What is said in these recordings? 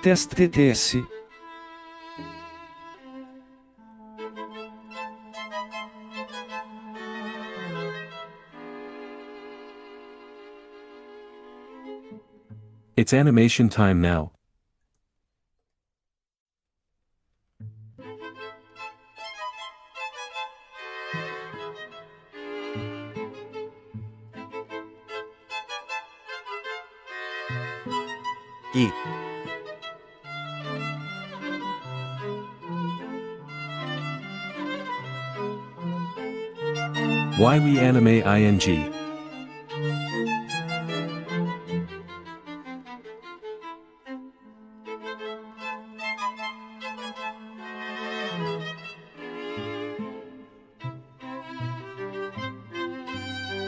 TTS. It's animation time now. Eat. Why we anime ing?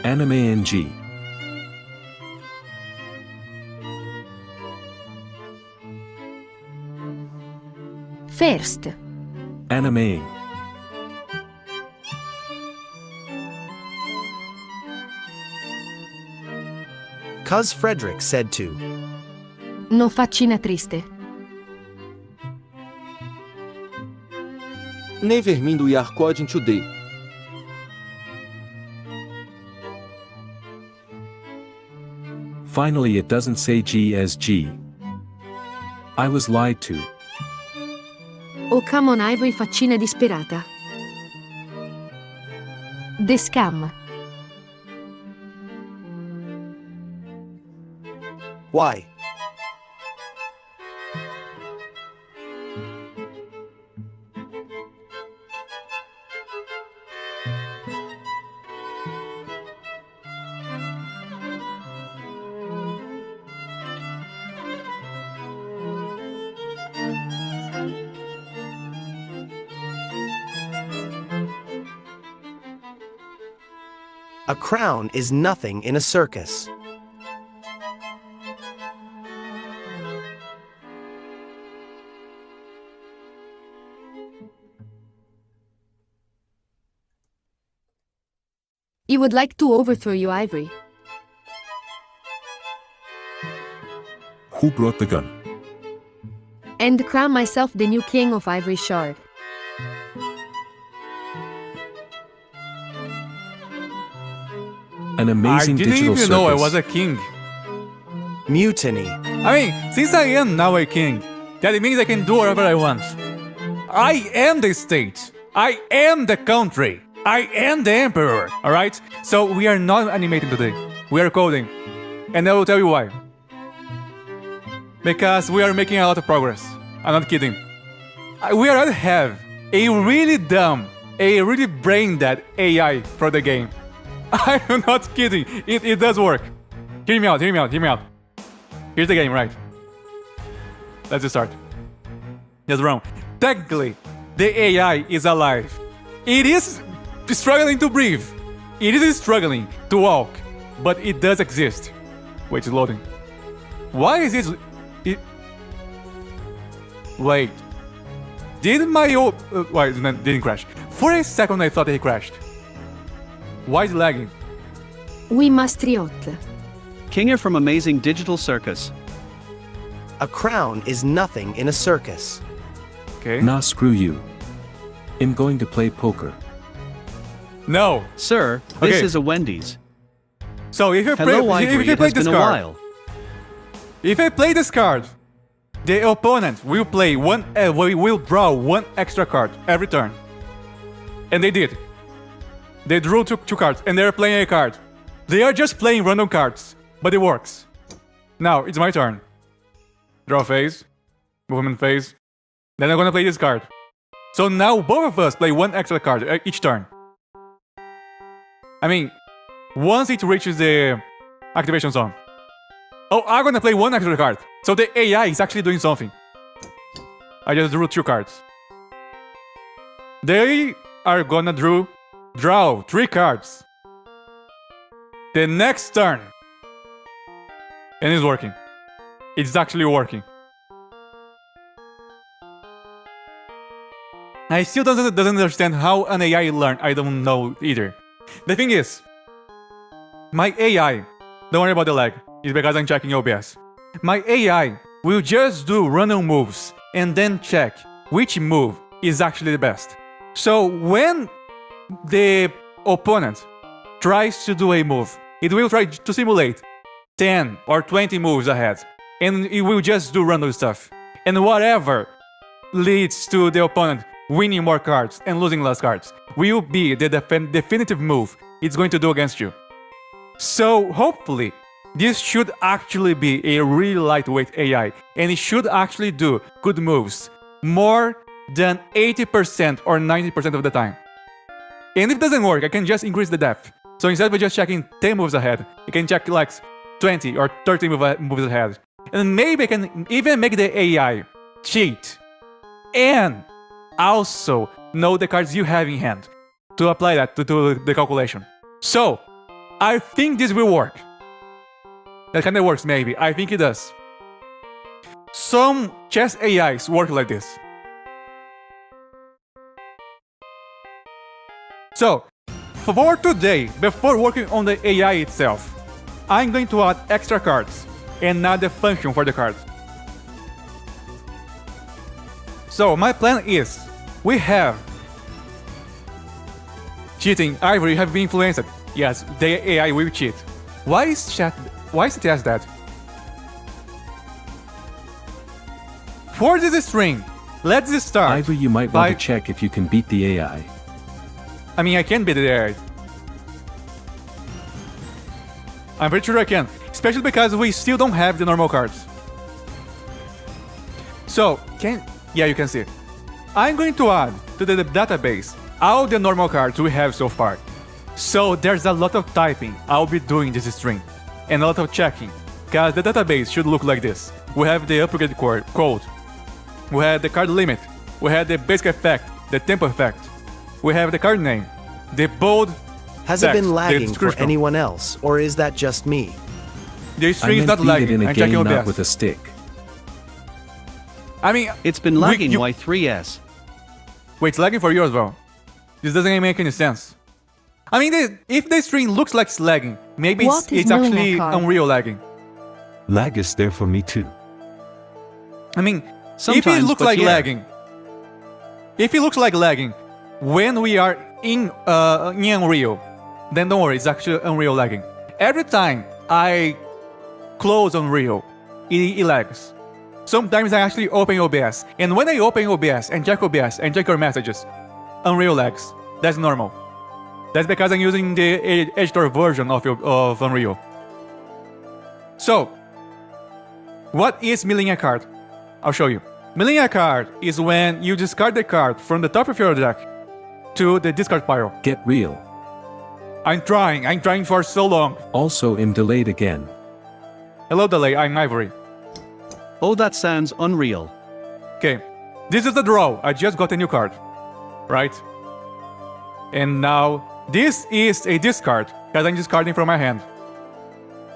Anime ng. First. Animeing. Cuz Frederick said to. No faccina triste. Nevermind we are coding today. Finally, it doesn't say G as G. I was lied to. Oh come on Ivory faccina disperata. The scam. Why? A crown is nothing in a circus. He would like to overthrow you, Ivory. Who brought the gun? And crown myself the new king of Ivory Shard. An amazing I didn't digital even circus. know I was a king. Mutiny. I mean, since I am now a king, that means I can do whatever I want. I am the state. I am the country. I am the emperor, alright? So we are not animating today. We are coding. And I will tell you why. Because we are making a lot of progress. I'm not kidding. We already have a really dumb, a really brain dead AI for the game. I'm not kidding. It does work. Hear me out, hear me out, hear me out. Here's the game, right? Let's just start. That's wrong. Technically, the AI is alive. It is struggling to breathe. It is struggling to walk. But it does exist. Wait, it's loading. Why is it... Wait. Did my old... why, it didn't crash. For a second I thought it crashed. Why is it lagging? We mastriotte. Kinger from Amazing Digital Circus. A crown is nothing in a circus. Okay. Nah, screw you. I'm going to play poker. No. Sir, this Okay. is a Wendy's. So if you Hello, play, Ivory, if you it play has this been a card, while. if I play this card, the opponent will play one. Will draw one extra card every turn. And they did. They drew two cards, and they're playing a card. They are just playing random cards, but it works. Now it's my turn. Draw phase, movement phase. Then I'm gonna play this card. So now both of us play one extra card each turn. I mean, once it reaches the activation zone. Oh, I'm gonna play one extra card. So the AI is actually doing something. I just drew 2 cards. They are gonna draw 3 cards. The next turn. And it's working. It's actually working. I still doesn't understand how an AI learned. I don't know either. The thing is, my AI, don't worry about the lag, it's because I'm checking OBS. My AI will just do random moves and then check which move is actually the best. So when the opponent tries to do a move, it will try to simulate 10 or 20 moves ahead, and it will just do random stuff. And whatever leads to the opponent winning more cards and losing less cards will be the definitive move it's going to do against you. So hopefully, this should actually be a really lightweight AI, and it should actually do good moves more than 80% or 90% of the time. And if it doesn't work, I can just increase the depth. So instead of just checking 10 moves ahead, I can check like 20 or 30 moves ahead. And maybe I can even make the AI cheat and also know the cards you have in hand to apply that to the calculation. So, I think this will work. That kind of works, maybe. I think it does. Some chess AIs work like this. So, for today, before working on the AI itself, I'm going to add extra cards and add the function for the cards. So, my plan is, we have cheating. Ivory, you have been influenced. Yes, the AI will cheat. Why is it as that? For this string, let's start. Ivory, you might want to check if you can beat the AI. I mean, I can beat the AI. I'm pretty sure I can, especially because we still don't have the normal cards. So, yeah, you can see. I'm going to add to the database all the normal cards we have so far. So there's a lot of typing I'll be doing this string, and a lot of checking, because the database should look like this. We have the upgrade code, we have the card limit, we have the basic effect, the tempo effect, we have the card name, the bold Has text, it been lagging for description. anyone else, or is that just me? The I string is meant not beat it lagging, in a I'm checking game, not OBS. with a stick. I mean, It's been lagging Y3S. wait, it's lagging for you as well. This doesn't make any sense. I mean, if the string looks like it's lagging, maybe What is it's actually Millennium card? Unreal lagging. Lag is there for me too. I mean, if Sometimes, it looks but like yeah. lagging, if it looks like lagging when we are in Unreal, then don't worry, it's actually Unreal lagging. Every time I close Unreal, it lags. Sometimes I actually open OBS, and when I open OBS and check your messages, Unreal lags. That's normal. That's because I'm using the editor version of Unreal. So, what is milling a card? I'll show you. Milling a card is when you discard the card from the top of your deck to the discard pile. Get real. I'm trying for so long. Also, I'm delayed again. Hello, Delay, I'm Ivory. Oh, that sounds unreal. Okay, this is the draw. I just got a new card, right? And now, this is a discard, because I'm discarding from my hand.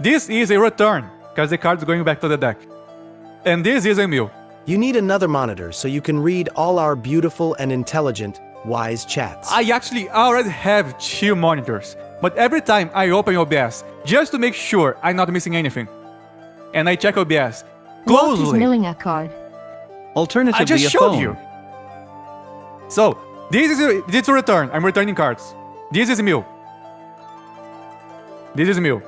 This is a return, because the card's going back to the deck. And this is a mill. You need another monitor so you can read all our beautiful and intelligent, wise chats. I actually already have 2 monitors, but every time I open OBS, just to make sure I'm not missing anything, and I check OBS What is closely. milling a card? Alternatively, I just a showed phone. you. So, this is a return. I'm returning cards. This is mill. This is mill.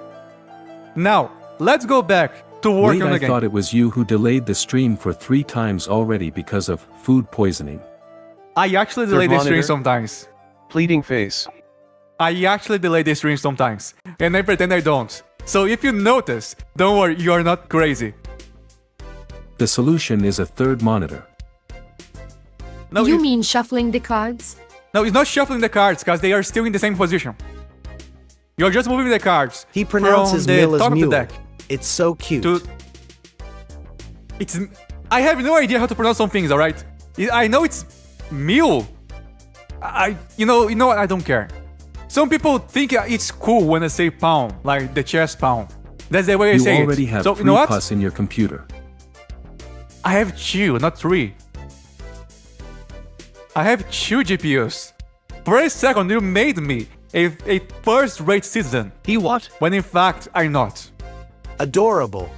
Now, let's go back to work Wait, on the I game. thought it was you who delayed the stream for 3 times already because of food poisoning. I actually delay the stream monitor. sometimes. Pleading face. I actually delay the stream sometimes. And I pretend I don't. So if you notice, don't worry, you're not crazy. The solution is a third monitor. No, You mean shuffling the cards? no, it's not shuffling the cards because they are still in the same position. You're just moving the cards He pronounces from the mill as top of the mule. deck It's so cute. to. It's. I have no idea how to pronounce some things. All right, I know it's mule. You know what? I don't care. Some people think it's cool when I say pawn, like the chess pawn. That's the way I You say it. already have So 3 you know what? pus in your computer. I have 2, not 3. I have 2 GPUs. For a second, you made me a first-rate citizen, He what? when in fact I'm not. Adorable.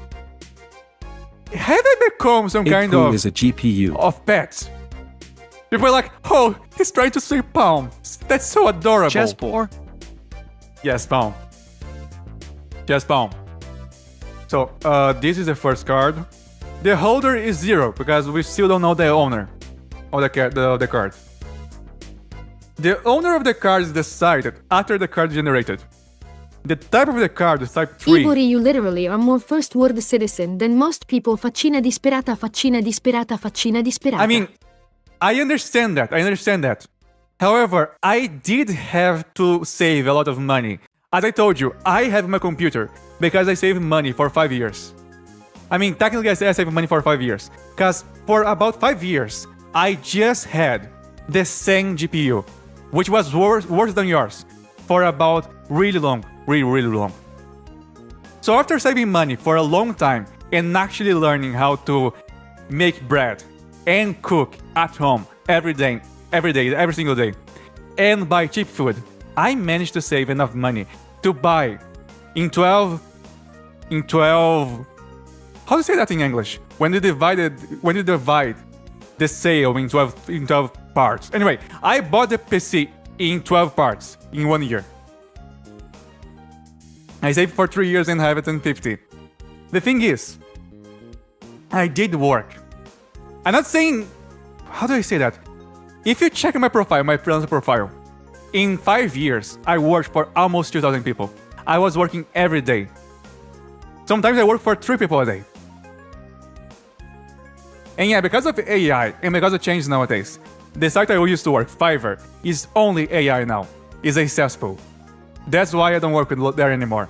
have I become some A kind poo of is a GPU. pet? People are like, oh, he's trying to say palms. That's so adorable. Chessboard. Yes, palm. Just palm. So, this is the first card. The holder is 0 because we still don't know the owner of the card. The owner of the card is decided after the card is generated. The type of the card is type 3. Ibori, you literally are more first world citizen than most people. Faccina disperata, faccina disperata, faccina disperata. I mean, I understand that. However, I did have to save a lot of money. As I told you, I have my computer because I saved money for 5 years. I mean, technically I saved money for 5 years. Because for about 5 years, I just had the same GPU, which was worse than yours, for about really long. So after saving money for a long time and actually learning how to make bread and cook at home every single day, and buy cheap food, I managed to save enough money to buy in 12 how do you say that in English? When you divide the sale in 12 parts. Anyway, I bought the PC in 12 parts in 1 year. I saved for 3 years and have it in 50. The thing is, I did work. I'm not saying, how do I say that? If you check my profile, my freelancer profile, in 5 years, I worked for almost 2,000 people. I was working every day. Sometimes I work for 3 people a day. And yeah, because of AI and because of change nowadays, the site I used to work, Fiverr, is only AI now. It's a cesspool. That's why I don't work there anymore.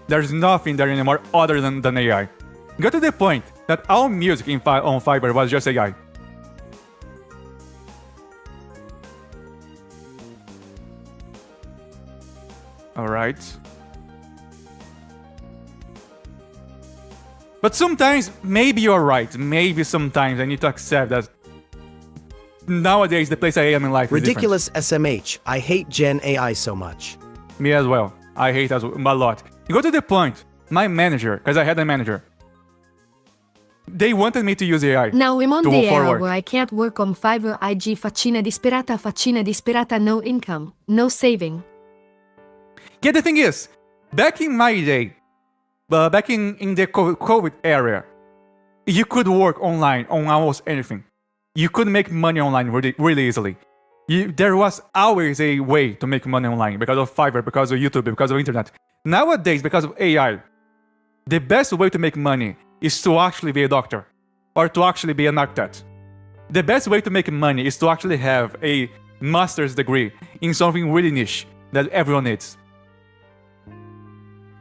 There's nothing there anymore other than AI. Got to the point that all music on Fiverr was just AI. Alright. But sometimes, maybe you're right. Maybe sometimes I need to accept that nowadays the place I am in life is Ridiculous SMH. I hate Gen AI so much. different. Me as well. I hate us a lot. You go to the point, my manager, because I had a manager, they wanted me to use AI. Now I'm on to the move era forward. where I can't work on Fiverr. IG faccina disperata, no income, no saving. Yeah, the thing is, back in my day, back in the COVID era, you could work online on almost anything. You could make money online really easily. There was always a way to make money online because of Fiverr, because of YouTube, because of internet. Nowadays, because of AI, the best way to make money is to actually be a doctor or to actually be an architect. The best way to make money is to actually have a master's degree in something really niche that everyone needs.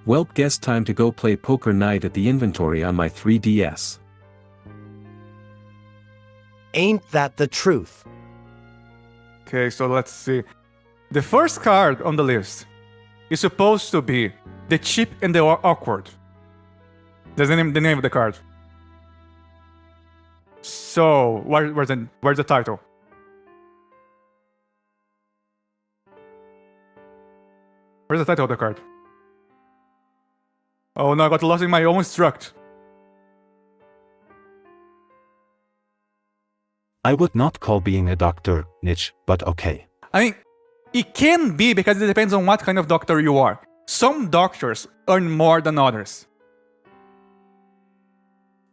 Well, guess time to go play poker night at the inventory on my 3DS. Ain't that the truth? Okay, so let's see. The first card on the list is supposed to be the cheap and the awkward. That's the name of the card. So, where's the title? Where's the title of the card? Oh no, I got lost in my own struct. I would not call being a doctor niche, but okay. I mean, it can be because it depends on what kind of doctor you are. Some doctors earn more than others.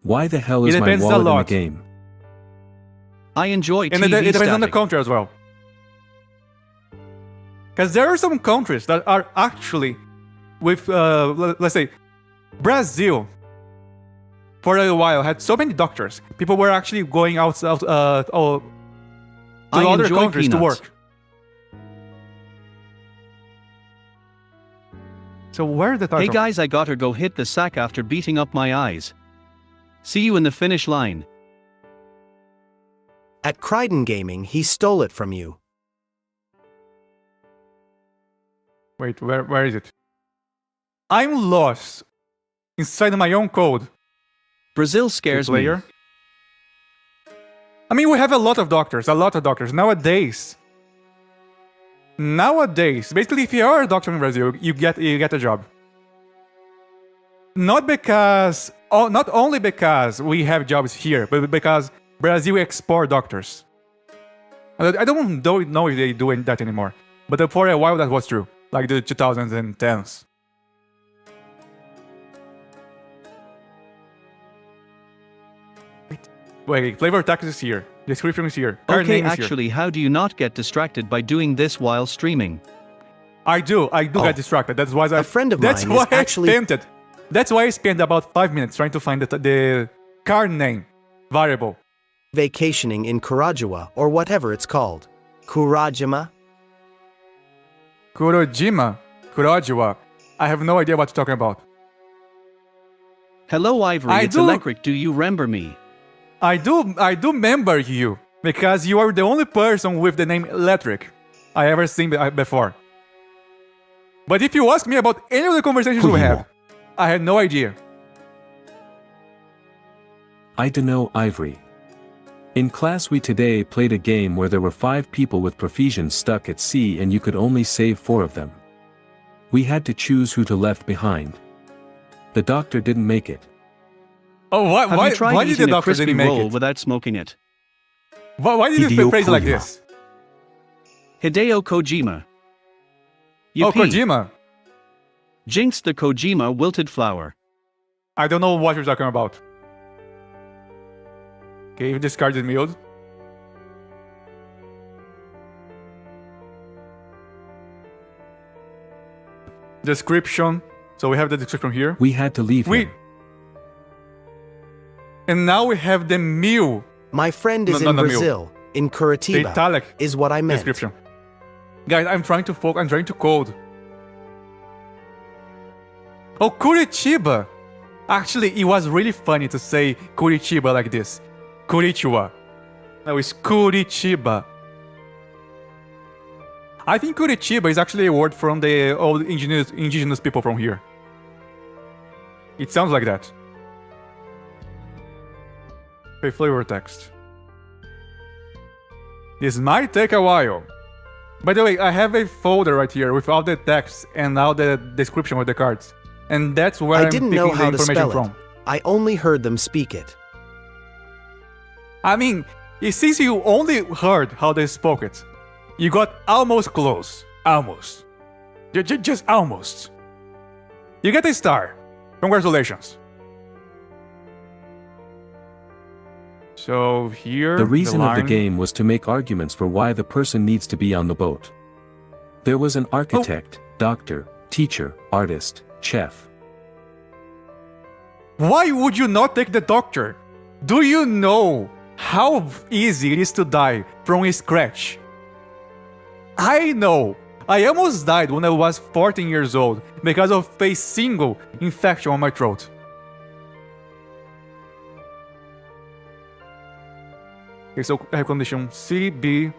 Why the hell is It my depends a wallet in the lot. game? I enjoy And TV it depends on the static. country as well. Because there are some countries that are actually with, let's say, Brazil, for a while, had so many doctors. People were actually going out to I other enjoy countries to peanuts. work. So where's the title? Hey guys, I gotta go hit the sack after beating up my eyes. See you in the finish line. At Crichton Gaming, he stole it from you. Wait, where is it? I'm lost inside my own code. Brazil scares me. Player. I mean, we have a lot of doctors nowadays. Basically, if you are a doctor in Brazil, you get a job. Not because not only because we have jobs here, but because Brazil export doctors. I don't know if they do that anymore, but for a while that was true, like the 2010s. Wait, flavor text is here. Description is here. Card Okay, name is here. actually, how do you not get distracted by doing this while streaming? I do get distracted. That's why A friend of that's mine why is actually- I spent it. That's why I spent about 5 minutes trying to find the card name variable. Vacationing in Kurajima, or whatever it's called. Kurajima? Kurojiwa. I have no idea what you're talking about. Hello, Ivory, I it's do- Electric, do you remember me? I do remember you because you are the only person with the name Electric I ever seen before. But if you ask me about any of the conversations we had, I had no idea. I dunno, Ivory. In class we today played a game where there were 5 people with proficiency stuck at sea and you could only save 4 of them. We had to choose who to left behind. The doctor didn't make it. Oh, Have why you tried did the eating a doctor crispy didn't make roll it? without smoking it? Why did you Hideo phrase it like Kojima. this? Hideo Kojima. Oh, Yippee. Kojima. Jinx the Kojima wilted flower. I don't know what you're talking about. Okay, if this card is muted. Description. So we have the description here. We had to leave him. And now we have the meal My friend is No, in no, no, Brazil, in the Curitiba, italic is what I meant. description. Guys, I'm trying to focus. I'm trying to code. Oh, Curitiba. Actually, it was really funny to say Curitiba like this. Curitiba. No, it's Curitiba. I think Curitiba is actually a word from the old indigenous people from here. It sounds like that. Okay, flavor text. This might take a while. By the way, I have a folder right here with all the text and all the description of the cards. And that's where I I'm didn't picking know the how to information spell it. from. I only heard them speak it. I mean, since you only heard how they spoke it, you got almost close. Almost. Just almost. You get a star. Congratulations. So here, The reason of the line- game was to make arguments for why the person needs to be on the boat. There was an architect, doctor, teacher, artist, chef. Why would you not take the doctor? Do you know how easy it is to die from a scratch? I know. I almost died when I was 14 years old because of a single infection on my throat. Okay, so I have condition C, B,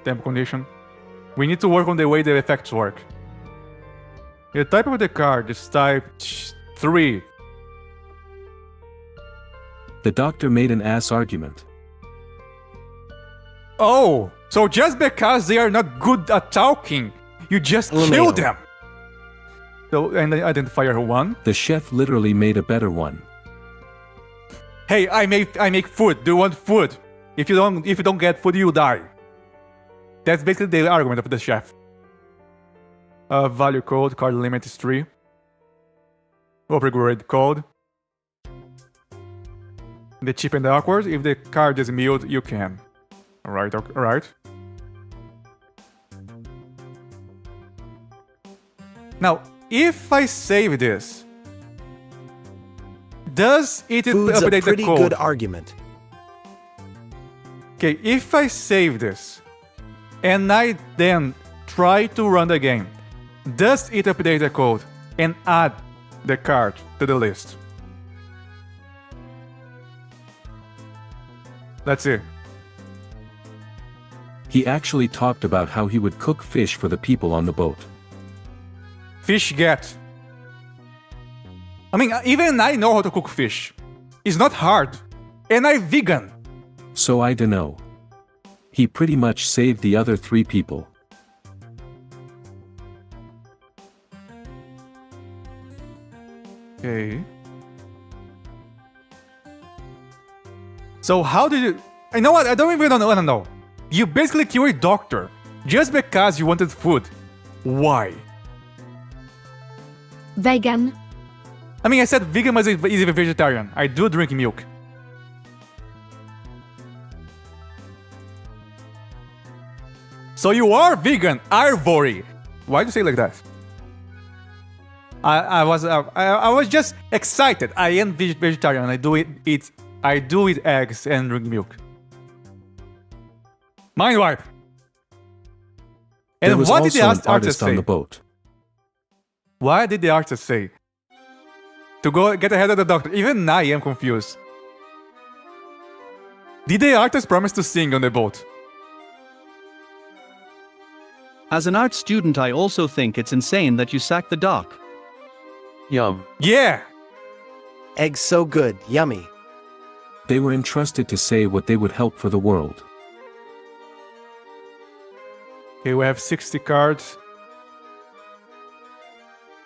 temp condition. We need to work on the way the effects work. The type of the card is type 3. The doctor made an ass argument. Oh, so just because they are not good at talking, you just kill LMAO. them. So, and the identifier 1. The chef literally made a better one. Hey, I make food. Do you want food? If you don't get food, you die. That's basically the argument of the chef. Value code, card limit is 3. Upgrade code. The cheap and the awkward. If the card is milled, you can. Alright, alright. Now, if I save this, does it Food's a update the pretty code? good argument. Okay, if I save this, and I then try to run the game, does it update the code and add the card to the list? Let's see. He actually talked about how he would cook fish for the people on the boat. Fish get. I mean, even I know how to cook fish. It's not hard. And I'm vegan. So I dunno. He pretty much saved the other 3 people. Okay. So how did you... You know what? I don't even want to know. You basically kill a doctor just because you wanted food. Why? Vegan. I mean, I said vegan, but is a vegetarian. I do drink milk. So you are vegan, Ivory. Why do you say it like that? I was just excited. I am vegetarian. I do eat eggs and drink milk. Mind wipe. There And was what did the also an artist artist on say? the boat. What did the artist say? To go get ahead of the doctor. Even I am confused. Did the artist promise to sing on the boat? As an art student, I also think it's insane that you sacked the doc. Yum. Yeah! Eggs so good, yummy. They were entrusted to say what they would help for the world. Okay, we have 60 cards.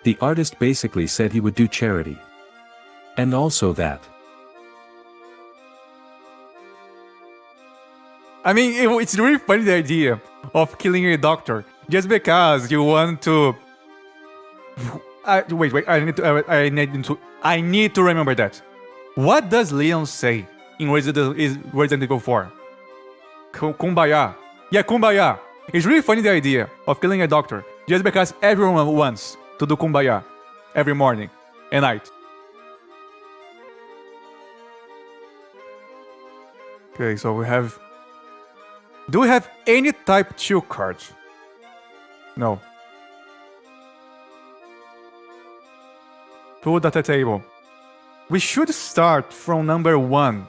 The artist basically said he would do charity. And also that. I mean, it's really funny, the idea of killing a doctor just because you want to... wait, I need to remember that. What does Leon say in Resident Evil 4? Kumbaya. Yeah, Kumbaya. It's really funny, the idea of killing a doctor just because everyone wants to do Kumbaya every morning and night. Okay, so we have... Do we have any type 2 cards? No. Put at the table. We should start from number 1.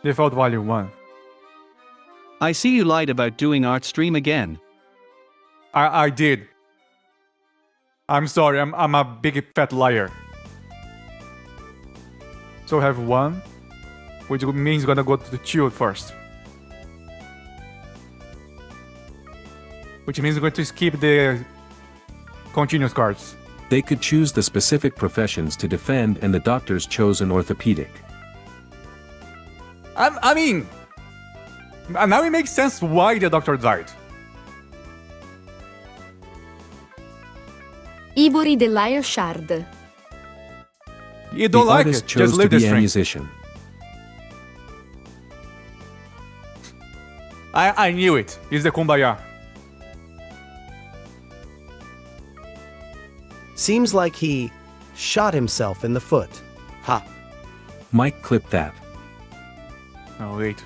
Default value 1. I see you lied about doing art stream again. I did. I'm sorry, I'm a big fat liar. So we have 1, which means gonna go to the 2 first. Which means we're going to skip the continuous cards. They could choose the specific professions to defend, and the doctors chose an orthopedic. I mean, now it makes sense why the doctor died. Ivory the Liar Shard. You The don't like artist it, chose just to leave the be a string. musician. I knew it. It's the Kumbaya. Seems like he shot himself in the foot. Ha. Mike clipped that. Oh, wait.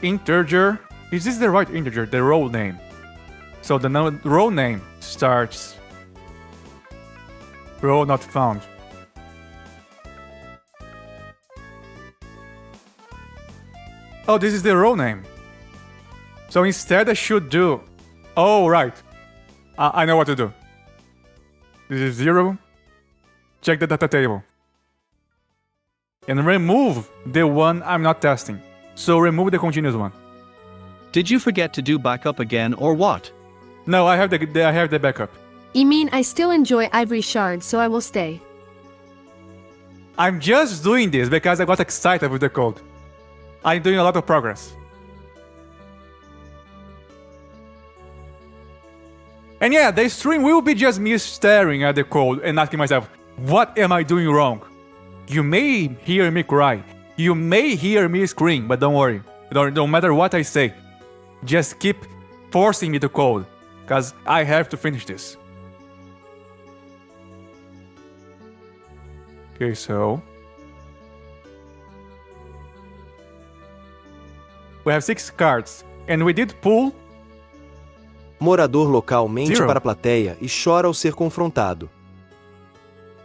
Integer. Is this the right integer? The row name. So the row name starts. Row not found. Oh, this is the row name. So instead I should do... Oh, right. I know what to do. This is 0. Check the data table. And remove the one I'm not testing. So remove the continuous one. Did you forget to do backup again or what? No, I have the backup. I mean, I still enjoy Ivory Shard, so I will stay. I'm just doing this because I got excited with the code. I'm doing a lot of progress. And yeah, the stream will be just me staring at the code and asking myself, what am I doing wrong? You may hear me cry. You may hear me scream, but don't worry. No matter what I say, just keep forcing me to code, because I have to finish this. Okay, so... we have 6 cards, and we did pull... Morador local mente 0. para a plateia e chora ao ser confrontado.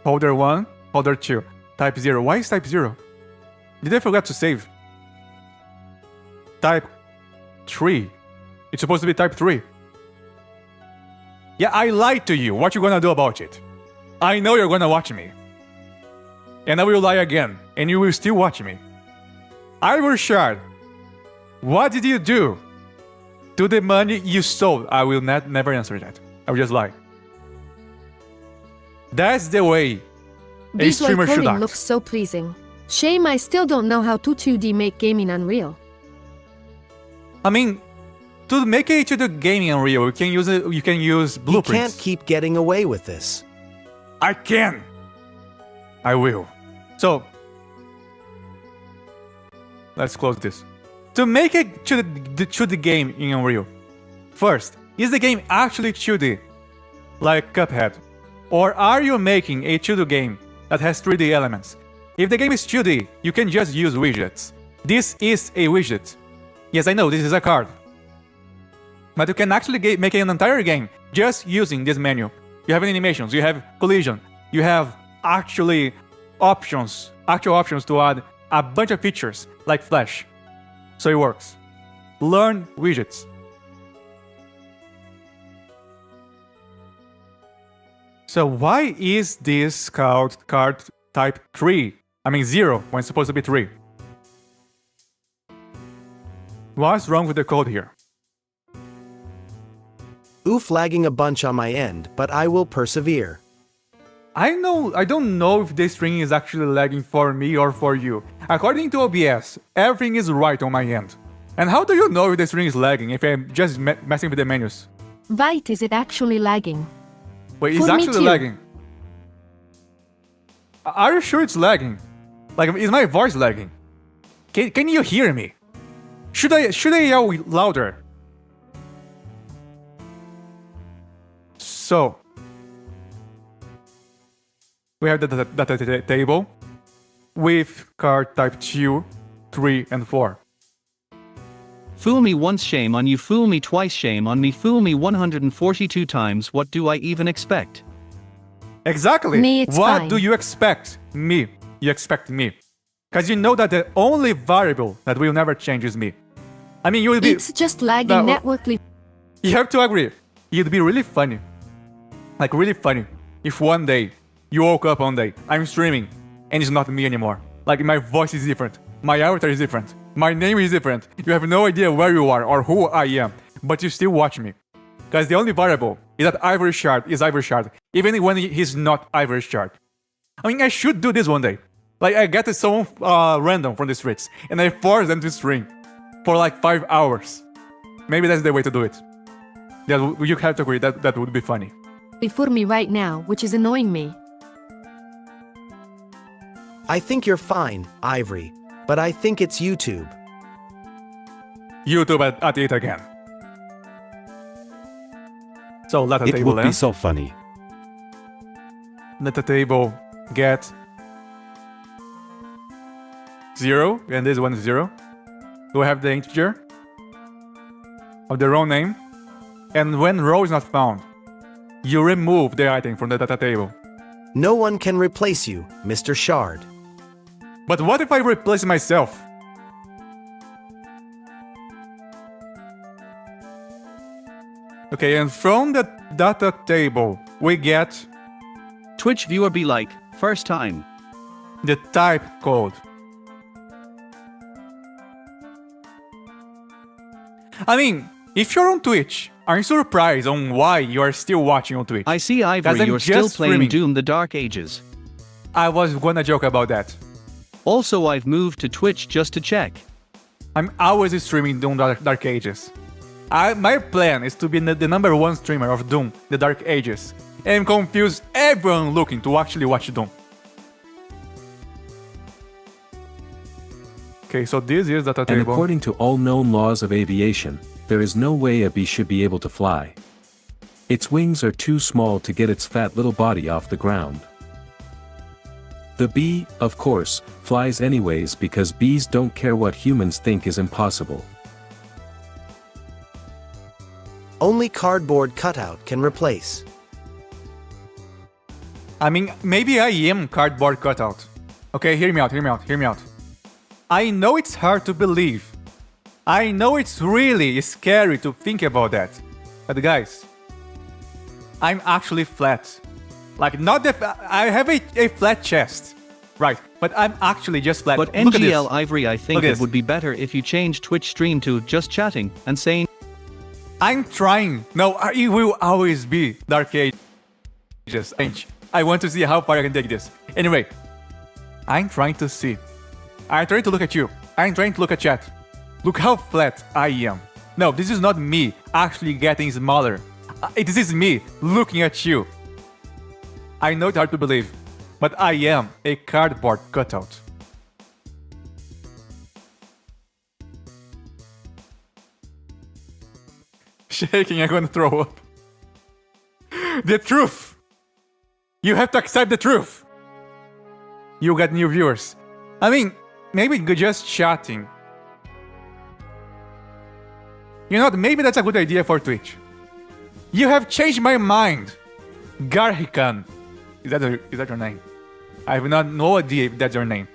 Holder 1, holder 2. Type 0. Why is type 0? Did I forget to save? Type 3. It's supposed to be type 3. Yeah, I lied to you. What you gonna do about it? I know you're gonna watch me. And I will lie again, and you will still watch me. Ivory Shard, what did you do to the money you stole? I will never answer that. I will just lie. That's the way. Visual streamer should coding act. looks so pleasing. Shame I still don't know how to 2D make gaming Unreal. I mean, to make a 2D gaming Unreal, you can use You blueprints. can't keep getting away with this. I can. I will. So, let's close this. To make a 2D game in Unreal, first, is the game actually 2D, like Cuphead? Or are you making a 2D game that has 3D elements? If the game is 2D, you can just use widgets. This is a widget. Yes, I know, this is a card. But you can actually make an entire game just using this menu. You have animations, you have collision, you have actual options to add a bunch of features like Flash. So it works. Learn widgets. So why is this card type 3? I mean 0 when it's supposed to be 3. What's wrong with the code here? Oof, lagging a bunch on my end, but I will persevere. I don't know if this string is actually lagging for me or for you. According to OBS, everything is right on my end. And how do you know if the string is lagging if I'm just messing with the menus? Vite, is it actually lagging? Wait, it's For me actually too. lagging. Are you sure it's lagging? Like, is my voice lagging? Can you hear me? Should I yell louder? So, we have the data table with card type 2, 3, and 4. Fool me once, shame on you. Fool me twice, shame on me. Fool me 142 times. What do I even expect? Exactly. Me, it's what fine. do you expect? Me. You expect me. Because you know that the only variable that will never change is me. I mean, you will be... It's just lagging No. networkly. You have to agree. It'd be really funny. Like, really funny. If one day, you woke up one day, I'm streaming, and it's not me anymore. Like, my voice is different. My avatar is different. My name is different. You have no idea where you are or who I am. But you still watch me. Because the only variable is that Ivory Shard is Ivory Shard. Even when he's not Ivory Shard. I mean, I should do this one day. Like, I get someone random from the streets, and I force them to stream for like 5 hours. Maybe that's the way to do it. Yeah, you have to agree that would be funny. Before me right now, which is annoying me. I think you're fine, Ivory, but I think it's YouTube. YouTube at it again. So let the It table would be end. so funny. Let the table get 0, and this one is 0. Do I have the integer of the row name? And when row is not found, you remove the item from the data table. No one can replace you, Mr. Shard. But what if I replace myself? Okay, and from the data table, we get Twitch viewer be like, first time. the type code. I mean, if you're on Twitch, I'm surprised on why you are still watching on Twitch. I see, Guys, Ivory, I'm you're still just playing streaming. Doom the Dark Ages. I was gonna joke about that. Also, I've moved to Twitch just to check. I'm always streaming Doom Dark Ages. My plan is to be the number 1 streamer of Doom the Dark Ages and confuse everyone looking to actually watch Doom. Okay, so this is data And table. according to all known laws of aviation, there is no way a bee should be able to fly. Its wings are too small to get its fat little body off the ground. The bee, of course, flies anyways because bees don't care what humans think is impossible. Only cardboard cutout can replace. I mean, maybe I am cardboard cutout. Okay, hear me out. I know it's hard to believe. I know it's really scary to think about that. But guys, I'm actually flat. Like, not the... I have a flat chest. Right, but I'm actually just flat. But Look at this. NGL Ivory, I think Look at it this. would be better if you change Twitch stream to just chatting and saying, I'm trying. No, it will always be Dark Ages. I want to see how far I can take this. Anyway, I'm trying to see. I'm trying to look at you. I'm trying to look at chat. Look how flat I am. No, this is not me actually getting smaller. This is me looking at you. I know it's hard to believe, but I am a cardboard cutout. Shaking, I'm gonna throw up. The truth! You have to accept the truth! You got new viewers. I mean, maybe just chatting. You know what, maybe that's a good idea for Twitch. You have changed my mind! Garhikan. Is that your name? I have no idea if that's your name.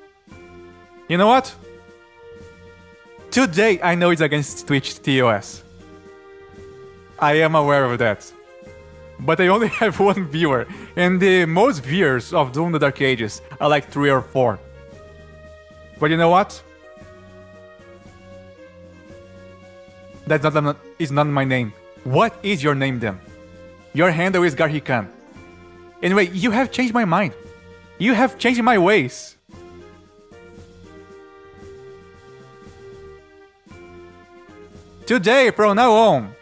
You know what? Today I know it's against Twitch TOS. I am aware of that. But I only have one viewer, and the most viewers of Doom the Dark Ages are like 3 or 4. But you know what? Is not my name. What is your name then? Your handle is Garhikan. Anyway, you have changed my mind. You have changed my ways. Today, from now on,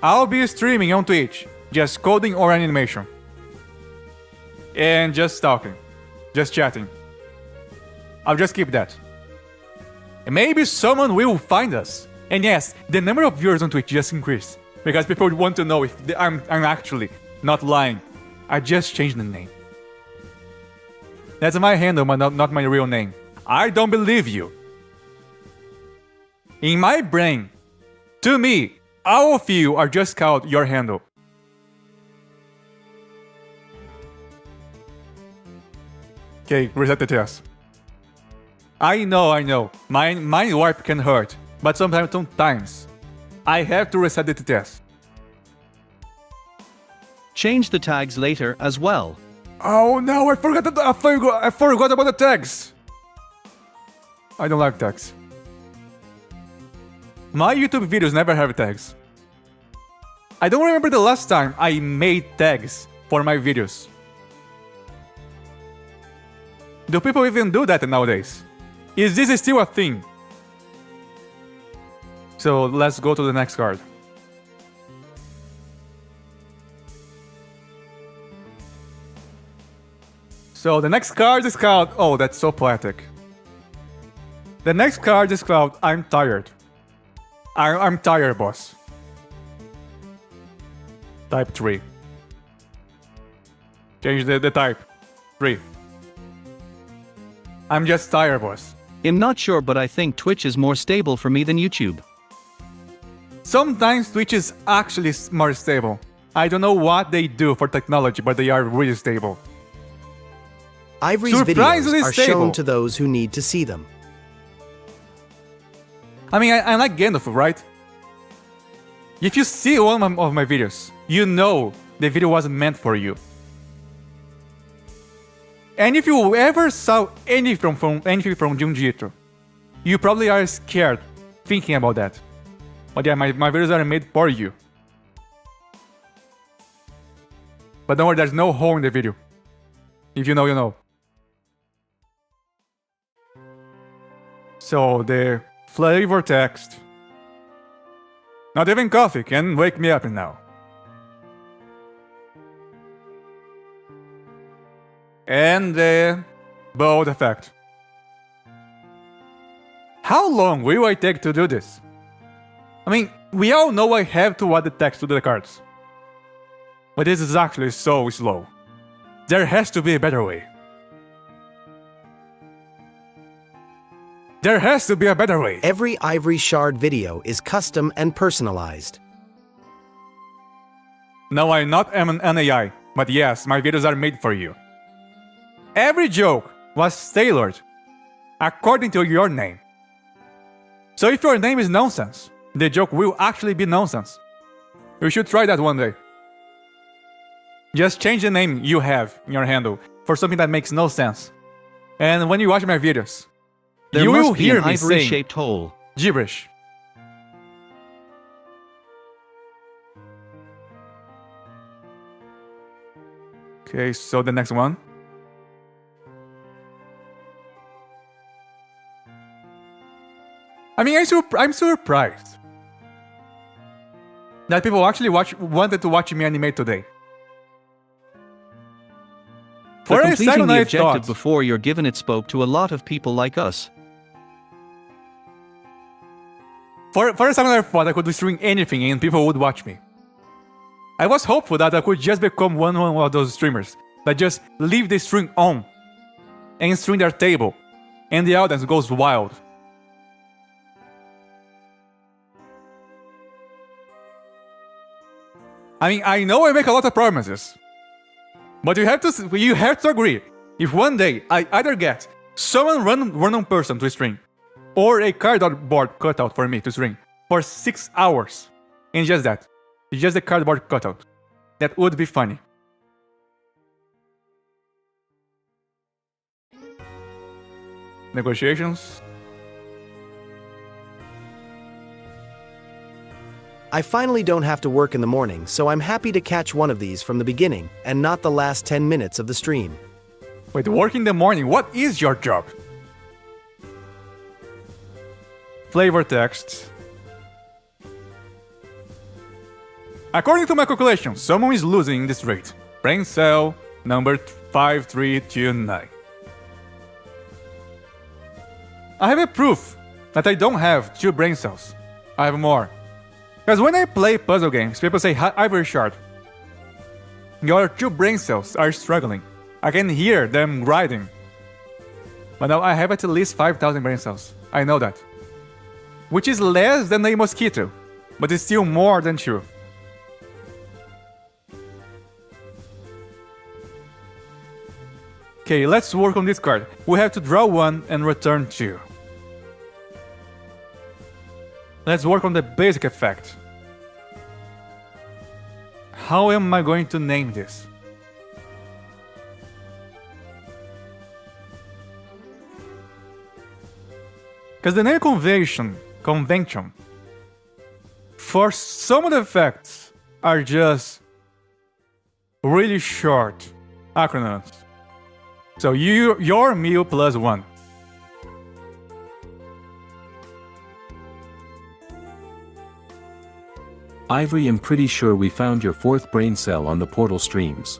I'll be streaming on Twitch, just coding or animation. And just talking. Just chatting. I'll just keep that. And maybe someone will find us. And yes, the number of viewers on Twitch just increased. Because people want to know if I'm actually not lying. I just changed the name. That's my handle, but not my real name. I don't believe you. In my brain, to me, all of you are just called your handle. Okay, reset the test. I know. My warp can hurt, but sometimes I have to reset the test. Change the tags later as well. Oh no, I forgot about the tags. I don't like tags. My YouTube videos never have tags. I don't remember the last time I made tags for my videos. Do people even do that nowadays? Is this still a thing? So let's go to the next card. So the next card is called... Oh, that's so poetic. The next card is called I'm tired. I'm tired, boss. Type 3. Change the type. 3. I'm just tired, boss. I'm not sure, but I think Twitch is more stable for me than YouTube. Sometimes Twitch is actually more stable. I don't know what they do for technology, but they are really stable. Ivory's Surprisingly videos are stable. shown to those who need to see them. I mean, I like Gandalf, right? If you see one of my videos, you know the video wasn't meant for you. And if you ever saw anything from Junjito, you probably are scared thinking about that. But yeah, my videos are made for you. But don't worry, there's no hole in the video. If you know, you know. So the flavor text. Not even coffee can wake me up now. And the bold effect. How long will I take to do this? I mean, we all know I have to add the text to the cards. But this is actually so slow. There has to be a better way. There has to be a better way. Every Ivory Shard video is custom and personalized. No, I'm not an AI, but yes, my videos are made for you. Every joke was tailored according to your name. So if your name is nonsense, the joke will actually be nonsense. You should try that one day. Just change the name you have in your handle for something that makes no sense. And when you watch my videos, There you must will be hear an me saying ivory-shaped hole. gibberish. Okay, so the next one. I mean, I'm surprised that people actually wanted to watch me animate today. But For a completing second, the I objective thought, before you're given it spoke to a lot of people like us. for a second, I thought I could be streaming anything and people would watch me. I was hopeful that I could just become one of those streamers that just leave the stream on and stream their table, and the audience goes wild. I mean, I know I make a lot of promises, but you have to agree. If one day I either get someone random person to stream, or a cardboard cutout for me to stream for 6 hours, and just that, just the cardboard cutout, that would be funny. Negotiations. I finally don't have to work in the morning, so I'm happy to catch one of these from the beginning and not the last 10 minutes of the stream. Wait, work in the morning, what is your job? Flavor text. According to my calculations, someone is losing in this rate. Brain cell number 5329. I have a proof that I don't have 2 brain cells. I have more. Because when I play puzzle games, people say, Ivory Shard, your 2 brain cells are struggling. I can hear them grinding. But now I have at least 5,000 brain cells. I know that. Which is less than a mosquito, but it's still more than 2. Okay, let's work on this card. We have to draw 1 and return 2. Let's work on the basic effect. How am I going to name this? Because the name convention for some of the effects are just really short acronyms. So your meal plus 1. Ivory, I'm pretty sure we found your 4th brain cell on the portal streams.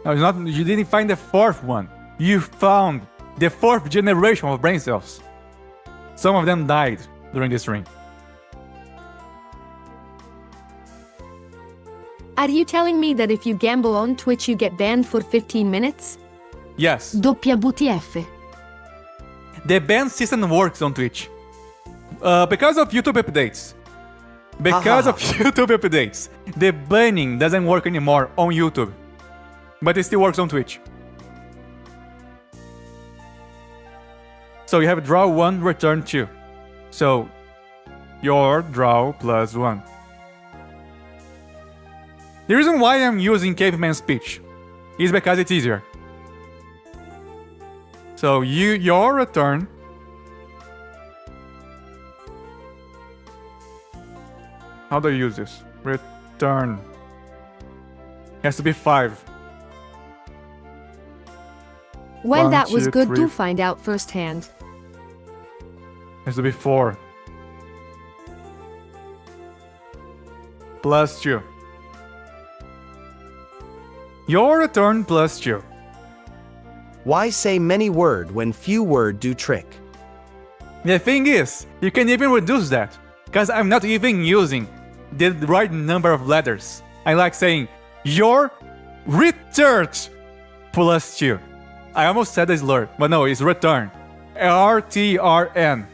No, it's not. You didn't find the 4th one. You found the 4th generation of brain cells. Some of them died during this stream. Are you telling me that if you gamble on Twitch you get banned for 15 minutes? Yes. WTF. The ban system works on Twitch. Because of YouTube updates. Because of YouTube updates, the banning doesn't work anymore on YouTube. But it still works on Twitch. So you have draw 1, return 2. So your draw plus 1. The reason why I'm using caveman speech is because it's easier. So your return how do I use this? Return has to be 5. Well, 1, that was 2, good 3. to find out firsthand. Has to be 4. Plus 2. Your return plus 2. Why say many word when few word do trick? The thing is, you can even reduce that, because I'm not even using the right number of letters. I like saying, your return plus 2. I almost said a slur, but no, it's return. RTRN.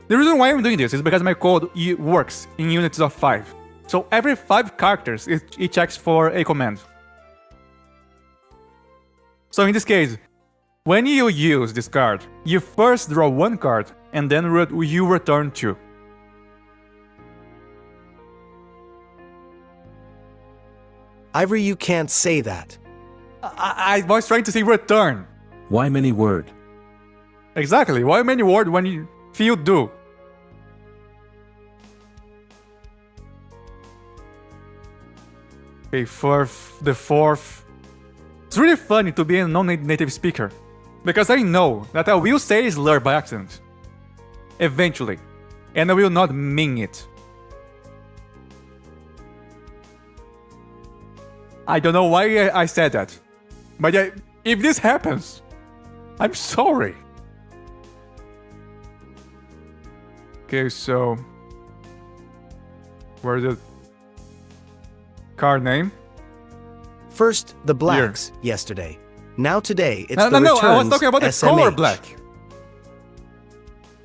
The reason why I'm doing this is because my code works in units of 5. So every 5 characters, it checks for a command. So in this case, when you use this card, you first draw 1 card, and then you return 2. Ivory, you can't say that. I was trying to say return. Why many word? Exactly. Why many word when you few do? Okay, the fourth It's really funny to be a non-native speaker, because I know that I will say slur by accident. Eventually. And I will not mean it. I don't know why I said that. But if this happens, I'm sorry. Okay, so... Where's the car name? First, the blacks, yesterday. Now today, it's No, the returns, I was talking about the color SMH. black.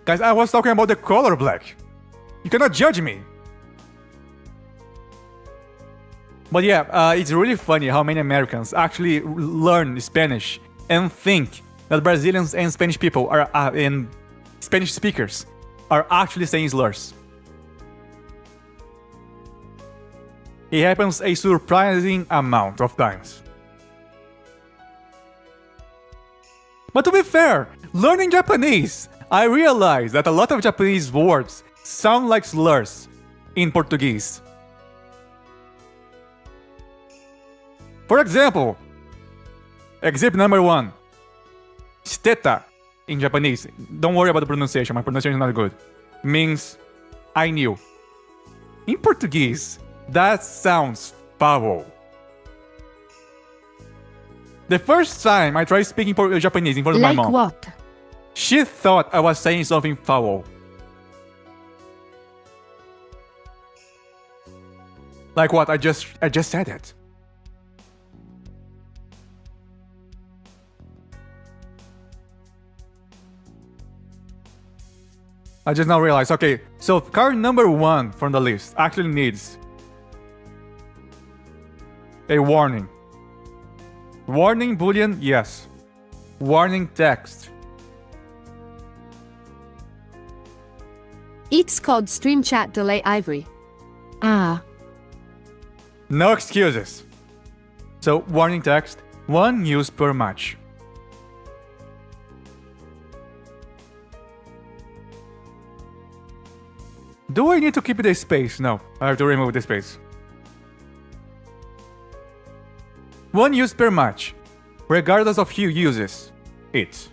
Guys, I was talking about the color black. You cannot judge me. But yeah, it's really funny how many Americans actually learn Spanish and think that Brazilians and Spanish people are and Spanish speakers are actually saying slurs. It happens a surprising amount of times. But to be fair, learning Japanese, I realized that a lot of Japanese words sound like slurs in Portuguese. For example, example number 1. Steta in Japanese. Don't worry about the pronunciation, my pronunciation is not good. Means I knew. In Portuguese, that sounds foul. The first time I tried speaking Japanese in front of my Like mom, what? she thought I was saying something foul. Like what? I just said it. I just now realized, okay, so card number 1 from the list actually needs a warning. Warning boolean, yes. Warning text. It's called stream chat delay Ivory. Ah. No excuses. So, warning text, 1 use per match. Do I need to keep the space? No, I have to remove the space. 1 use per match, regardless of who uses it.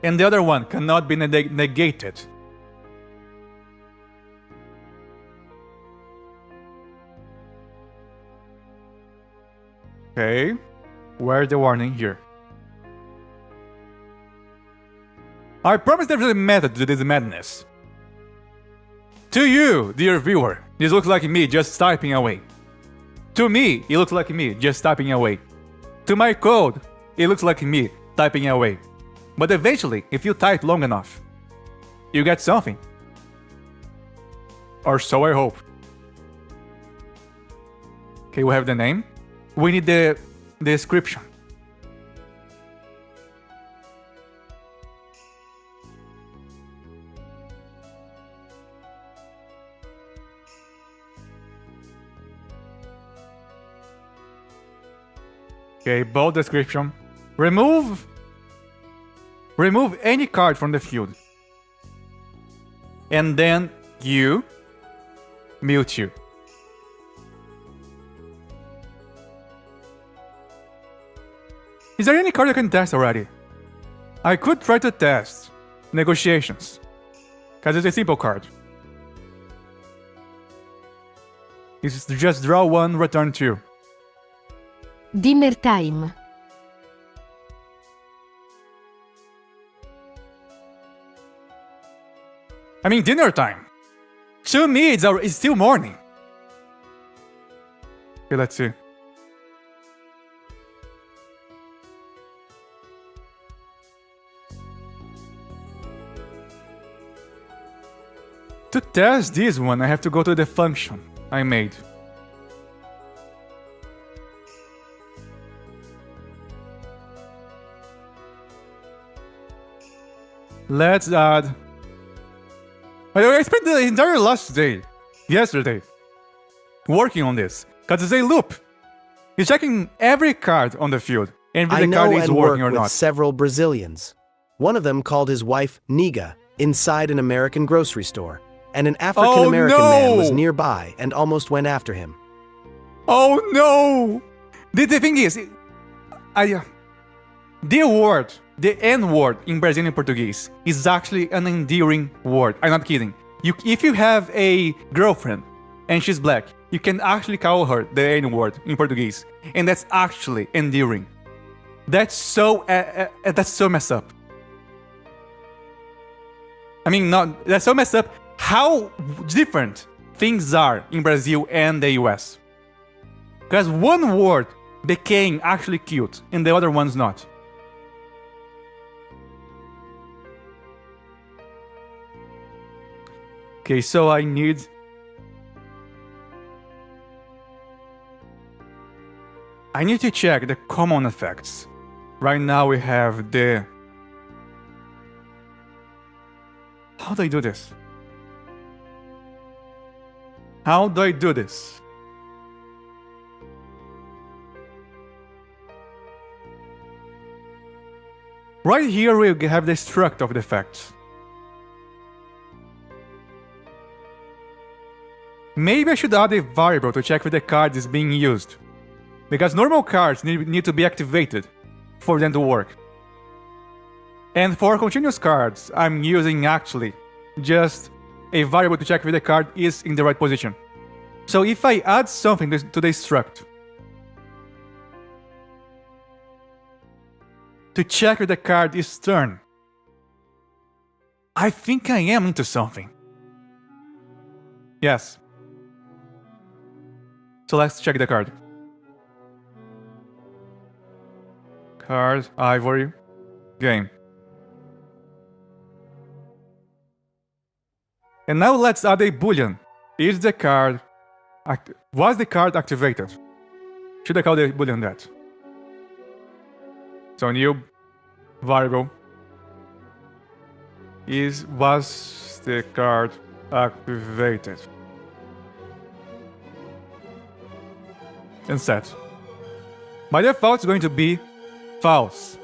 And the other one cannot be negated. Okay, where's the warning here? I promise there's a method to this madness. To you, dear viewer, this looks like me just typing away. To me, it looks like me just typing away. To my code, it looks like me typing away. But eventually, if you type long enough, you get something. Or so I hope. Okay, we have the name. We need the description. Okay, bold description. Remove any card from the field. And then you mute you. Is there any card I can test already? I could try to test negotiations, because it's a simple card. It's just draw 1, return 2. Dinner time. I mean dinner time. To me, it's still morning. Okay, let's see. To test this one, I have to go to the function I made. Let's add... By the way, I spent the entire last day, yesterday, working on this, because it's a loop. He's checking every card on the field, and if I the card know is and working work or with not. several Brazilians. One of them called his wife Niga inside an American grocery store, and an African American man was no! nearby and almost went after him. Oh no! The thing is, the word, the N word in Brazilian Portuguese is actually an endearing word. I'm not kidding. If you have a girlfriend and she's black, you can actually call her the N word in Portuguese, and that's actually endearing. That's so messed up. I mean, that's so messed up how different things are in Brazil and the US. Because one word became actually cute and the other one's not. Okay, so I need... to check the common effects. Right now we have the... How do I do this? How do I do this? Right here we have the struct of the effects. Maybe I should add a variable to check if the card is being used, because normal cards need to be activated for them to work. And for continuous cards, I'm using actually just a variable to check if the card is in the right position. So if I add something to the struct to check if the card is turned, I think I am into something. Yes. So let's check the card. Card, ivory, game. And now let's add a boolean. Was the card activated? Should I call the boolean that? So new variable was the card activated? And set. By default, it's going to be false.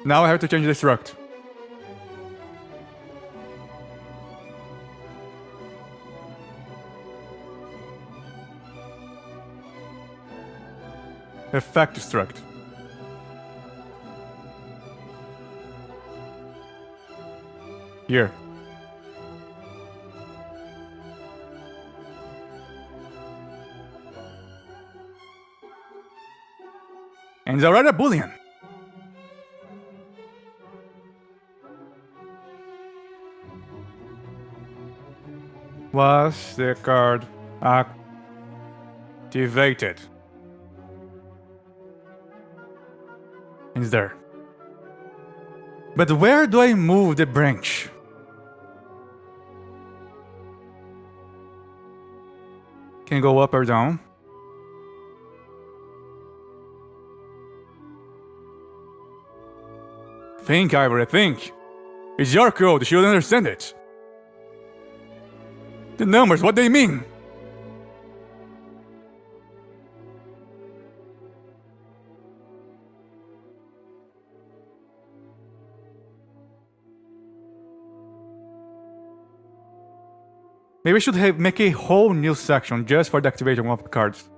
Now I have to change the struct. Effect struct. Here. And it's already a boolean. Was the card activated? It's there. But where do I move the branch? Can go up or down? Think, Ivory, think. It's your code, you should understand it. The numbers, what they mean? Maybe we should make a whole new section just for the activation of the cards.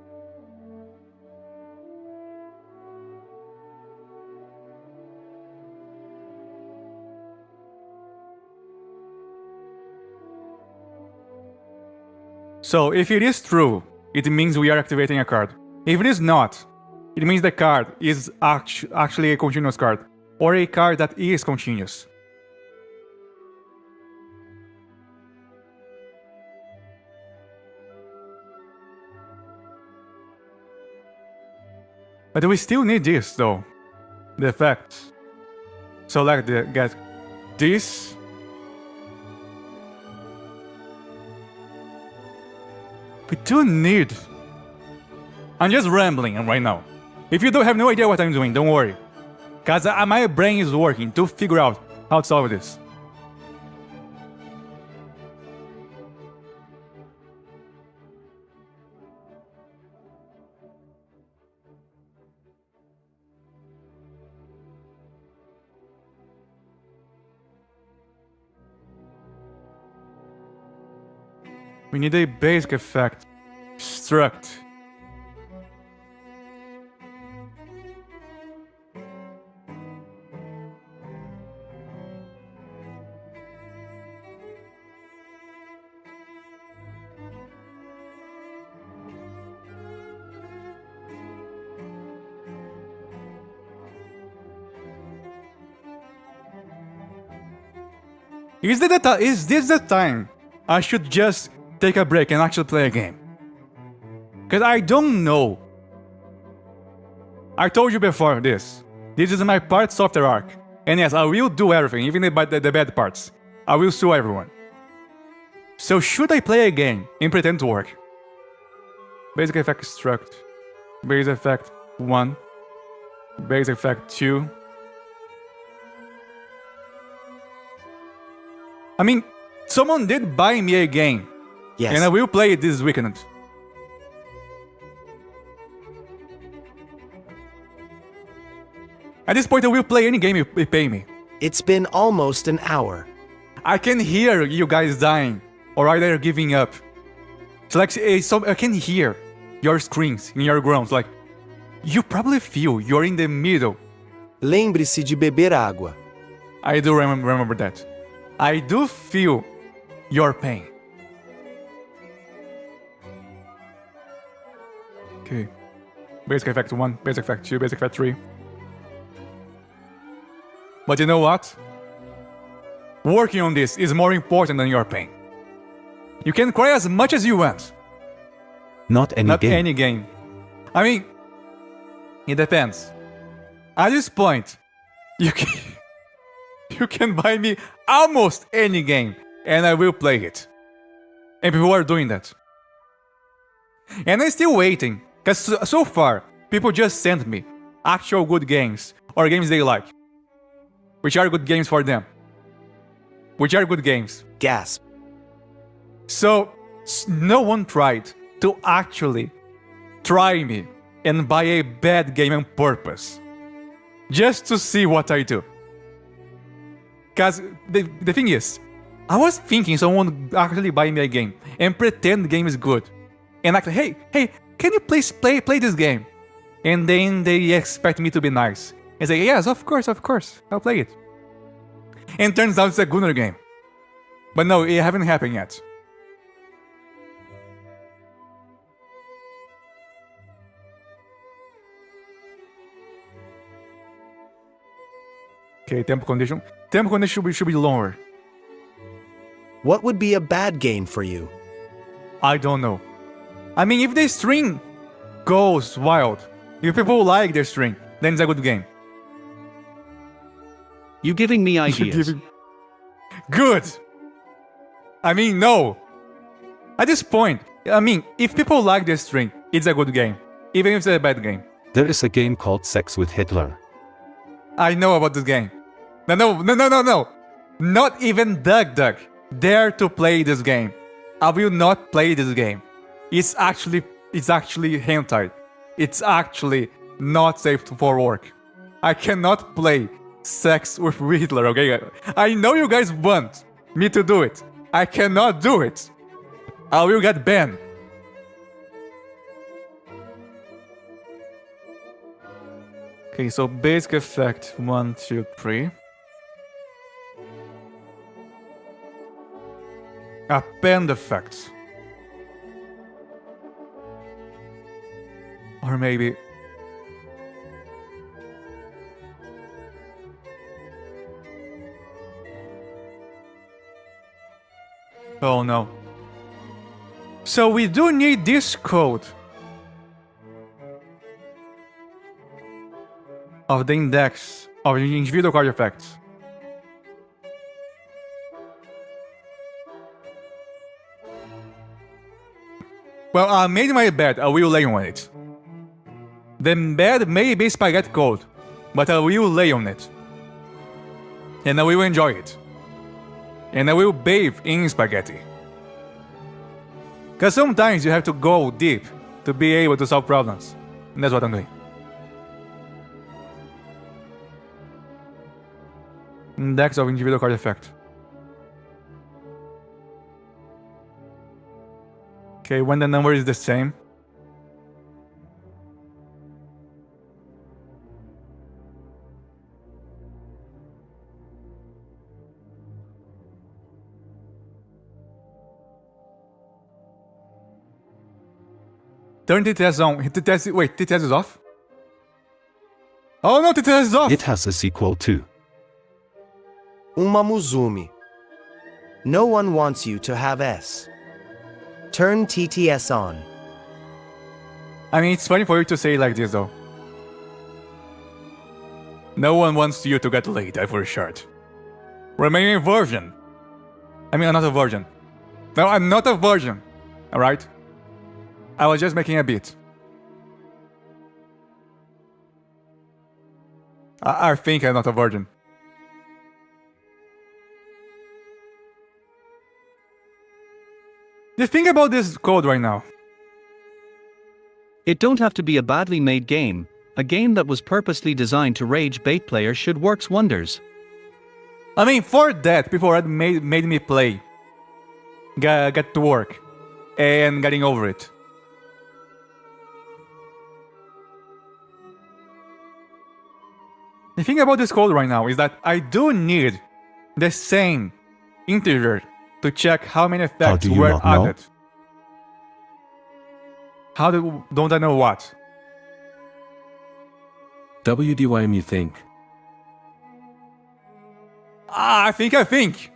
So if it is true, it means we are activating a card. If it is not, it means the card is actually a continuous card, or a card that is continuous. But we still need this though, the effects. So let's get this. We do need... I'm just rambling right now. If you don't have no idea what I'm doing, don't worry. Cause my brain is working to figure out how to solve this. We need a basic effect. Struct. Is this the time I should just take a break and actually play a game? Because I don't know. I told you before this. This is my part software arc. And yes, I will do everything, even the bad parts. I will sue everyone. So should I play a game and pretend to work? Basic effect struct. Basic effect 1. Basic effect 2. I mean, someone did buy me a game. Yes. And I will play it this weekend. At this point, I will play any game you pay me. It's been almost an hour. I can hear you guys dying, or either giving up. It's like, I can hear your screams and your groans. Like, you probably feel you're in the middle. Lembre-se de beber água. I do remember that. I do feel your pain. Okay. Basic effect 1, basic effect 2, basic effect 3. But you know what? Working on this is more important than your pain. You can cry as much as you want. Not any Not game. any game. I mean, it depends. At this point, you can buy me almost any game, and I will play it. And people are doing that. And I'm still waiting, because so far, people just send me actual good games, or games they like. Which are good games for them. Which are good games. Gasp. So, no one tried to actually try me and buy a bad game on purpose. Just to see what I do. Because the thing is, I was thinking someone would actually buy me a game and pretend the game is good. And actually, hey, can you please play this game? And then they expect me to be nice. And say, yes, of course, I'll play it. And turns out it's a gooner game. But no, it hasn't happened yet. Okay, tempo condition. Tempo condition should be lower. What would be a bad game for you? I don't know. I mean, if the string goes wild, if people like the string, then it's a good game. You giving me ideas. Good! I mean, no! At this point, I mean, if people like the string, it's a good game. Even if it's a bad game. There is a game called Sex with Hitler. I know about this game. No. Not even Doug dare to play this game. I will not play this game. It's actually hentai. It's actually not safe for work. I cannot play Sex with Hitler, okay? I know you guys want me to do it. I cannot do it. I will get banned. Okay, so basic effect 1, 2, 3. Append effects. Or maybe... Oh no. So we do need this code of the index of the individual card effects. Well, I made my bed, I will lay on it. The bed may be spaghetti cold, but I will lay on it. And I will enjoy it. And I will bathe in spaghetti. Because sometimes you have to go deep to be able to solve problems. And that's what I'm doing. Index of individual card effect. Okay, when the number is the same. Turn TTS on. Wait, TTS is off? Oh no, TTS is off! It has a sequel too. Uma Muzumi. No one wants you to have S. Turn TTS on. I mean, it's funny for you to say it like this though. No one wants you to get laid, for short. Remaining virgin. I mean, I'm not a virgin. No, I'm not a virgin. Alright? I was just making a beat. I think I'm not a virgin. The thing about this code right now. It don't have to be a badly made game. A game that was purposely designed to rage bait players should works wonders. I mean, for that, people had made me play. Get to work. And getting over it. The thing about this code right now is that I do need the same integer to check how many effects do you were not know? added. Don't I know what? WDYM you think? I think.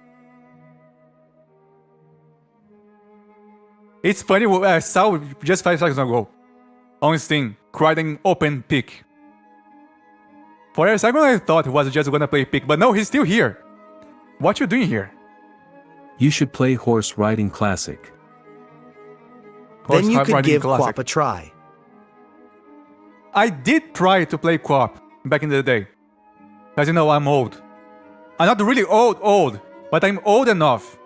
It's funny, I saw just 5 seconds ago on Steam, creating open pick. For a second I thought he was just gonna play pick, but no, he's still here. What you doing here? You should play Horse Riding Classic. Then you Horse could riding give classic. Quap a try. I did try to play co-op back in the day. As you know, I'm old. I'm not really old, but I'm old enough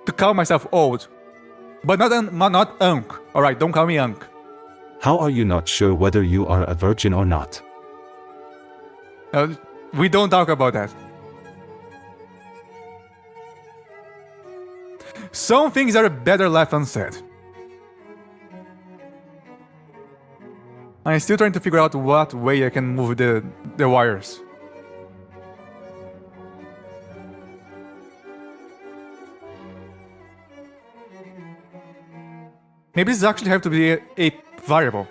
to call myself old. But not unk. Alright, don't call me unk. How are you not sure whether you are a virgin or not? We don't talk about that. Some things are better left unsaid. I'm still trying to figure out what way I can move the wires. Maybe this actually have to be a variable.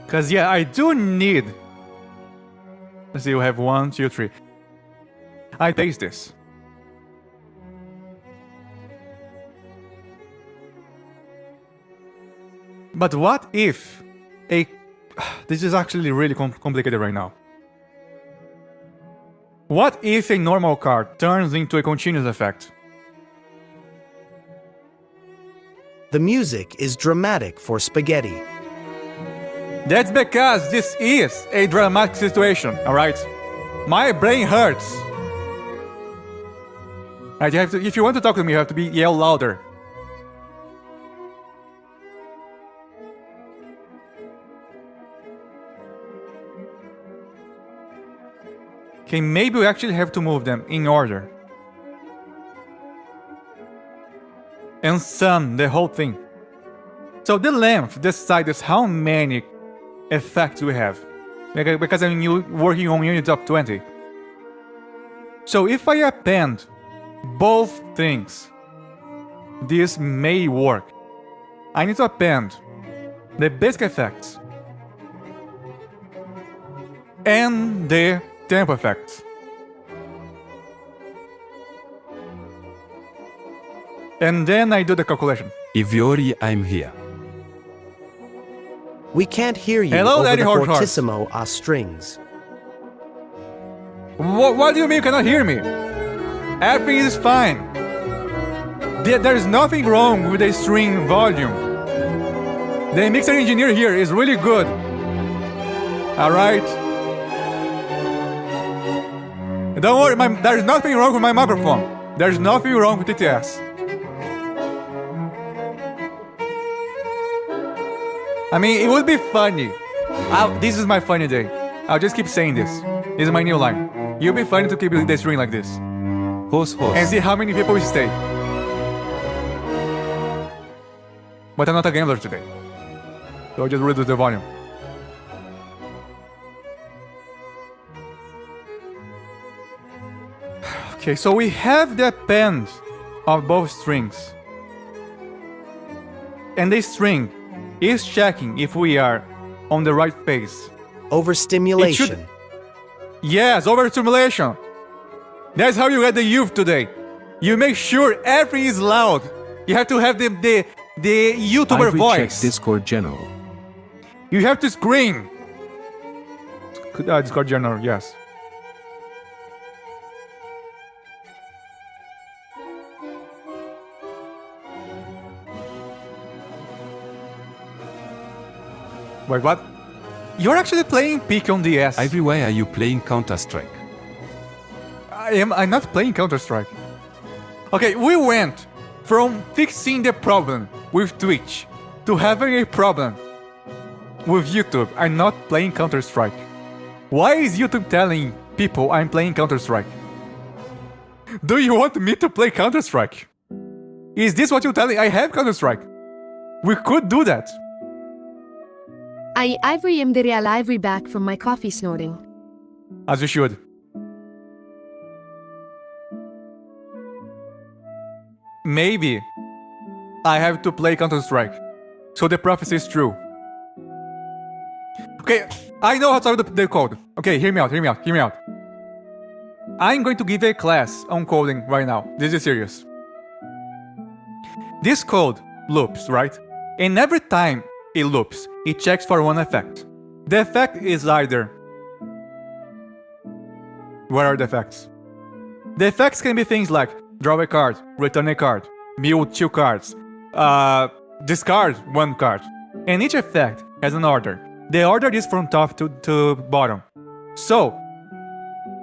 Cause yeah, I do need. Let's see, we have 1, 2, 3. I paste this. But what if a... This is actually really complicated right now. What if a normal card turns into a continuous effect? The music is dramatic for spaghetti. That's because this is a dramatic situation, alright? My brain hurts. Right, if you want to talk to me, you have to yell louder. Okay, maybe we actually have to move them in order. And sum the whole thing. So the length decides how many effects we have. Because I'm working on units of 20. So if I append both things, this may work. I need to append the basic effects and the tempo effects. And then I do the calculation. Iviori, I'm here. We can't hear you Hello, over Daddy the Horse Horse. fortissimo a strings. What do you mean you cannot hear me? Everything is fine. There is nothing wrong with the string volume. The mixer engineer here is really good. Alright? Don't worry, there is nothing wrong with my microphone. There's nothing wrong with TTS. I mean, it would be funny. This is my funny day. I'll just keep saying this. This is my new line. You'll be funny to keep the string like this. Host. and see how many people stay. But I'm not a gambler today, so I'll just reduce the volume. Okay, so we have the append of both strings. And this string is checking if we are on the right phase. Overstimulation. Yes, overstimulation. That's how you get the youth today. You make sure everything is loud. You have to have the YouTuber Ivory voice. checks Discord general. You have to scream. Discord general, yes. Wait, what? You're actually playing Peak on DS. Ivory, why are you playing Counter-Strike? I'm not playing Counter-Strike. Okay, we went from fixing the problem with Twitch to having a problem with YouTube. I'm not playing Counter-Strike. Why is YouTube telling people I'm playing Counter-Strike? Do you want me to play Counter-Strike? Is this what you're telling? I have Counter-Strike. We could do that. I Ivory am the real Ivory back from my coffee snorting. As you should. Maybe I have to play Counter-Strike, so the prophecy is true. Okay, I know how to solve the code. Okay, hear me out. I'm going to give a class on coding right now. This is serious. This code loops, right? And every time it loops, it checks for one effect. The effect is either... What are the effects? The effects can be things like draw a card, return a card, mute 2 cards, discard 1 card. And each effect has an order. The order is from top to bottom. So,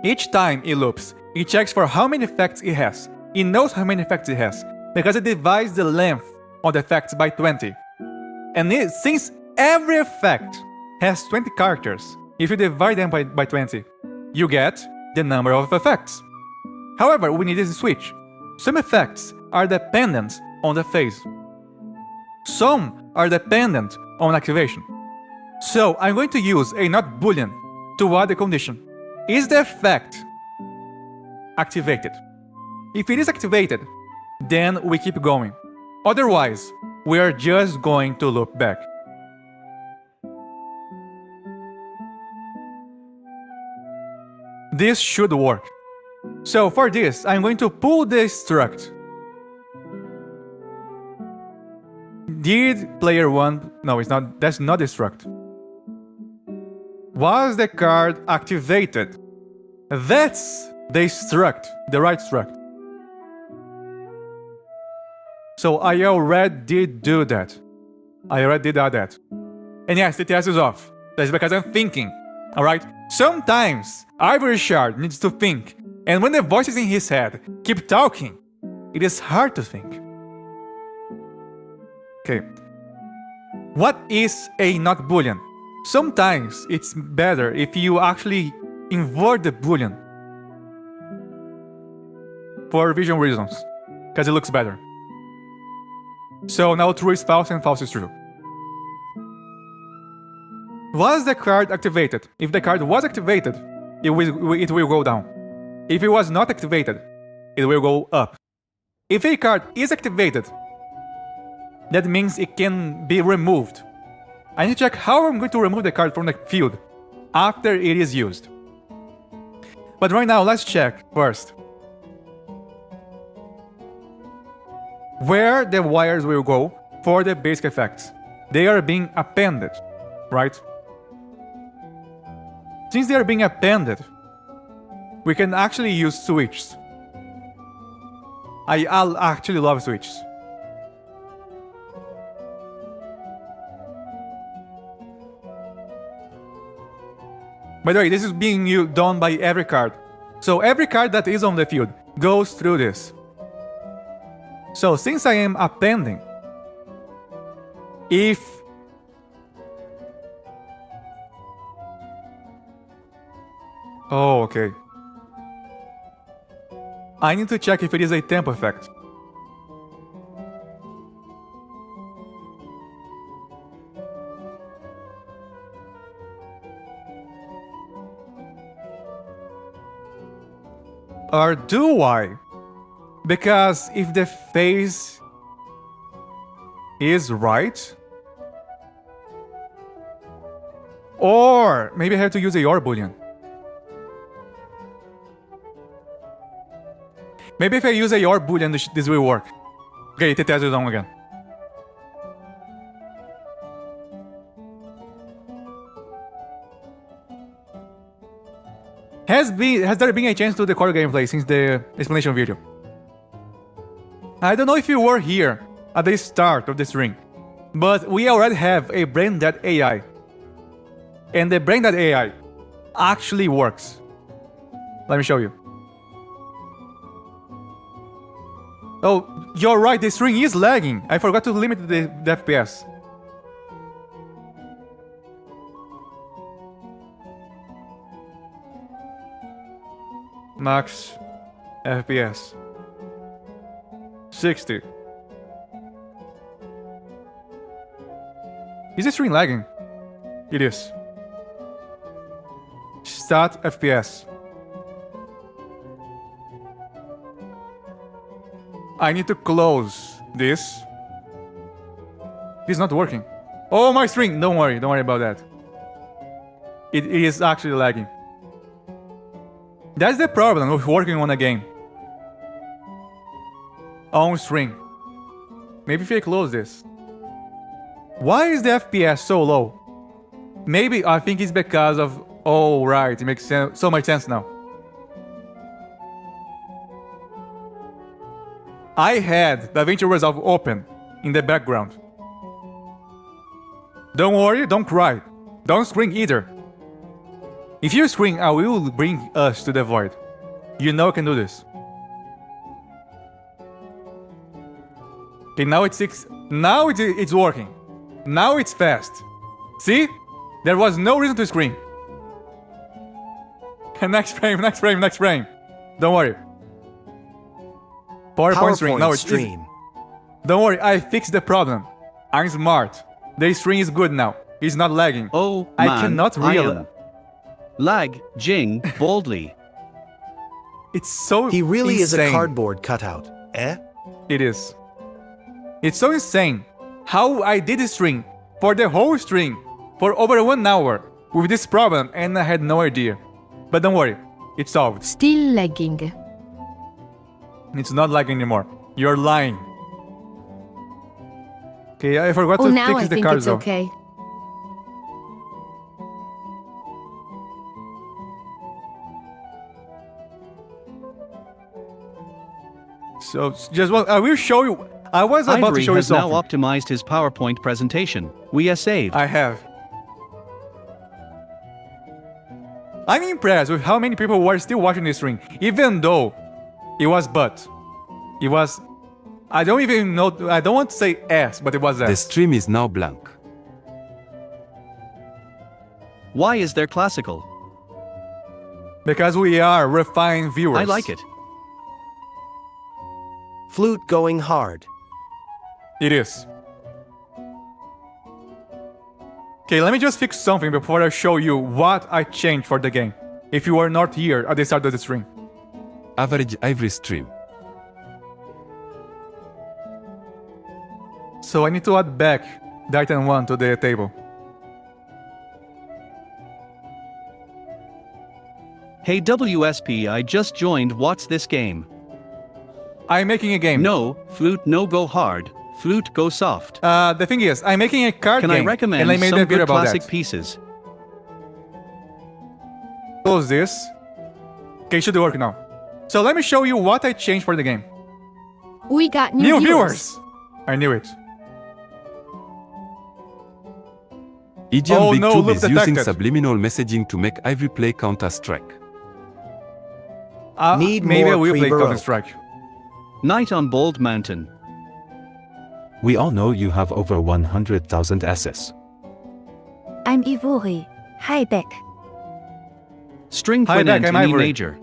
each time it loops, it checks for how many effects it has. It knows how many effects it has, because it divides the length of the effects by 20. And since every effect has 20 characters, if you divide them by 20, you get the number of effects. However, we need a switch. Some effects are dependent on the phase. Some are dependent on activation. So I'm going to use a not boolean to add the condition. Is the effect activated? If it is activated, then we keep going. Otherwise, we are just going to loop back. This should work. So for this, I'm going to pull the struct. Did player 1... No, it's not. That's not the struct. Was the card activated? That's the struct, the right struct. So I already did do that. I already did that. And yes, the test is off. That's because I'm thinking. Alright? Sometimes Ivory Shard needs to think. And when the voices in his head keep talking, it is hard to think. Okay. What is a not boolean? Sometimes it's better if you actually invert the boolean for vision reasons, because it looks better. So now true is false and false is true. Was the card activated? If the card was activated, it will go down. If it was not activated, it will go up. If a card is activated, that means it can be removed. I need to check how I'm going to remove the card from the field after it is used. But right now, let's check first where the wires will go for the basic effects. They are being appended, right? Since they are being appended, we can actually use switches. I'll actually love switches. By the way, this is being done by every card. So every card that is on the field goes through this. So since I am appending, if oh, okay. I need to check if it is a tempo effect. Or do I? Because if the phase is right, or maybe I have to use a OR boolean. Maybe if I use a OR boolean, this will work. Okay, it tells it wrong again. Has there been a change to the core gameplay since the explanation video? I don't know if you were here at the start of the stream, but we already have a brain.ai. And the brain.ai actually works. Let me show you. Oh, you're right, the stream is lagging. I forgot to limit the FPS. Max FPS 60. Is the stream lagging? It is. Start FPS. I need to close this. It's not working. Oh, my stream! Don't worry about that. It is actually lagging. That's the problem with working on a game. On stream. Maybe if I close this. Why is the FPS so low? Maybe I think it's because of... Oh, right, it makes so much sense now. I had DaVinci Resolve open in the background. Don't worry, don't cry. Don't scream either. If you scream, I will bring us to the void. You know I can do this. Okay, now it's 6. Now it's working. Now it's fast. See? There was no reason to scream. Next frame. Don't worry. PowerPoint stream. No, it's easy. Don't worry, I fixed the problem. I'm smart. The stream is good now. It's not lagging. Oh, I man, cannot realize. Lag, Jing, boldly. It's so He really is insane. a cardboard cutout, eh? It is. It's so insane how I did this stream for the whole stream for over 1 hour with this problem and I had no idea. But don't worry, it's solved. Still lagging. It's not lagging anymore. You're lying. Okay, I forgot Oh, to now fix I the think card it's though. okay. So just I will show you. I was about to Ivory show you has now something. optimized his PowerPoint presentation. We are saved. I have. I'm impressed with how many people were still watching this stream, even though it was It was... I don't even know... I don't want to say S, but it was S. The stream is now blank. Why is there classical? Because we are refined viewers. I like it. Flute going hard. It is. Okay, let me just fix something before I show you what I changed for the game. If you were not here at the start of the stream. Average Ivory stream. So I need to add back the item 1 to the table. Hey WSP, I just joined. What's this game? I'm making a game. No, flute no go hard, flute go soft. The thing is, I'm making a card Can game. I recommend and I made some a video good about classic that. pieces? Close this. Okay, should work now. So let me show you what I changed for the game. We got New new viewers. viewers! I knew it. Idiom Oh Big no, Tube look is using detected. subliminal messaging to make Ivory play Counter-Strike. Need maybe I more will play pre-Baroque. Counter-Strike. Night on Bold Mountain. We all know you have over 100,000 assets. I'm Ivory. Hi, Beck. String Hi, Beck, quintet I'm in E Ivory. major.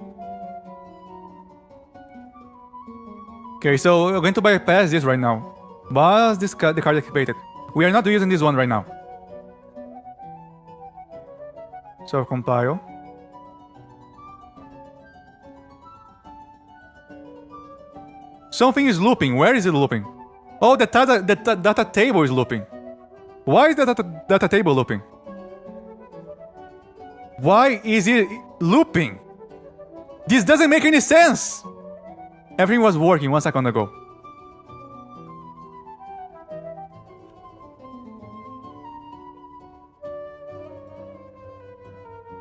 Okay, so we're going to bypass this right now. Was the card activated? We are not using this one right now. So compile. Something is looping. Where is it looping? Oh, the data table is looping. Why is the data table looping? Why is it looping? This doesn't make any sense. Everything was working 1 second ago.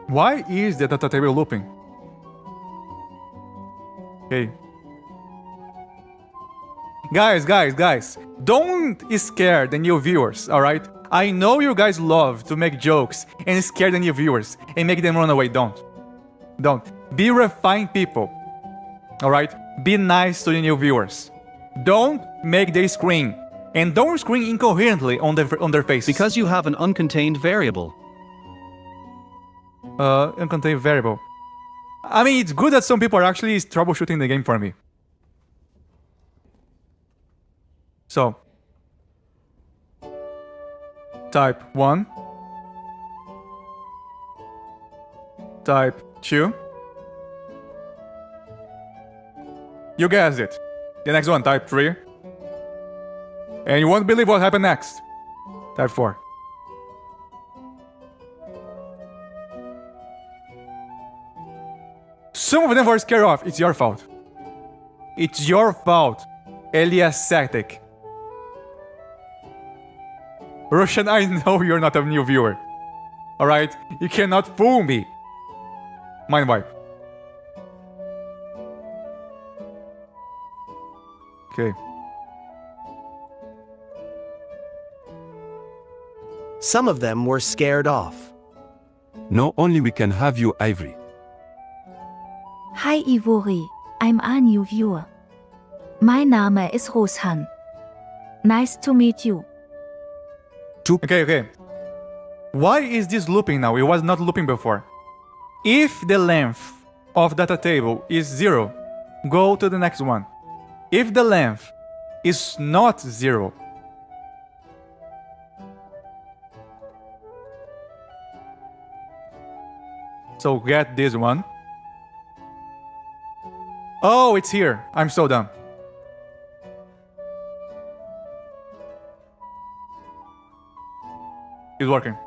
Why is the data table looping? Okay. Guys, don't scare the new viewers, alright? I know you guys love to make jokes and scare the new viewers and make them run away. Don't. Be refined people, alright? Be nice to the new viewers. Don't make them scream. And don't scream incoherently on their faces. Because you have an uncontained variable. Uncontained variable. I mean, it's good that some people are actually troubleshooting the game for me. So, type 1, type 2. You guessed it. The next one, type 3. And you won't believe what happened next. Type 4. Some of them were scared off. It's your fault. It's your fault. Eliascetic. Russian, I know you're not a new viewer. Alright? You cannot fool me. Mind wipe. Okay. Some of them were scared off. No, only we can have you, Ivory. Hi Ivory, I'm a new viewer. My Name is Roshan. Nice to meet you. Okay. Why is this looping now? It was not looping before. If the length of data table is 0, go to the next one. If the length is not 0, so get this one. Oh, it's here. I'm so dumb. It's working.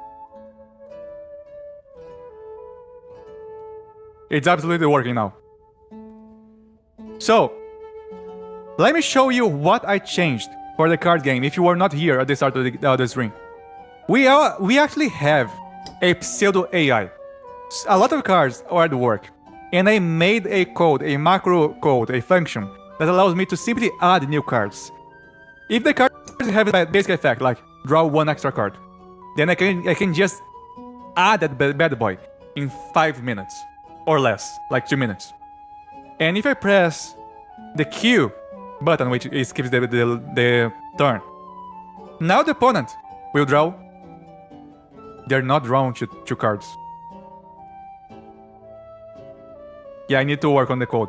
It's absolutely working now. So, let me show you what I changed for the card game if you were not here at the start of the stream. We actually have a pseudo AI. A lot of cards are at work. And I made a code, a macro code, a function that allows me to simply add new cards. If the cards have a basic effect, like draw 1 extra card, then I can just add that bad boy in 5 minutes or less, like 2 minutes. And if I press the Q button, which skips the turn, now the opponent will draw. They're not drawing 2 cards. Yeah, I need to work on the code.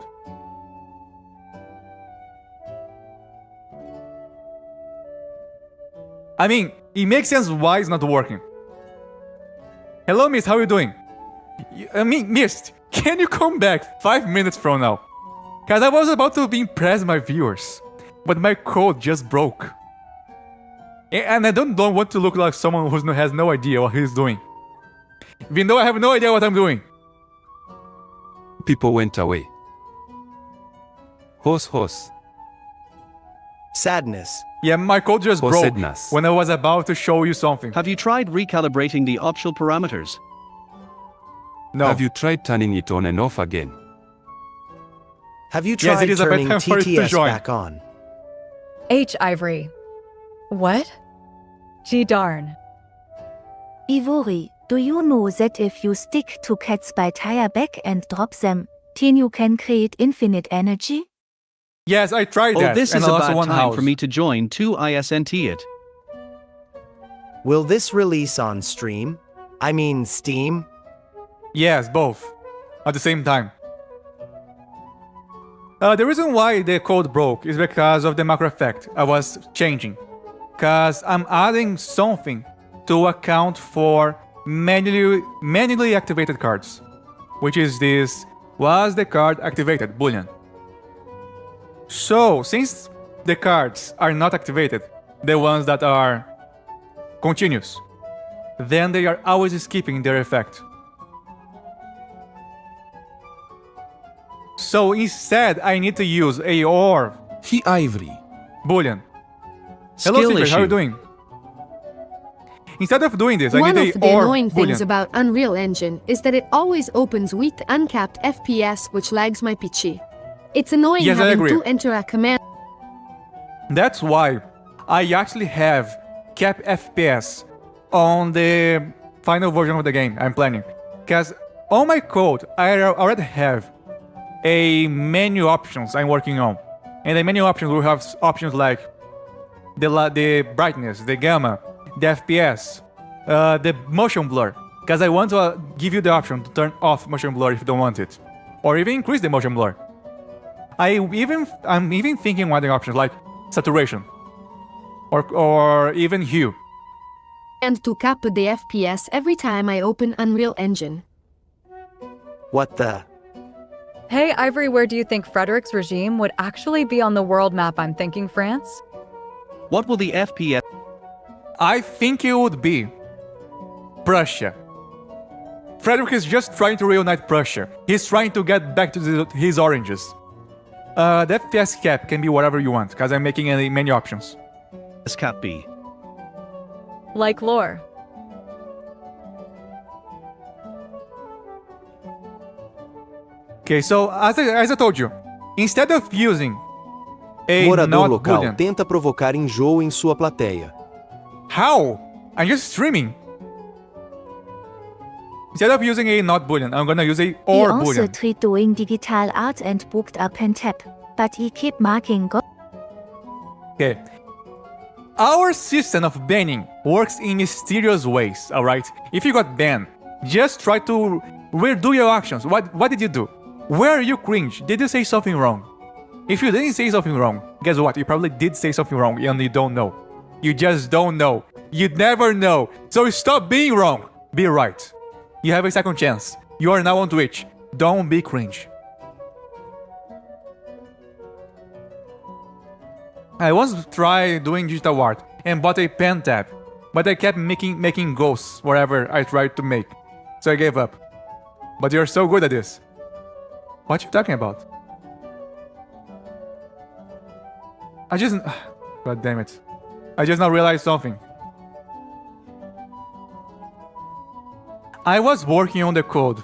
I mean, it makes sense why it's not working. Hello, Mist, how are you doing? I mean, Mist, can you come back 5 minutes from now? Because I was about to impress my viewers, but my code just broke. And I don't want to look like someone who has no idea what he's doing. Even though I have no idea what I'm doing. People went away. Horse. Sadness. Yeah, my code just broke Sadness. when I was about to show you something. Have you tried recalibrating the optional parameters? No. Have you tried turning it on and off again? Have you Yes, tried it is a bad turning time for it to TTS join. back on? H. Ivory. What? Gee darn. Ivory, do you know that if you stick 2 cats by tire back and drop them, then you can create infinite energy? Yes, I tried Oh, that. this and is I a also bad won time house. for me to join to ISNT it. Will this release on stream? I mean Steam? Yes, both. At the same time. The reason why the code broke is because of the macro effect I was changing. Because I'm adding something to account for manually activated cards. Which is this, was the card activated, boolean. So, since the cards are not activated, the ones that are continuous, then they are always skipping their effect. So instead, I need to use a or Ivory. boolean. Hello, Skill Secret, how are you issue. doing? Instead of doing this, I One need of a the or annoying things boolean. about Unreal Engine is that it always opens with uncapped FPS, which lags my PC. It's annoying Yes, I having agree. to enter a command. That's why I actually have cap FPS on the final version of the game I'm planning. Because on my code, I already have a menu options I'm working on. And the menu options will have options like the brightness, the gamma, the FPS, the motion blur. Because I want to give you the option to turn off motion blur if you don't want it. Or even increase the motion blur. I'm even thinking of other options like saturation. Or even hue. And to cap the FPS every time I open Unreal Engine. What the? Hey, Ivory, where do you think Frederick's regime would actually be on the world map? I'm thinking France? What will the FPS? I think it would be Prussia. Frederick is just trying to reunite Prussia. He's trying to get back to his oranges. The FPS cap can be whatever you want, because I'm making many options. cap be? Like lore. Okay, so as I told you, instead of using a Morador not local boolean, tenta provocar enjoo em sua plateia. how? I'm just streaming. Instead of using a not boolean, I'm gonna use a He or also boolean. tried doing digital art and booked a pen tap, but he kept marking God. Okay. Our system of banning works in mysterious ways, alright? If you got banned, just try to redo your actions. What did you do? Where you cringe? Did you say something wrong? If you didn't say something wrong, guess what? You probably did say something wrong and you don't know. You just don't know. You'd never know. So stop being wrong. Be right. You have a second chance. You are now on Twitch. Don't be cringe. I once tried doing digital art and bought a pen tab, but I kept making ghosts wherever I tried to make. So I gave up. But you're so good at this. What you talking about? God damn it. I just now realized something. I was working on the code,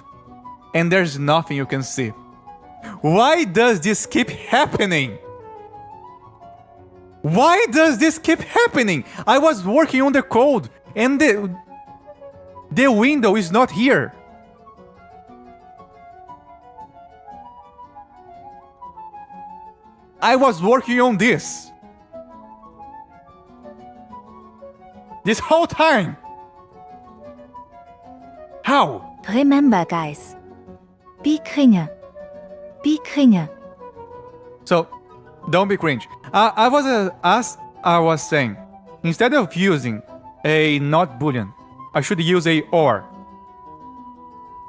and there's nothing you can see. Why does this keep happening? Why does this keep happening? I was working on the code, and the window is not here. I was working on this whole time. How? Remember, guys. Be cringe. Be cringe. So, don't be cringe. As I was saying, instead of using a not boolean, I should use a or.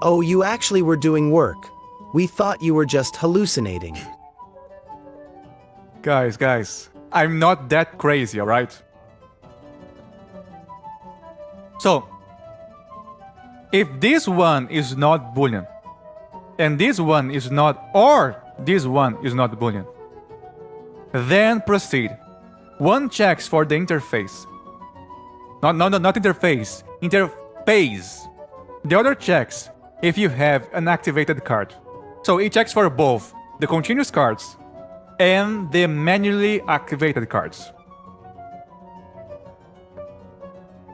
Oh, you actually were doing work. We thought you were just hallucinating. Guys, I'm not that crazy, alright? So, if this one is not boolean, and this one is not, or this one is not boolean, then proceed. One checks for the interface. Not interface. Interface. The other checks if you have an activated card. So it checks for both the continuous cards and the manually activated cards.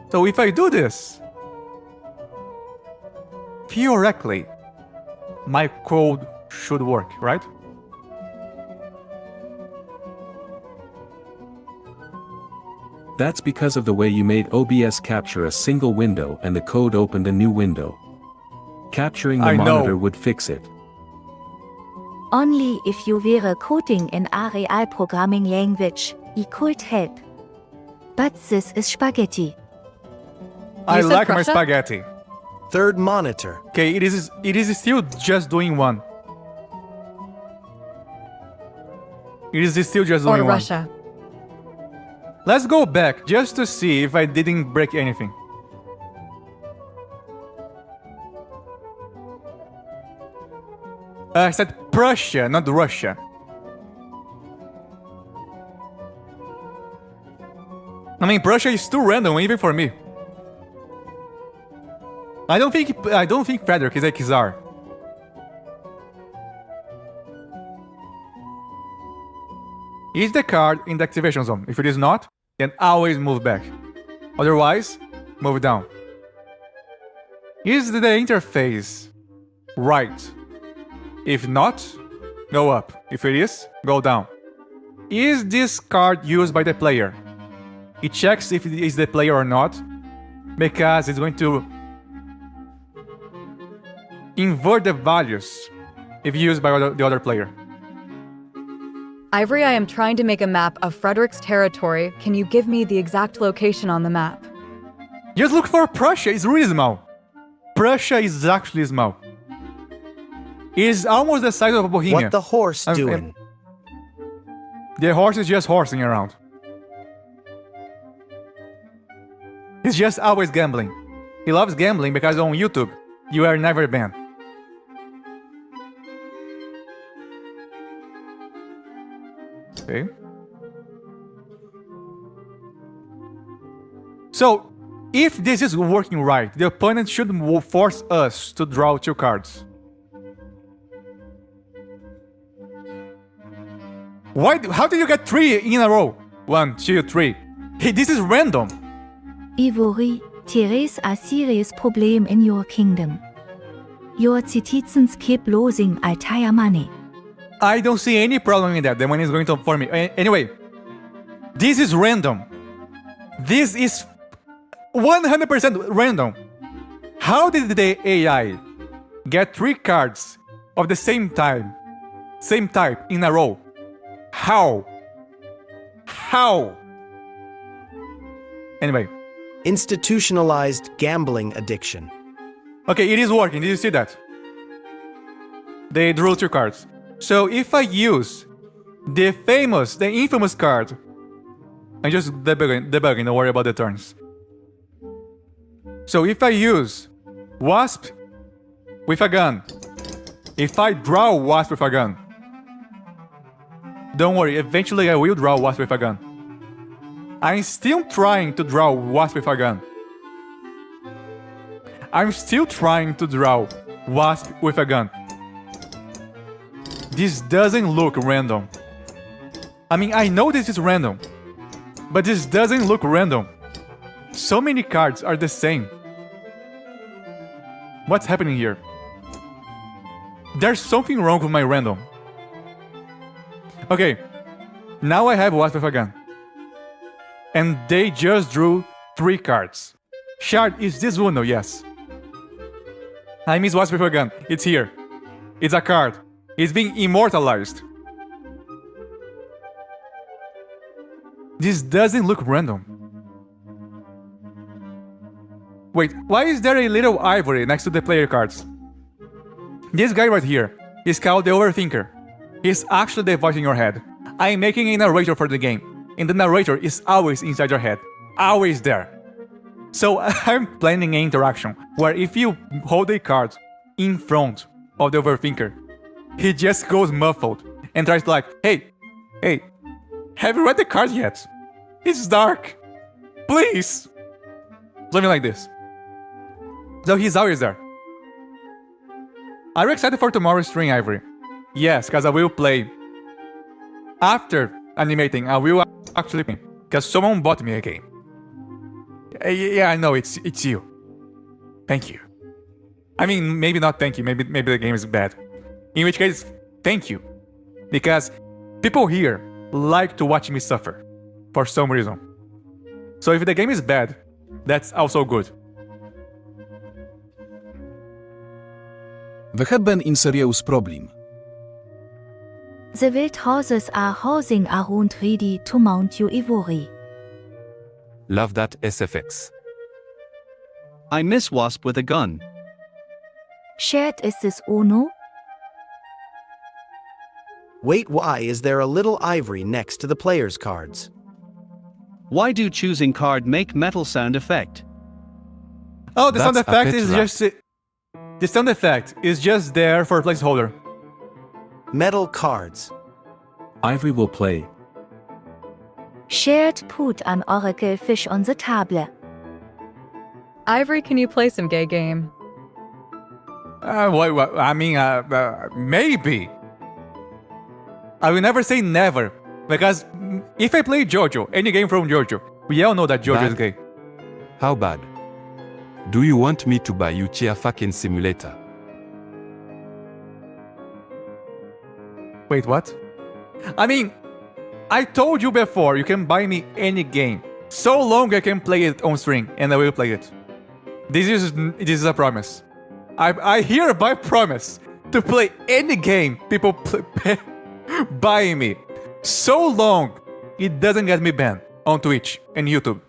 So if I do this, theoretically, my code should work, right? That's because of the way you made OBS capture a single window and the code opened a new window. Capturing the I know. monitor would fix it. Only if you were coding in a real programming language, it could help. But this is spaghetti. I said like my Prussia? spaghetti. Third monitor. Okay, it is still just doing one. It is still just Or doing one. Russia. Let's go back just to see if I didn't break anything. I said Prussia, not Russia. I mean, Prussia is too random even for me. I don't think Frederick is a Czar. Is the card in the activation zone? If it is not, then always move back. Otherwise, move down. Is the interface right? If not, go up. If it is, go down. Is this card used by the player? It checks if it is the player or not, because it's going to invert the values if used by the other player. Ivory, I am trying to make a map of Frederick's territory. Can you give me the exact location on the map? Just look for Prussia, it's really small. Prussia is actually small. It is almost the size of Bohemia. What the horse doing? The horse is just horsing around. He's just always gambling. He loves gambling because on YouTube, you are never banned. Okay. So, if this is working right, the opponent should force us to draw 2 cards. Why? How did you get 3 in a row? 1, 2, 3. Hey, this is random. Ivory, there is a serious problem in your kingdom. Your citizens keep losing all their money. I don't see any problem in that. The money is going to for me. Anyway, this is random. This is 100% random. How did the AI get 3 cards of the same type in a row? How? Anyway. Institutionalized gambling addiction. Okay, it is working. Did you see that? They drew 2 cards. So if I use the infamous card, I'm just debugging, don't worry about the turns. So if I use Wasp with a gun, if I draw Wasp with a gun, don't worry, eventually I will draw Wasp with a gun. I'm still trying to draw Wasp with a gun. I'm still trying to draw Wasp with a gun. This doesn't look random. I mean, I know this is random, but this doesn't look random. So many cards are the same. What's happening here? There's something wrong with my random. Okay, now I have Wasp with a gun. And they just drew 3 cards. Shard, is this Uno? Yes. I miss Wasp with a gun. It's here. It's a card. It's being immortalized. This doesn't look random. Wait, why is there a little ivory next to the player cards? This guy right here is called the Overthinker. He's actually the voice in your head. I'm making a narrator for the game, and the narrator is always inside your head. Always there. So I'm planning an interaction where if you hold a card in front of the Overthinker, he just goes muffled and tries to like, hey, have you read the card yet? It's dark. Please. Something like this. So he's always there. Are you excited for tomorrow's stream, Ivory? Yes, because I will play. After animating, I will actually play. Because someone bought me a game. Yeah, I know, it's you. Thank you. I mean, maybe not thank you, maybe the game is bad. In which case, thank you. Because people here like to watch me suffer. For some reason. So if the game is bad, that's also good. We have been in serious problem. The wild horses are housing around ready to mount you ivory. Love that SFX. I miss Wasp with a gun. Shared is this Uno? Wait, why is there a little ivory next to the player's cards? Why do choosing card make metal sound effect? Oh, the sound That's a effect pet is rat. just... The sound effect is just there for a placeholder. Metal cards. Ivory will play. Shared put an oracle fish on the table. Ivory, can you play some gay game? Maybe. I will never say never, because if I play JoJo, any game from JoJo, we all know that JoJo is Bad. gay. How bad? Do you want me to buy you Chia fucking simulator? Wait, what? I mean, I told you before, you can buy me any game. So long I can play it on stream, and I will play it. This is a promise. I hereby promise to play any game people buy me. So long it doesn't get me banned on Twitch and YouTube.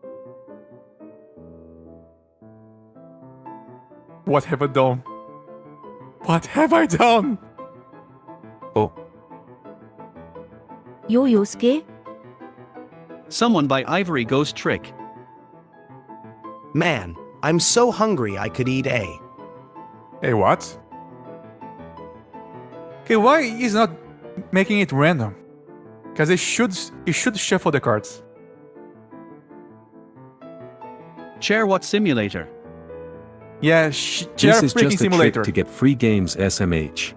What have I done? What have I done? Oh, Yoyosuke? Someone by Ivory Ghost Trick. Man, I'm so hungry I could eat a. Hey, what? Okay, why is not making it random? Because it should shuffle the cards. Chair what simulator? Yeah, chair This is freaking just a simulator. trick to get free games SMH.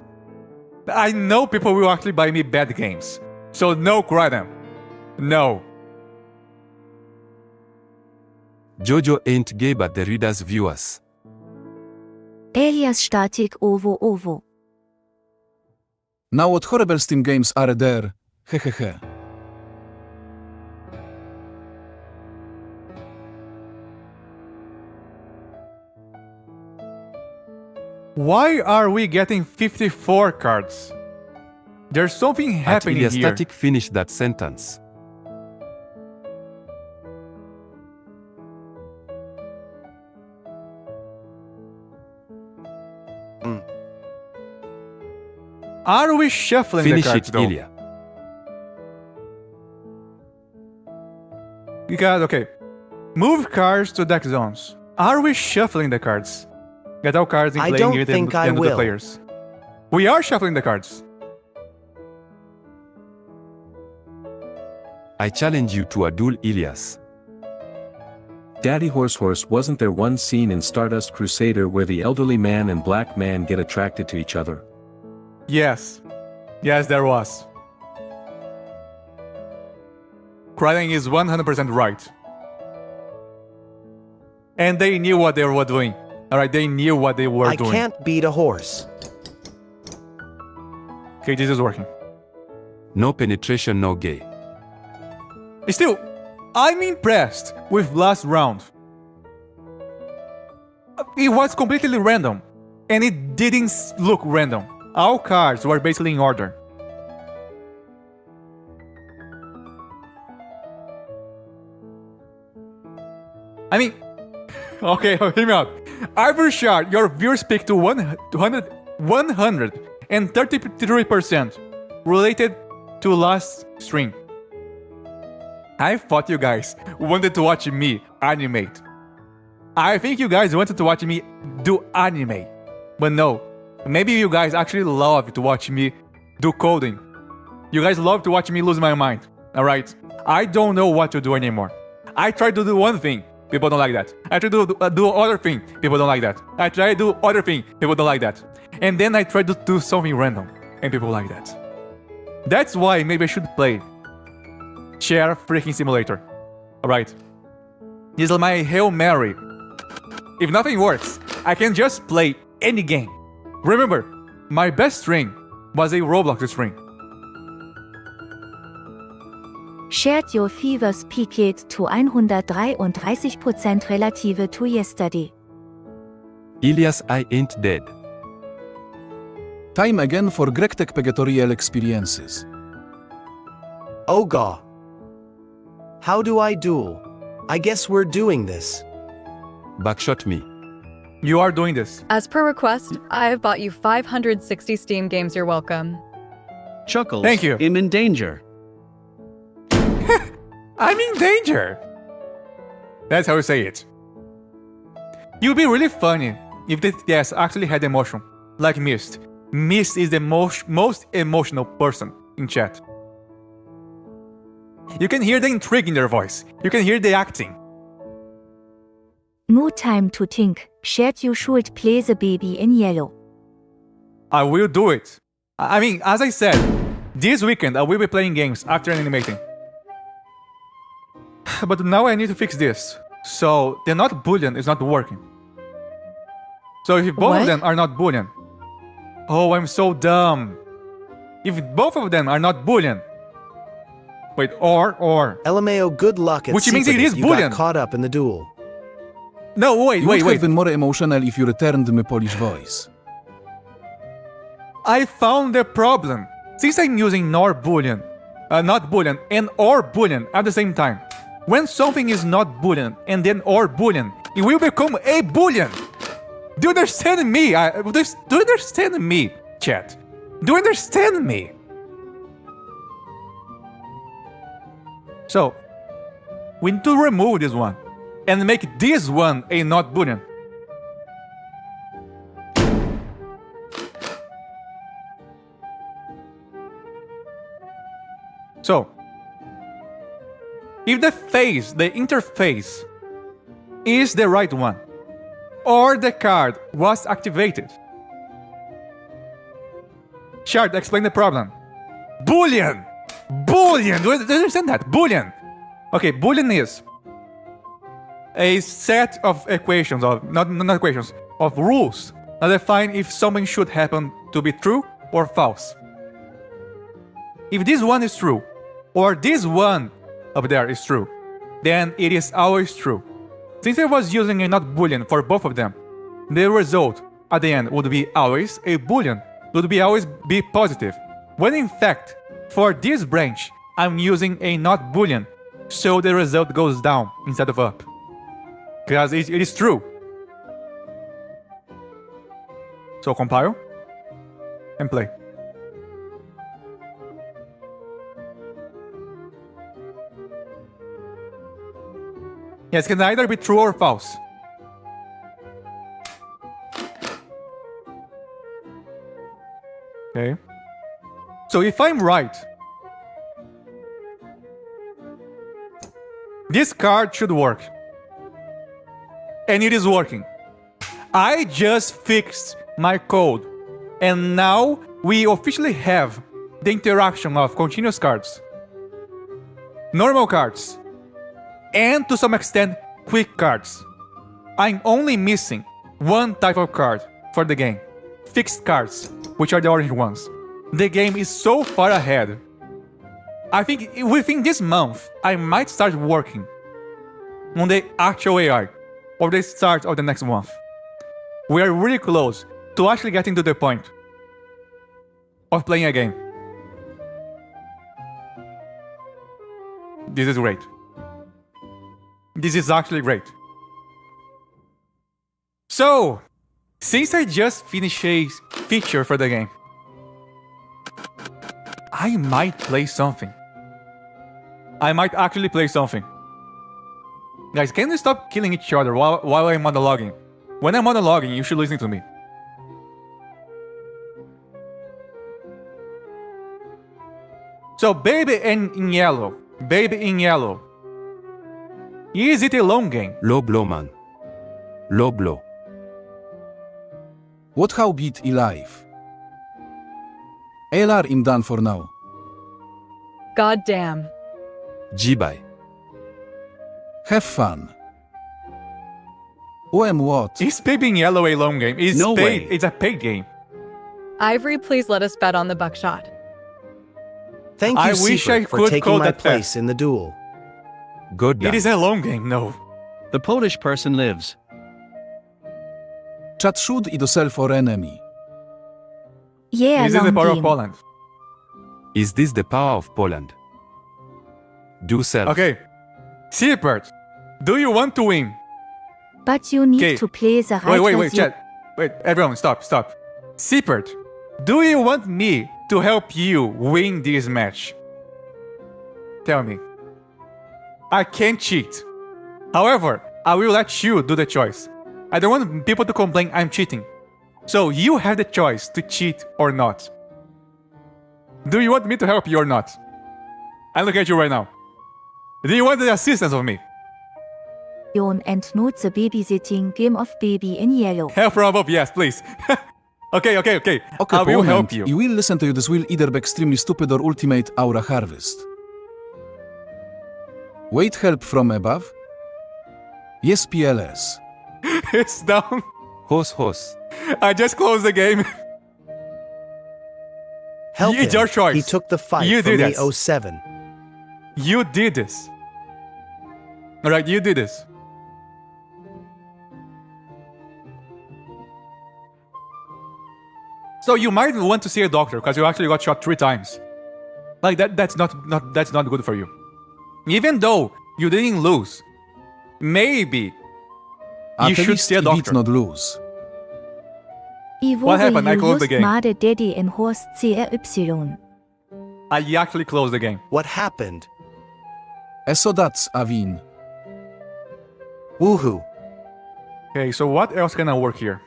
I know people will actually buy me bad games. So no, cry them. No. JoJo ain't gay, but the readers view us. Alias static ovo ovo. Now what horrible Steam games are there? Hehehe. Why are we getting 54 cards? There's something happening Ilias here. Static finish that sentence. Are we shuffling Finish the cards it, though? Ilya. Because, okay. Move cards to deck zones. Are we shuffling the cards? Get all cards in I play don't and give it think I to the will. players. We are shuffling the cards. I challenge you to a duel, Ilias. Daddy Horse wasn't there one scene in Stardust Crusader where the elderly man and black man get attracted to each other? Yes. Yes, there was. Crying is 100% right. And they knew what they were doing. Alright, they knew what they were I doing. can't beat a horse. Okay, this is working. No penetration, no gay. Still, I'm impressed with last round. It was completely random. And it didn't look random. All cards were basically in order. I mean, okay, hear me out. Ivory Shard, your viewers pick to 133% related to last stream. I thought you guys wanted to watch me animate. I think you guys wanted to watch me do anime. But no, maybe you guys actually love to watch me do coding. You guys love to watch me lose my mind, alright? I don't know what to do anymore. I try to do one thing, people don't like that. I try to do other thing, people don't like that. I try to do other thing, people don't like that. And then I try to do something random, and people like that. That's why maybe I should play Chair Freaking Simulator. Alright. This is my Hail Mary. If nothing works, I can just play any game. Remember, my best string was a Roblox string. Shared your fevers peaked to 133% relative to yesterday. Ilias, I ain't dead. Time again for Grektek Pegatorial experiences. Oh gaw. How do I duel? I guess we're doing this. Backshot me. You are doing this. As per request, I have bought you 560 Steam games. You're welcome. Chuckles. Thank you. I'm in danger. I'm in danger. That's how you say it. It would be really funny if the guest actually had emotion, like Mist. Mist is the most emotional person in chat. You can hear the intrigue in their voice. You can hear the acting. No time to think. Chat, you should play the baby in yellow. I will do it. I mean, as I said, this weekend I will be playing games after animating. But now I need to fix this. So the not boolean is not working. So if both of them are not boolean. Oh, I'm so dumb. If both of them are not boolean. Wait, or. LMAO, good luck at Which means it is you boolean. got caught up in the duel. No, wait. You would have been more emotional if you returned my Polish voice. I found the problem. Since I'm using not boolean, and or boolean at the same time. When something is not boolean and then or boolean, it will become a boolean. Do you understand me? Do you understand me, chat? Do you understand me? So, we need to remove this one and make this one a not boolean. So, if the interface is the right one, or the card was activated. Shard, explain the problem. Boolean! Boolean! Do you understand that? Boolean! Okay, Boolean is a set of equations, not equations, of rules that define if something should happen to be true or false. If this one is true, or this one up there is true, then it is always true. Since I was using a not boolean for both of them, the result at the end would be always a boolean, would always be positive. When in fact, for this branch, I'm using a not boolean, so the result goes down instead of up. Because it is true. So compile and play. Yes, it can either be true or false. Okay. So if I'm right, this card should work. And it is working. I just fixed my code. And now we officially have the interaction of continuous cards, normal cards, and to some extent, quick cards. I'm only missing one type of card for the game. Fixed cards, which are the orange ones. The game is so far ahead. I think within this month, I might start working on the actual AI, or the start of the next month. We are really close to actually getting to the point of playing a game. This is great. This is actually great. So, since I just finished a feature for the game, I might play something. I might actually play something. Guys, can you stop killing each other while I'm monologuing? When I'm monologuing, you should listen to me. So, Baby in Yellow. Baby in Yellow. Is it a long game? Low blow, man. Low blow. What how beat alive? LR I'm done for now. God damn. G-bye. Have fun. What? Is Baby in Yellow a long game? No way. It's a paid game. Ivory, please let us bet on the buckshot. Thank you, I wish I Secret, for could taking call my that place in the duel. Good It is a long game, no. The Polish person lives. Chat should it yourself or enemy. Yeah, This is the long power of game. Poland. Is this the power of Poland? Do self. Okay. Seabird, do you want to win? But you need Okay. to play the right Wait, version. chat. Wait, everyone, stop. Seabird, do you want me to help you win this match? Tell me. I can't cheat. However, I will let you do the choice. I don't want people to complain I'm cheating. So you have the choice to cheat or not. Do you want me to help you or not? I look at you right now. Do you want the assistance of me? And not the babysitting game of baby in yellow. Help from above, yes, please. Okay. Okay, I will help opponent, you. You will listen to you. This will either be extremely stupid or ultimate aura harvest. Wait help from above? Yes, PLS. It's down. Horse. I just closed the game. Help It's him. your choice. He took the fight You from did me this. 07. You did this. Alright, you did this. So you might want to see a doctor because you actually got shot 3 times. Like that's not good for you. Even though you didn't lose, maybe At you should least see a he doctor. did not lose. What happened? I closed the game. Made Daddy in Horst CRY. I actually closed the game. What happened? So that's Avin. Woohoo. Okay, so what else can I work here?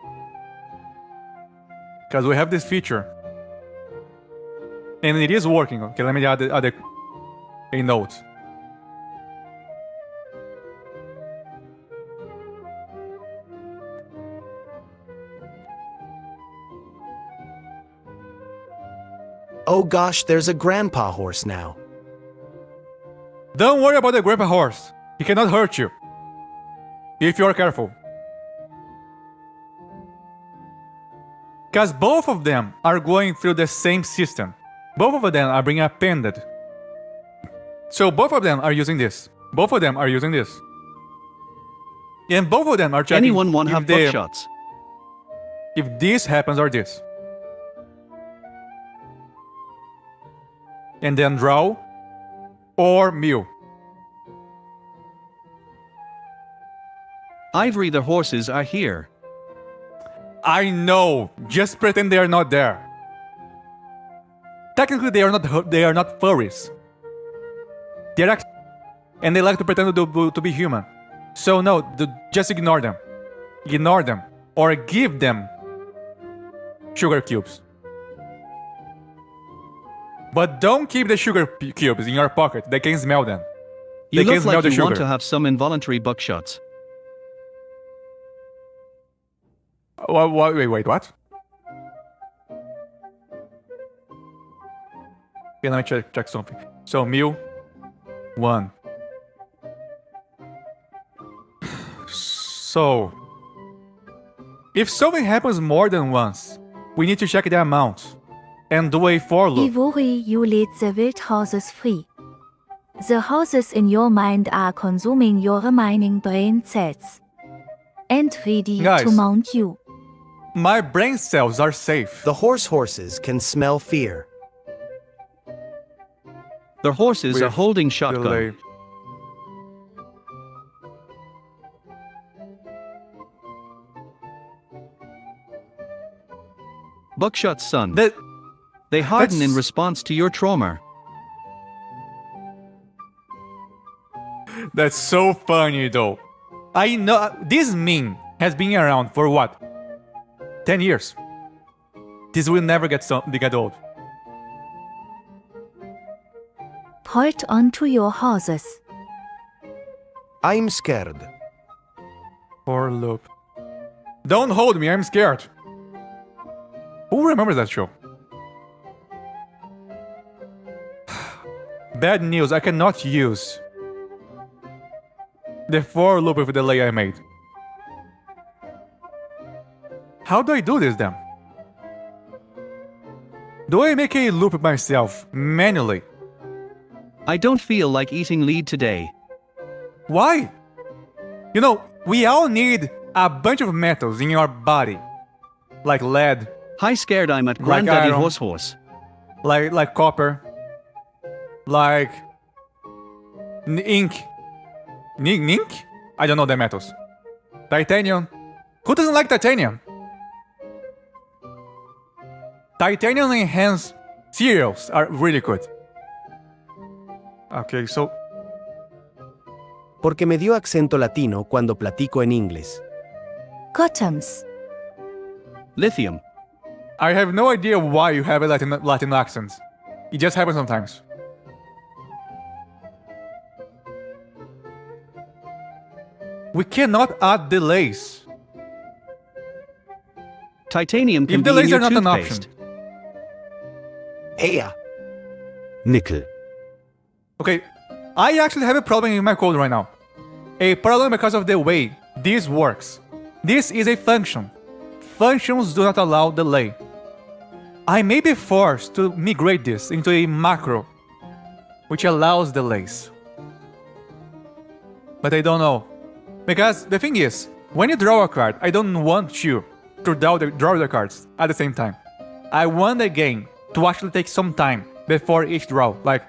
Because we have this feature. And it is working. Okay, let me add a note. Oh gosh, there's a grandpa horse now. Don't worry about the grandpa horse. He cannot hurt you. If you're careful. Because both of them are going through the same system. Both of them are being appended. So both of them are using this. Both of them are using this. And both of them are checking Anyone want if have they- buckshots? if this happens or this. And then draw or mew. Ivory, the horses are here. I know. Just pretend they are not there. Technically, they are not furries. They're and they like to pretend to be human. So no, just ignore them. Ignore them or give them sugar cubes. But don't keep the sugar cubes in your pocket. They can smell them. You They can look smell like the you sugar. want to have some involuntary buckshots. Wait, what? Okay, let me check something. So, meal 1. So, if something happens more than once, we need to check the amount and do a for loop. Ivory, you let the wild houses free. The houses in your mind are consuming your remaining brain cells. And ready Guys. to mount you. My brain cells are safe. The horses can smell fear. The horses are With holding shotgun. delay. Buckshots, son. That They harden in that's- response to your trauma. That's so funny though. I know this meme has been around for what? 10 years. This will never get old. Hold on to your houses. I'm scared. For loop. Don't hold me, I'm scared. Who remembers that show? Bad news, I cannot use the for loop with the delay I made. How do I do this then? Do I make a loop myself manually? I don't feel like eating lead today. Why? You know, we all need a bunch of metals in your body. Like lead, Hi, scared I'm at Like Granddaddy iron. Horse. like copper, like Ink. Ink? I don't know the metals. Titanium. Who doesn't like titanium? Titanium enhanced cereals are really good. Okay, so Porque me dio acento latino cuando platico en inglés. Customs. Lithium. I have no idea why you have a Latin accent. It just happens sometimes. We cannot add delays. Titanium can If be in delays your are not an toothpaste. option. Ea. Nickel. Okay, I actually have a problem in my code right now. A problem because of the way this works. This is a function. Functions do not allow delay. I may be forced to migrate this into a macro, which allows delays. But I don't know. Because the thing is, when you draw a card, I don't want you to draw the cards at the same time. I want the game to actually take some time before each draw, like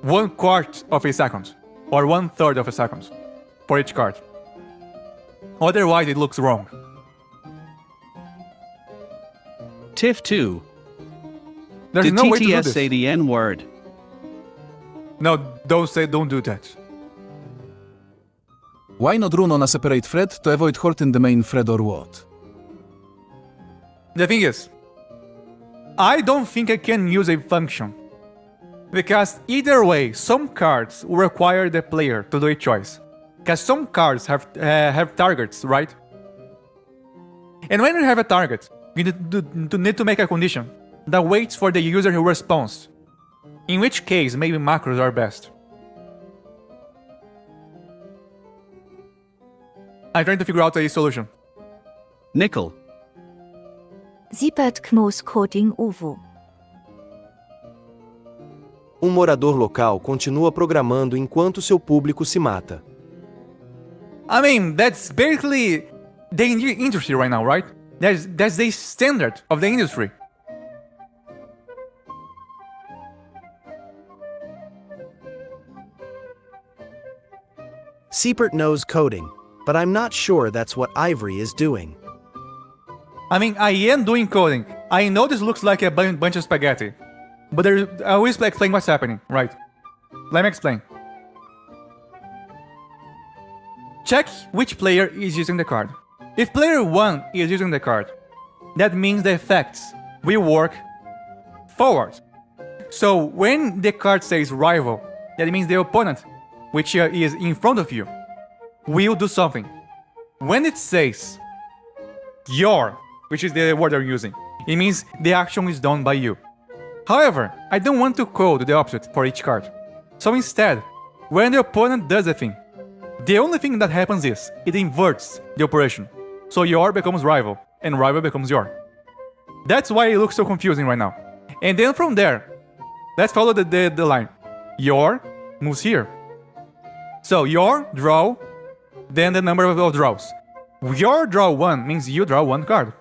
1/4 of a second or 1/3 of a second for each card. Otherwise, it looks wrong. TIFF 2. There's Did no way to do TTS this. say the N word? No, don't do that. Why not run on a separate thread to avoid hurting the main thread or what? The thing is, I don't think I can use a function. Because either way, some cards will require the player to do a choice. Because some cards have targets, right? And when you have a target, you need to make a condition that waits for the user who responds. In which case, maybe macros are best. I'm trying to figure out a solution. Nickel. Zipat Knos Coding Uvu. Morador local continua programando enquanto seu público se mata. I mean, that's basically the industry right now, right? That's the standard of the industry. Seipert knows coding, but I'm not sure that's what Ivory is doing. I mean, I am doing coding. I know this looks like a bunch of spaghetti. But I always explain what's happening, right? Let me explain. Check which player is using the card. If player 1 is using the card, that means the effects will work forward. So when the card says rival, that means the opponent, which is in front of you, will do something. When it says your, which is the word they're using, it means the action is done by you. However, I don't want to code the opposite for each card. So instead, when the opponent does a thing, the only thing that happens is it inverts the operation. So your becomes rival, and rival becomes your. That's why it looks so confusing right now. And then from there, let's follow the line. Your moves here. So your draw, then the number of draws. Your draw 1 means you draw 1 card.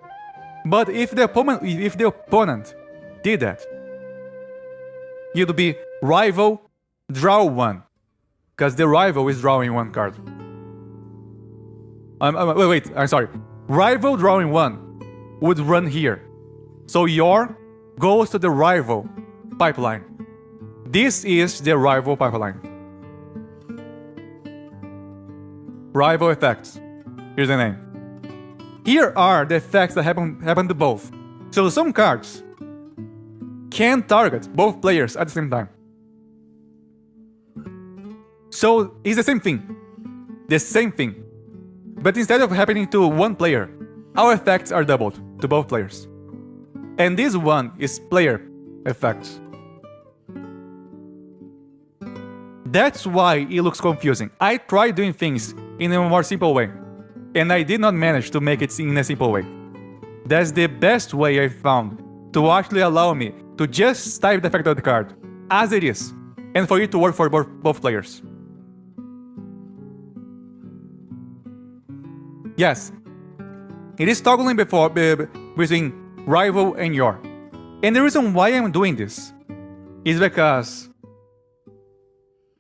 But if the opponent did that, it would be rival draw 1, because the rival is drawing 1 card. I'm sorry. Rival drawing 1 would run here. So your goes to the rival pipeline. This is the rival pipeline. Rival effects. Here's the name. Here are the effects that happen to both. So some cards can target both players at the same time. So it's the same thing. The same thing. But instead of happening to one player, our effects are doubled to both players. And this one is player effects. That's why it looks confusing. I tried doing things in a more simple way, and I did not manage to make it in a simple way. That's the best way I found to actually allow me to just type the effect of the card as it is, and for it to work for both players. Yes, it is toggling between rival and your. And the reason why I'm doing this is because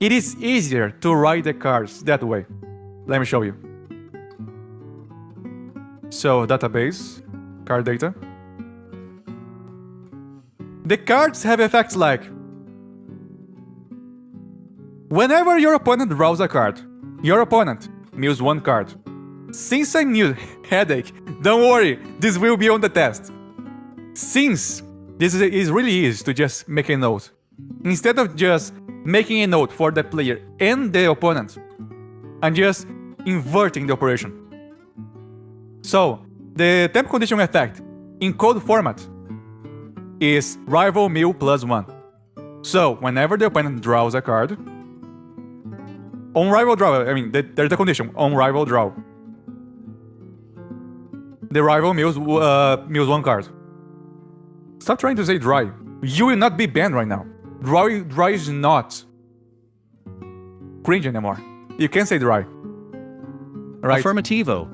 it is easier to write the cards that way. Let me show you. So, database, card data. The cards have effects like whenever your opponent draws a card, your opponent mills 1 card. Since I milled headache, don't worry, this will be on the test. Since this is really easy to just make a note, instead of just making a note for the player and the opponent, I'm just inverting the operation. So, the temp condition effect in code format is rival mill +1. So, whenever the opponent draws a card, on rival draw, there's the condition, on rival draw, the rival mills 1 card. Stop trying to say dry. You will not be banned right now. Dry is not cringe anymore. You can't say dry. Right? Affirmativo.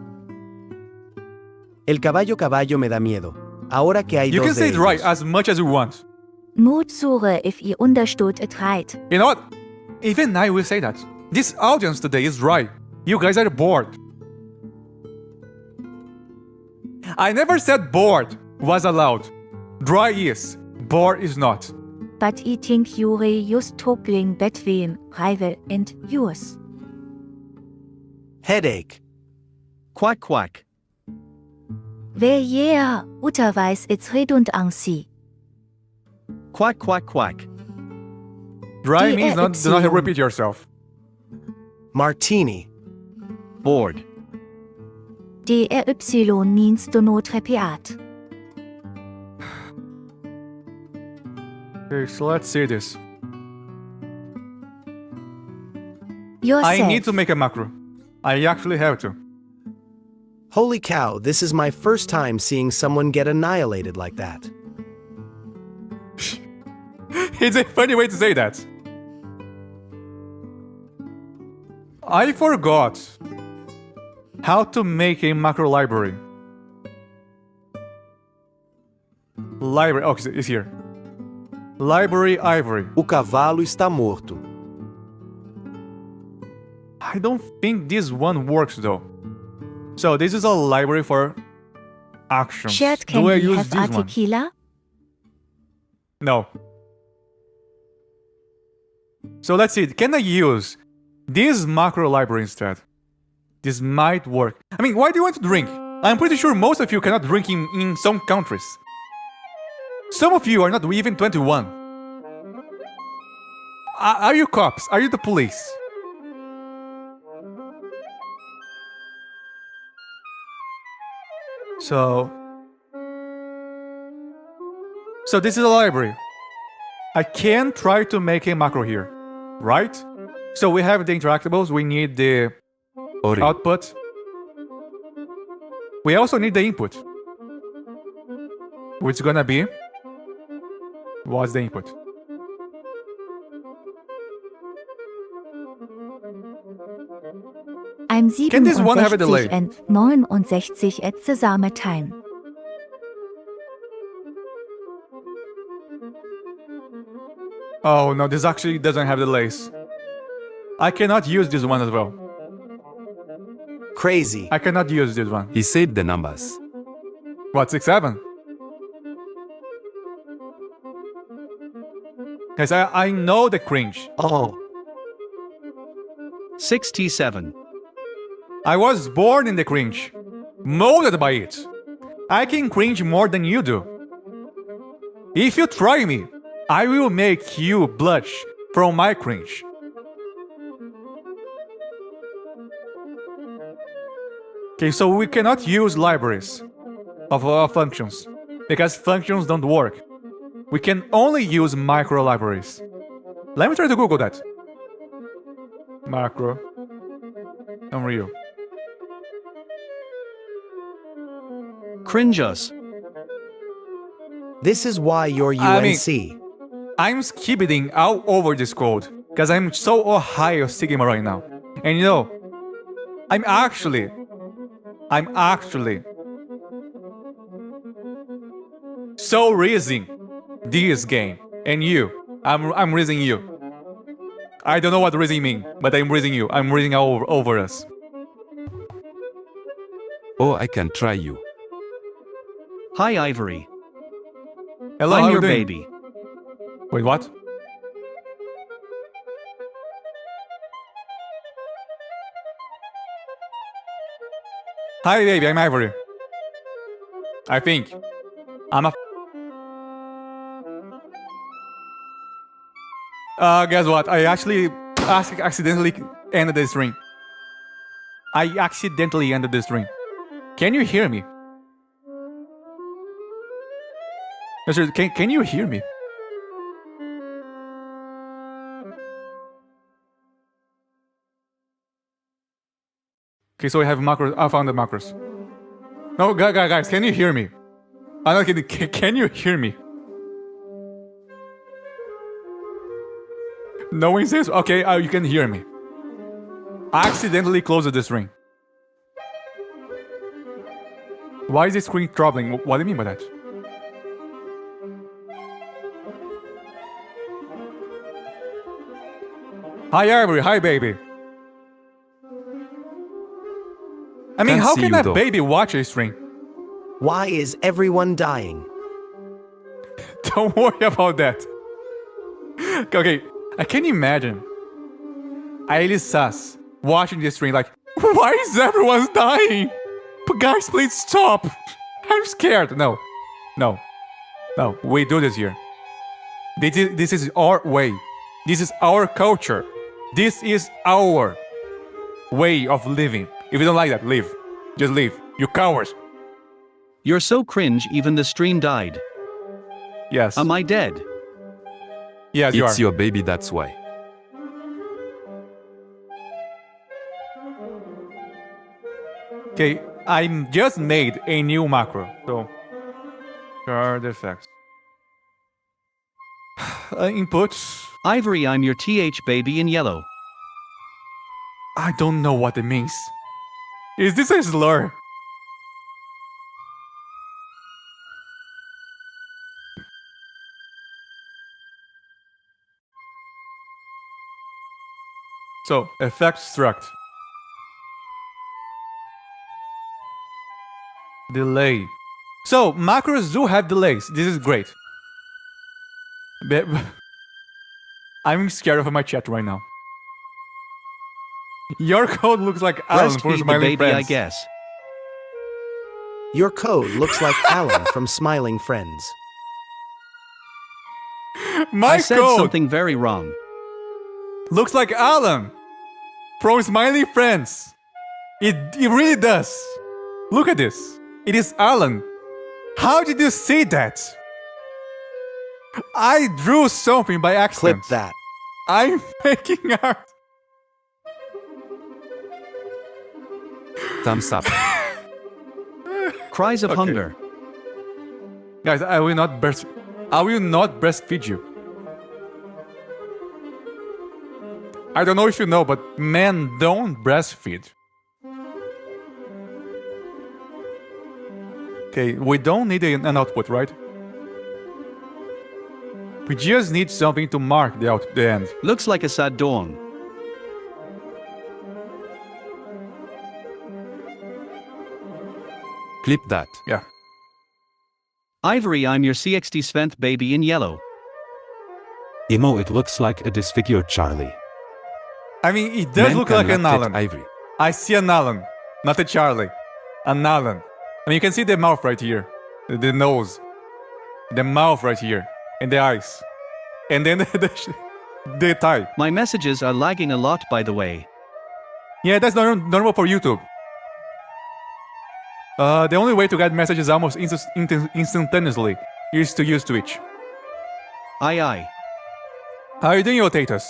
El caballo me da miedo. Ahora que hay You can dos say de dry ellos. as much as you want. Mutsuche if I understood it right. You know what? Even I will say that. This audience today is dry. You guys are bored. I never said bored was allowed. Dry is. Bored is not. But I think you're just talking between rival and yours. Headache. Quack quack. Well, yeah, otherwise it's redundancy. Quack quack quack. Dry means do not repeat yourself. Martini. Bored. DRY means do not repeat. Okay, so let's see this. Yourself. I need to make a macro. I actually have to. Holy cow, this is my first time seeing someone get annihilated like that. It's a funny way to say that. I forgot how to make a macro library. Library, okay, it's here. Library Ivory. O cavalo está morto. I don't think this one works though. So this is a library for actions. Shared Do I candy use have this one? tequila? No. So let's see. Can I use this macro library instead? This might work. I mean, why do you want to drink? I'm pretty sure most of you cannot drink in some countries. Some of you are not even 21. Are you cops? Are you the police? So this is a library. I can try to make a macro here, right? So we have the interactables, we need the Ori. output. We also need the input. Which is gonna be? What's the input? I'm Can this one have a delay? 67 and 69 at the same time. Oh no, this actually doesn't have delays. I cannot use this one as well. Crazy. I cannot use this one. He said the numbers. What, 6-7? Guys, I know the cringe. Oh. 67. I was born in the cringe. Molded by it. I can cringe more than you do. If you try me, I will make you blush from my cringe. Okay, so we cannot use libraries of functions because functions don't work. We can only use macro libraries. Let me try to Google that. Macro. Unreal. Cringe us. This is why you're I mean- UNC. I'm skipping all over this code because I'm so Ohio Sigma right now. And you know, I'm actually so raising this game. And you, I'm raising you. I don't know what reading mean, but I'm reading you. I'm reading over us. Oh, I can try you. Hi Ivory. Hello, how I'm you your doing? baby. Wait, what? Hi, baby. I'm Ivory. I think. I'm a. Guess what? I actually accidentally ended this ring. I accidentally ended this ring. Can you hear me? Can you hear me? Okay, so I have macros. I found the macros. No, guys, can you hear me? I'm not kidding. Can you hear me? No one says. Okay, you can hear me. I accidentally closed this ring. Why is this screen troubling? What do you mean by that? Hi, Ivory. Hi, baby. I mean, Can't how see can you, a though. baby watch a stream? Why is everyone dying? Don't worry about that. Okay, I can imagine Aelisas watching this stream like, why is everyone dying? But guys, please stop. I'm scared. No. We do this here. This is our way. This is our culture. This is our way of living. If you don't like that, leave. Just leave. You cowards. You're so cringe even the stream died. Yes. Am I dead? Yes, you are. It's your baby, that's why. Okay, I just made a new macro. So, card effects. Inputs. Ivory, I'm your TH baby in yellow. I don't know what it means. Is this a slur? So, effect struct. Delay. So, macros do have delays. This is great. But I'm scared of my chat right now. Your code looks like Alan from Breastfeed the Smiling baby, Friends. I guess. Your code looks like Alan from Smiling Friends. My I said code something very wrong. looks like Alan from Smiling Friends. It really does. Look at this. It is Alan. How did you see that? I drew something by accident. Clip that. I'm making art. Thumbs up. Cries of hunger. Guys, I will not breastfeed you. I don't know if you know, but men don't breastfeed. Okay, we don't need an output, right? We just need something to mark the end. Looks like a sad dawn. Clip that. Yeah. Ivory, I'm your CXD Sventh baby in yellow. Emo, it looks like a disfigured Charlie. I mean, it does Men look like an cannot Alan. get Ivory. I see an Alan, not a Charlie. An Alan. I mean, you can see the mouth right here. The nose. The mouth right here. And the eyes. And then the tie. My messages are lagging a lot, by the way. Yeah, that's normal for YouTube. The only way to get messages almost instantaneously is to use Twitch. Aye. How are you doing, Otatus?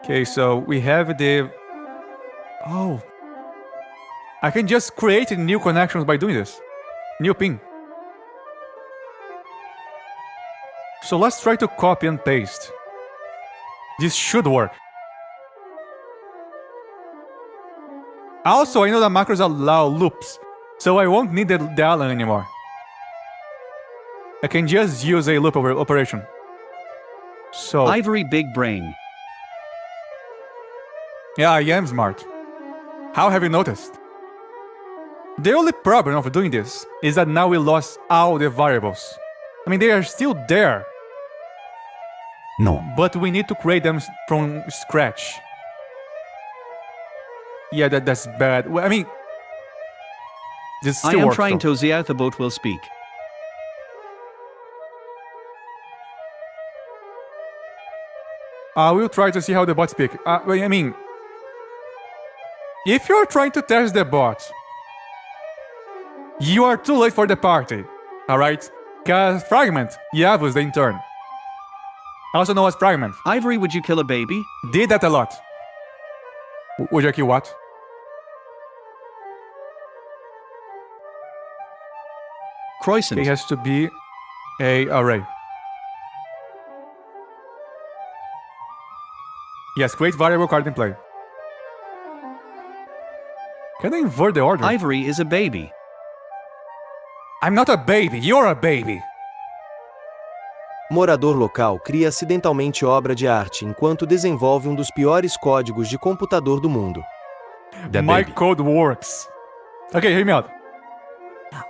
Okay, so we have the... Oh. I can just create new connections by doing this. New ping. So let's try to copy and paste. This should work. Also, I know that macros allow loops, so I won't need the Alan anymore. I can just use a loop operation. So Ivory, big brain. Yeah, I am smart. How have you noticed? The only problem of doing this is that now we lost all the variables. I mean, they are still there, No. but we need to create them from scratch. Yeah, that's bad. Well, I mean, this I still am works, trying though. to see out the boat will speak. We'll try to see how the bot speak. Well, I mean, if you're trying to test the bot, you are too late for the party, alright? Cause Fragment, Yavuz the intern, also known as Fragment, Ivory, would you kill a baby? did that a lot. Would you kill what? Croissant. It has to be a array. Yes, create variable card in play. Can I invert the order? Ivory is a baby. I'm not a baby, you're a baby. Morador local cria acidentalmente obra de arte enquanto desenvolve dos piores códigos de computador do mundo. My code works. Okay, hear me out.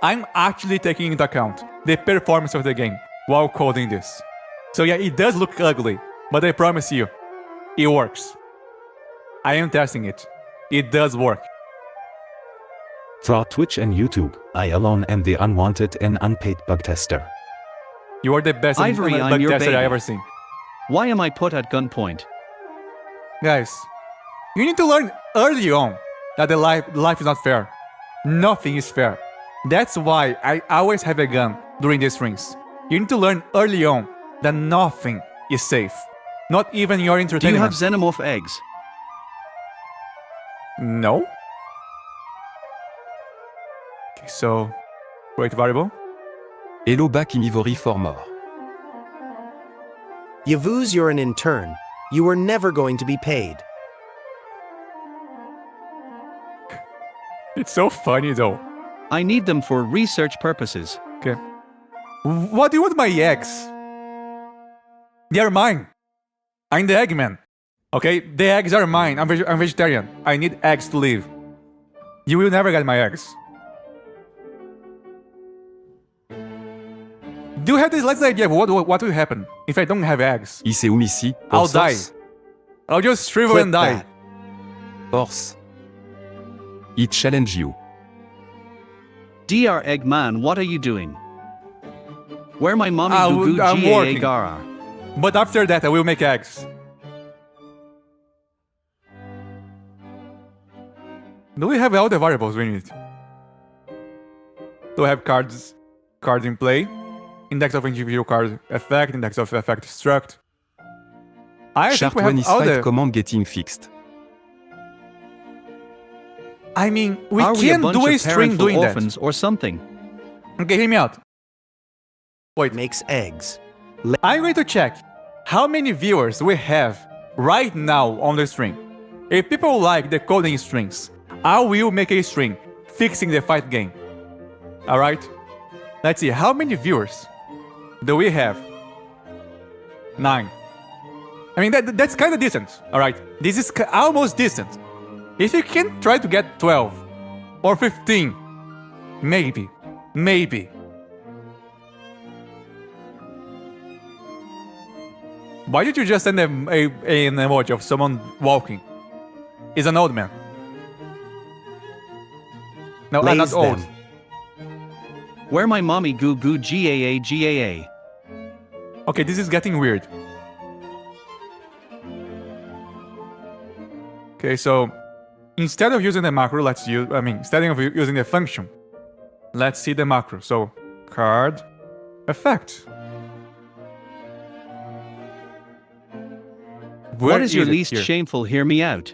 I'm actually taking into account the performance of the game while coding this. So yeah, it does look ugly, but I promise you, it works. I am testing it. It does work. For Twitch and YouTube, I alone am the unwanted and unpaid bug tester. You are the best Ivory, I'm bug your tester I baby. ever seen. Why am I put at gunpoint? Guys, you need to learn early on that life is not fair. Nothing is fair. That's why I always have a gun during these streams. You need to learn early on that nothing is safe. Not even your Do you entertainment. have xenomorph eggs? No. Okay, so create variable. Hello back in Ivory for more. Yavuz, you're an intern. You were never going to be paid. It's so funny though. I need them for research purposes. Okay. What do you want my eggs? They are mine. I'm the Eggman. Okay, the eggs are mine. I'm vegetarian. I need eggs to live. You will never get my eggs. Do you have the slightest idea of what will happen if I don't have eggs? Ici ou ici, I'll die. I'll just shrivel Clip and die. that. Horse. It challenge you. Dr. Eggman, what are you doing? Where my mommy Gugu I'm Gaa working. Gara? But after that, I will make eggs. Do we have all the variables we need? Do we have cards in play? Index of individual card effect, index of effect struct. I think we Chart 1 have is all fight the... command getting fixed. I mean, we Are we a can bunch do a of string parentful doing that. orphans or something? Okay, hear me out. Wait, Makes eggs. I'm going to check how many viewers we have right now on the string. If people like the coding strings, I will make a string fixing the fight game. Alright? Let's see, how many viewers do we have? 9. I mean, that's kind of decent, alright? This is almost decent. If you can try to get 12 or 15, maybe. Why did you just send an emoji of someone walking? He's an old man. No, I'm not Lays old. them. Where my mommy Gugu Gaa. Okay, this is getting weird. Okay, so instead of using the macro, instead of using the function, let's see the macro. So card effect. What is your it least here? shameful? Hear me out.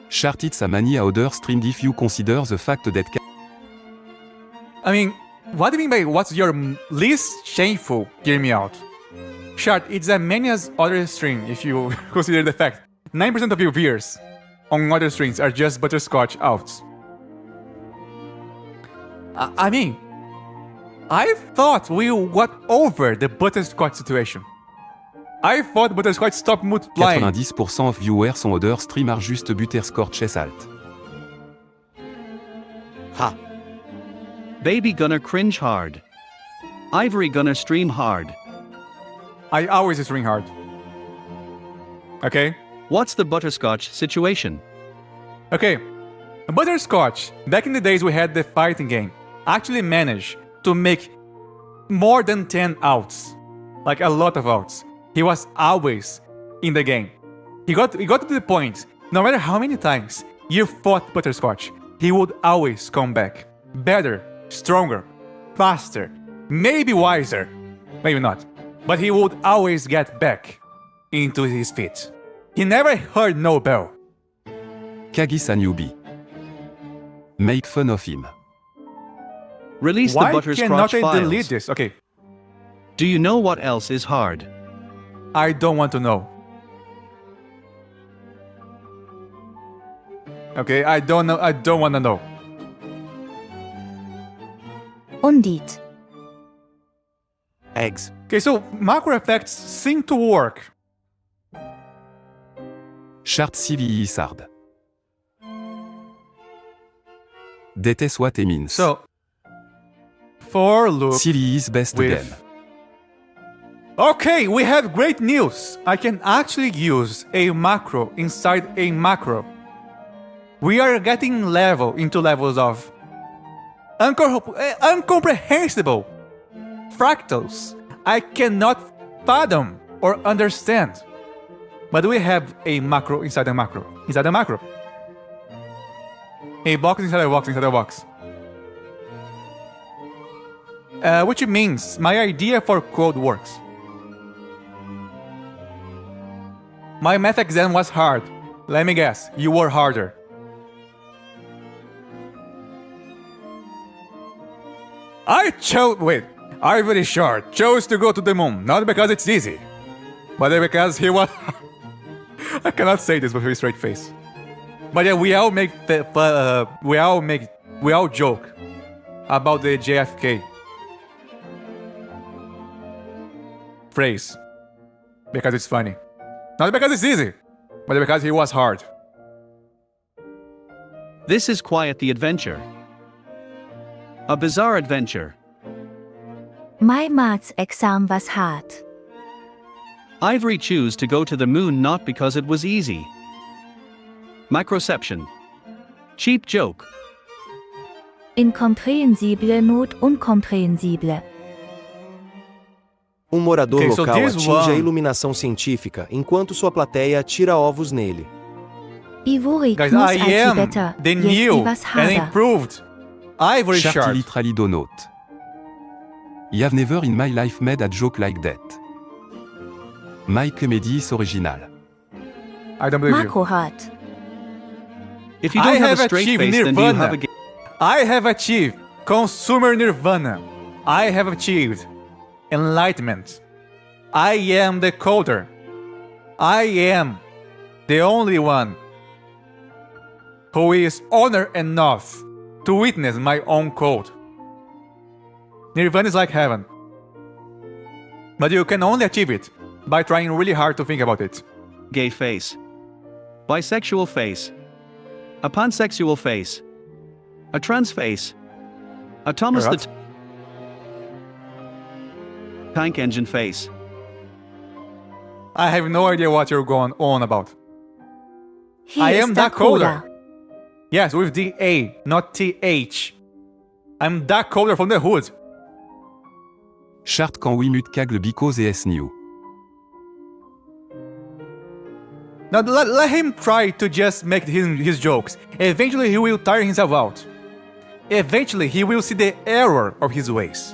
Chart it's a many other streamed if you consider the fact that I mean, what do you mean by what's your least shameful? Hear me out. Shart, it's as many as other string if you consider the fact 9% of your viewers on other strings are just butterscotch outs. I mean, I thought we got over the butterscotch situation. I thought Butterscotch stopped multiplying. 90% of viewers sont odeur streamer juste Butterscotch et salt. Ha. Baby gonna cringe hard. Ivory gonna stream hard. I always stream hard. Okay? What's the butterscotch situation? Okay. Butterscotch, back in the days we had the fighting game, actually managed to make more than 10 outs. Like a lot of outs. He was always in the game. He got to the point, no matter how many times you fought Butterscotch, he would always come back. Better, stronger, faster, maybe wiser, maybe not. But he would always get back into his feet. He never heard no bell. Kagis a newbie. Make fun of him. Release Why the butterscotch cannot I files. delete this? Okay, Do you know what else is hard? I don't want to know. Okay, I don't know. I don't want to know. Undit. Eggs. Okay, so macro effects seem to work. Chart CVI Sard. Déteste what it means. So, for loop CVI's best with... game. Okay, we have great news. I can actually use a macro inside a macro. We are getting into levels of incomprehensible fractals I cannot fathom or understand. But we have a macro inside a macro. Inside a macro. A box inside a box inside a box. Which means my idea for code works. My math exam was hard. Let me guess, you were harder. Ivory Shard chose to go to the moon, not because it's easy, but because he was... I cannot say this with a straight face. But yeah, we all joke about the JFK phrase because it's funny. Not because it's easy, but because he was hard. This is Quiet the Adventure. A bizarre adventure. My maths exam was hard. Ivory chose to go to the moon not because it was easy. Macroception. Cheap joke. Incomprehensible not uncomprehensible. Morador Okay, so local this atinge a one- iluminação científica enquanto sua plateia tira ovos nele. Ivory Guys, muss I IT am better. the Yes, new it was and harder. improved Ivory Chart Shard. literally do not. I've never in my life made a joke like that. My comedy is original. I don't believe you. Macro hard. If you I don't have have a straight achieved face, then you Nirvana. have a game. I have achieved consumer nirvana. I have achieved enlightenment. I am the coder. I am the only one who is honored enough to witness my own code. Nirvana is like heaven. But you can only achieve it by trying really hard to think about it. Gay face. Bisexual face. A pansexual face. A trans face. A Thomas the What? Tank Engine face. I have no idea what you're going on about. He I is am the that coder. Yes, with the A, not TH. I'm that coder from the hood. Chart quand Wimut cagle because es new. Now let him try to just make his jokes. Eventually he will tire himself out. Eventually he will see the error of his ways.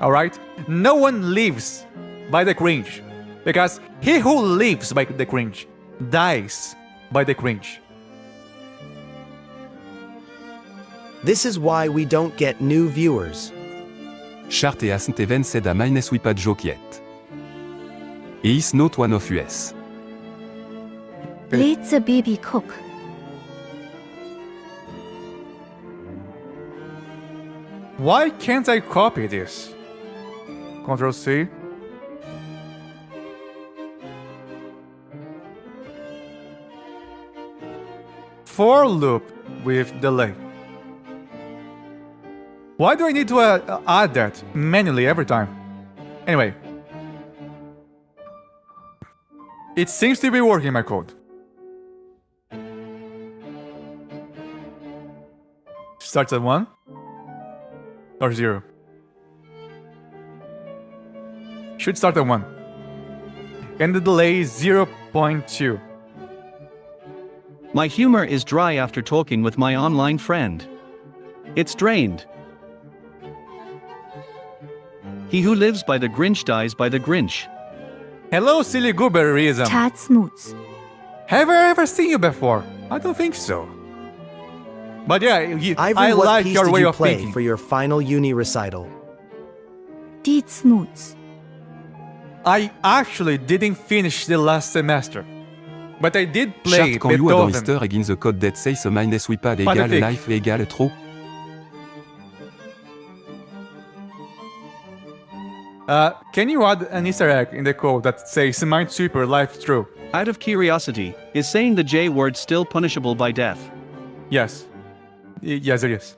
Alright? No one lives by the cringe. Because he who lives by the cringe dies by the cringe. This is why we don't get new viewers. Chart et hasn't even said a minus we pas joke yet. He is not one of us. Let the baby cook. Why can't I copy this? Ctrl C. for loop with delay. Why do I need to add that manually every time? Anyway. It seems to be working, my code. Starts at 1 or 0. Should start at 1. And the delay is 0.2. My humor is dry after talking with my online friend. It's drained. He who lives by the Grinch dies by the Grinch. Hello, silly gooberism. Tatsmoots. Have I ever seen you before? I don't think so. But yeah, Ivory, I what like piece your did way you of play thinking. for your final uni recital? Deetsmoots. I actually didn't finish the last semester. But I did play Chart quand you dans Beethoven. Easter egg in the code that says minus sweepad égale Pathétique. life égale trop. Can you add an Easter egg in the code that says Minesweeper life true? Out of curiosity, is saying the J word still punishable by death? Yes. Yes, it is.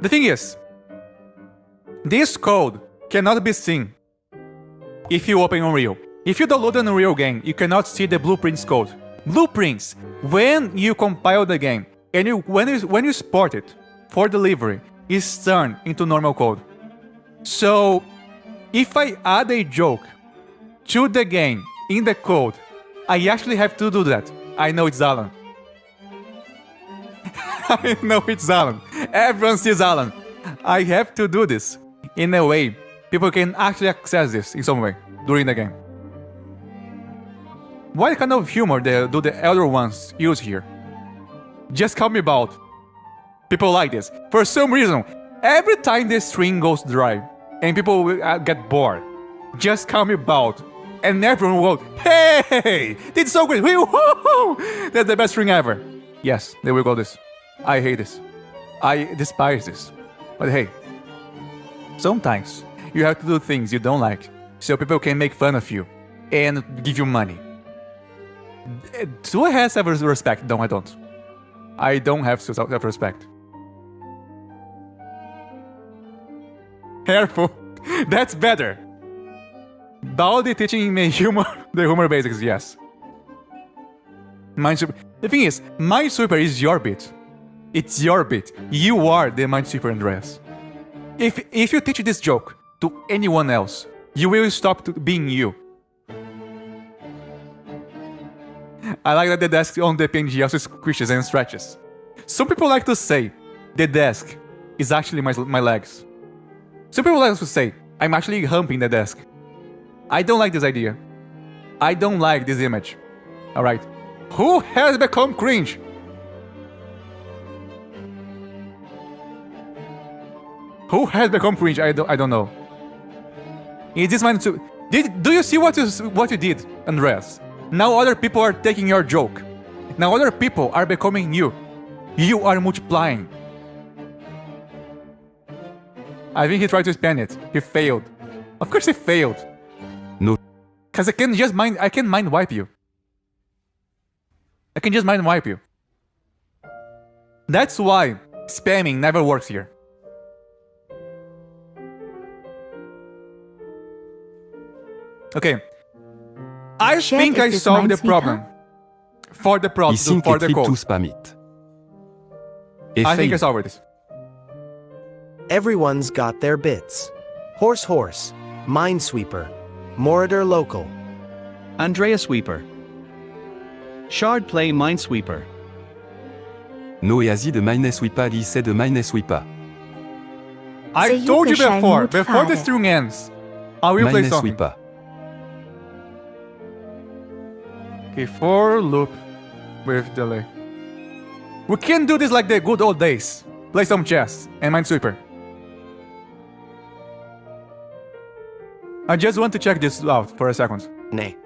The thing is, this code cannot be seen if you open Unreal. If you download an Unreal game, you cannot see the blueprints code. Blueprints, when you compile the game and when you export it for delivery, is turned into normal code. So, if I add a joke to the game in the code, I actually have to do that. I know it's Alan. I know it's Alan. Everyone sees Alan. I have to do this in a way people can actually access this in some way during the game. What kind of humor do the elder ones use here? Just tell me about people like this. For some reason, every time the string goes dry and people will get bored, just tell me about, and everyone will go, hey, this is so great, woo-hoo! That's the best string ever. Yes, they will go this. I hate this. I despise this. But hey, sometimes you have to do things you don't like so people can make fun of you and give you money. Do I have self-respect? No, I don't. I don't have self-respect. Careful. That's better. Baldi teaching me humor, the humor basics, yes. Minesweeper. The thing is, Minesweeper is your bit. It's your bit. You are the Minesweeper, Andreas. If you teach this joke to anyone else, you will stop being you. I like that the desk on the PNG also squishes and stretches. Some people like to say the desk is actually my legs. Some people like to say I'm actually humping the desk. I don't like this idea. I don't like this image. Alright. Who has become cringe? Who has become cringe? I don't know. Is this mine too? Do you see what you did, Andreas? Now other people are taking your joke. Now other people are becoming you. You are multiplying. I think he tried to spam it. He failed. Of course he failed. No. Cause I can mind wipe you. I can just mind wipe you. That's why spamming never works here. Okay. I Chef, think I is this solved the Minesweeper? problem. For the problem, Ici for the tried to code. spam it. I think I solved this. Everyone's got their bits. Horse, Minesweeper, Moritor Local. Andrea Sweeper. Shard play Minesweeper. No easy de Minesweeper lycée de Minesweeper. I Ze told you zoeken zijn before the moedvader. string ends, I will play something. Minesweeper. Okay, for loop with delay. We can do this like the good old days. Play some chess and Minesweeper. I just want to check this out for a second. Nay.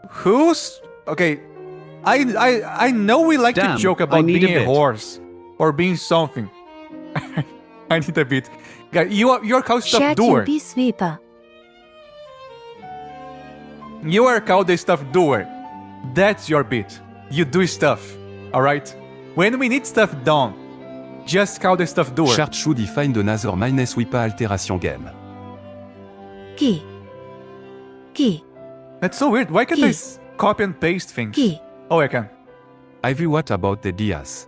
Who's okay? I know we like Damn, to joke I about need a being a bit. horse or being something. I need a bit. Guys, you're called stuff Chat doer. UB Sweeper. You are called the stuff doer. That's your bit. you do stuff, alright? When we need stuff done, just call the stuff doer. Chart should define the Nether minus wipa alteration game. Key. Key. That's so weird. Why can't I copy and paste things? Key. Oh, I can. Ivory, what about the Diaz?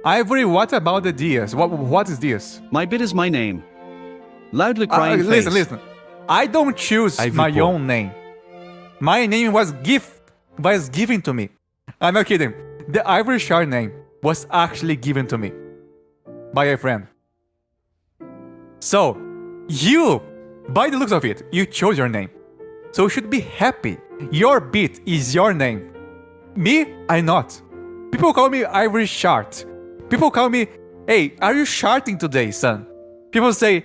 Ivory, what about the Diaz? What is Diaz? My bit is my name. Loudly crying face. Listen. I don't choose my own name. My name was given to me. I'm not kidding. The Ivory Shard name was actually given to me by a friend. So, you, by the looks of it, you chose your name. So you should be happy. Your bit is your name. Me, I'm not. People call me Ivory Shard. People call me, hey, are you sharding today, son? People say,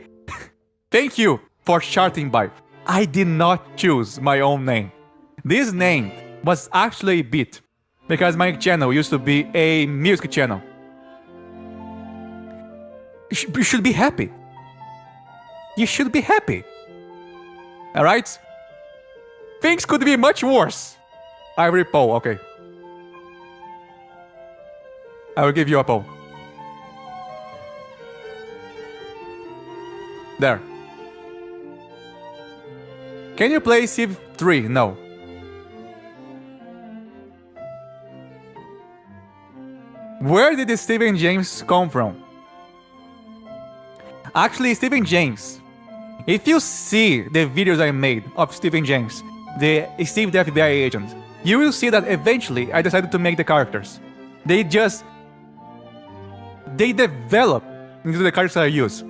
thank you for sharding by. I did not choose my own name. This name was actually a bit because my channel used to be a music channel. You should be happy. You should be happy. Alright? Things could be much worse. Ivory Poe, okay. I will give you a Poe. There. Can you play Civ 3? No. Where did the Stephen James come from? Actually, Stephen James. If you see the videos I made of Stephen James, the Steve the FBI agent, you will see that eventually I decided to make the characters. They develop into the characters I use.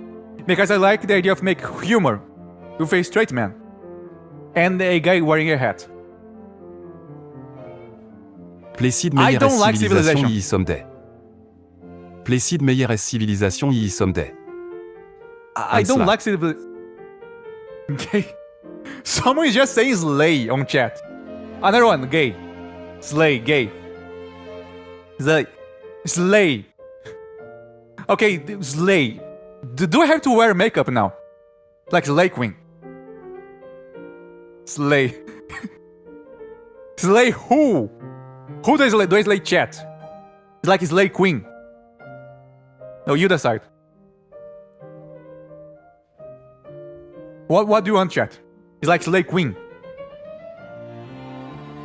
Because I like the idea of making humor with a straight man and a guy wearing a hat. Placid meilleure civilisation y someday. Placid meilleure civilisation y someday. I don't like civilization. Okay. Someone is just saying slay on chat. Another one, gay. Slay, gay. Slay. Okay, slay. Do I have to wear makeup now? Like Slay Queen. Slay. Slay who? Who does I slay chat? It's like Slay Queen. No, you decide. What do you want, chat? It's like Slay Queen.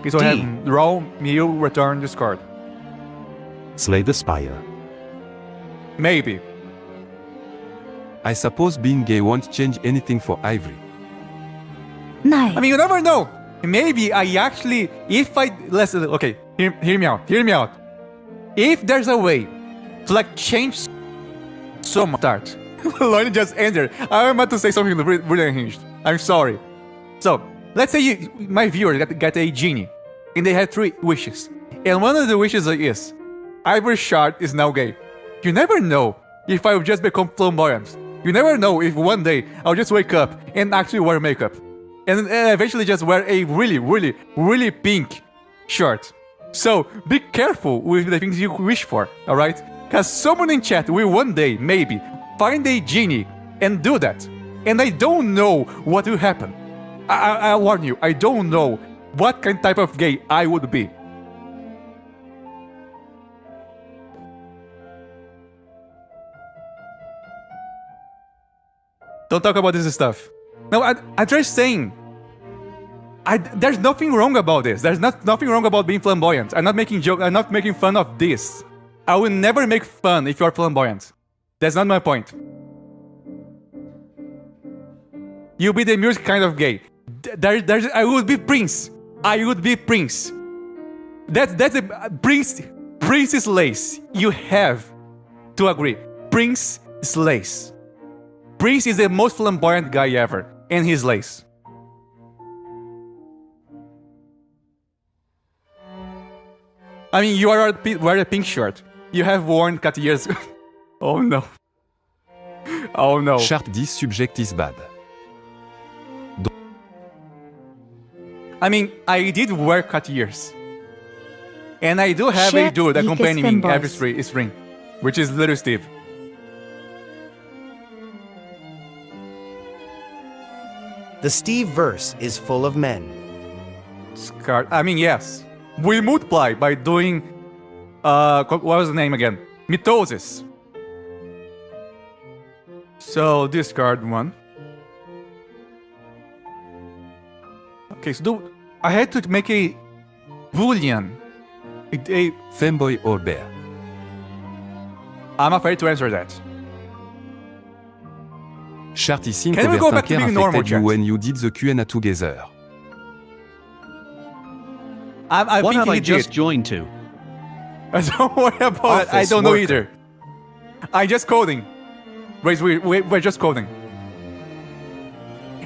Okay, so I have raw meal return discard. Slay the Spire. Maybe. I suppose being gay won't change anything for Ivory. Nice. I mean, you never know. Maybe I actually, okay, hear me out. If there's a way to like change so much start. Lonnie just entered. I'm about to say something really unhinged. I'm sorry. So, let's say my viewers got a genie, and they had 3 wishes. And one of the wishes is, Ivory Shard is now gay. You never know if I will just become flamboyant. You never know if one day I'll just wake up and actually wear makeup. And eventually just wear a really, really, really pink shirt. So, be careful with the things you wish for, alright? Because someone in chat will one day, maybe, find a genie and do that. And I don't know what will happen. I warn you, I don't know what kind type of gay I would be. Don't talk about this stuff. No, I'm just saying. There's nothing wrong about this. There's nothing wrong about being flamboyant. I'm not making joke. I'm not making fun of this. I will never make fun if you're flamboyant. That's not my point. You'll be the music kind of gay. I would be Prince. I would be Prince. That's a Prince is lace. You have to agree. Prince is lace. Prince is the most flamboyant guy ever, and he's lace. I mean, you wear a pink shirt. You have worn cat ears. Oh no. Oh no. Chart 10 subject is bad. I mean, I did wear cat ears. And I do have a dude accompanying me every string, which is Little Steve. The Steve verse is full of men. card. I mean, yes. We multiply by doing... what was the name again? Mitosis. So, discard one. Okay, so I had to make a Boolean. A Femboy or bear? I'm afraid to answer that. Chart ici Can we go back to Covertinker being normal, affected you chat? when you did the Q&A together. I What think have I he just did. joined to? Don't worry about it. I Office don't know worker. either. I'm just coding. We're just coding.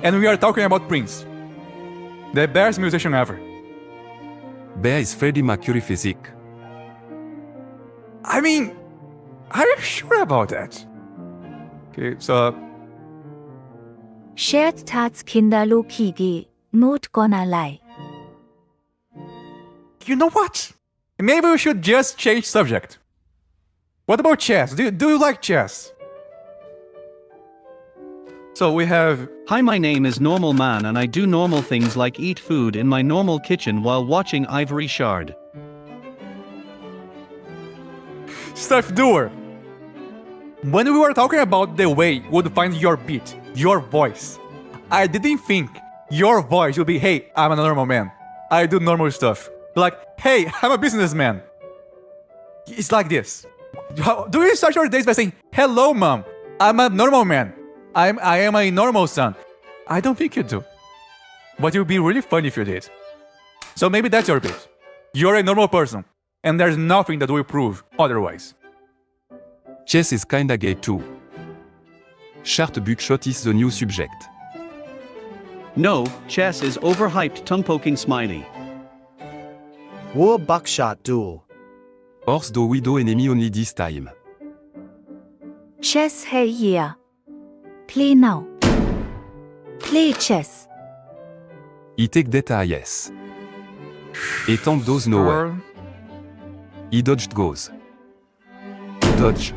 And we are talking about Prince. The best musician ever. Bear is Freddie Mercury physique. I mean, are you sure about that? Okay, so... Shared Tats Kinderlokige, not gonna lie. You know what? Maybe we should just change subject. What about chess? Do you like chess? So we have... Hi, my name is Normal Man and I do normal things like eat food in my normal kitchen while watching Ivory Shard. Stuff doer. When we were talking about the way you would find your beat, your voice, I didn't think your voice would be, hey, I'm a normal man. I do normal stuff. Like, hey, I'm a businessman. It's like this. Do you start your days by saying, hello, mom, I'm a normal man. I am a normal son. I don't think you do. But it would be really fun if you did. So maybe that's your bit. You're a normal person. And there's nothing that will prove otherwise. Chess is kinda gay too. Chart Buckshot is the new subject. No, chess is overhyped tongue-poking smiley. War buckshot duel. Horse do widow enemy only this time. Chess hey yeah. Play now. Play chess. He take that yes. Et tank those nowhere. He dodged goes. Dodge.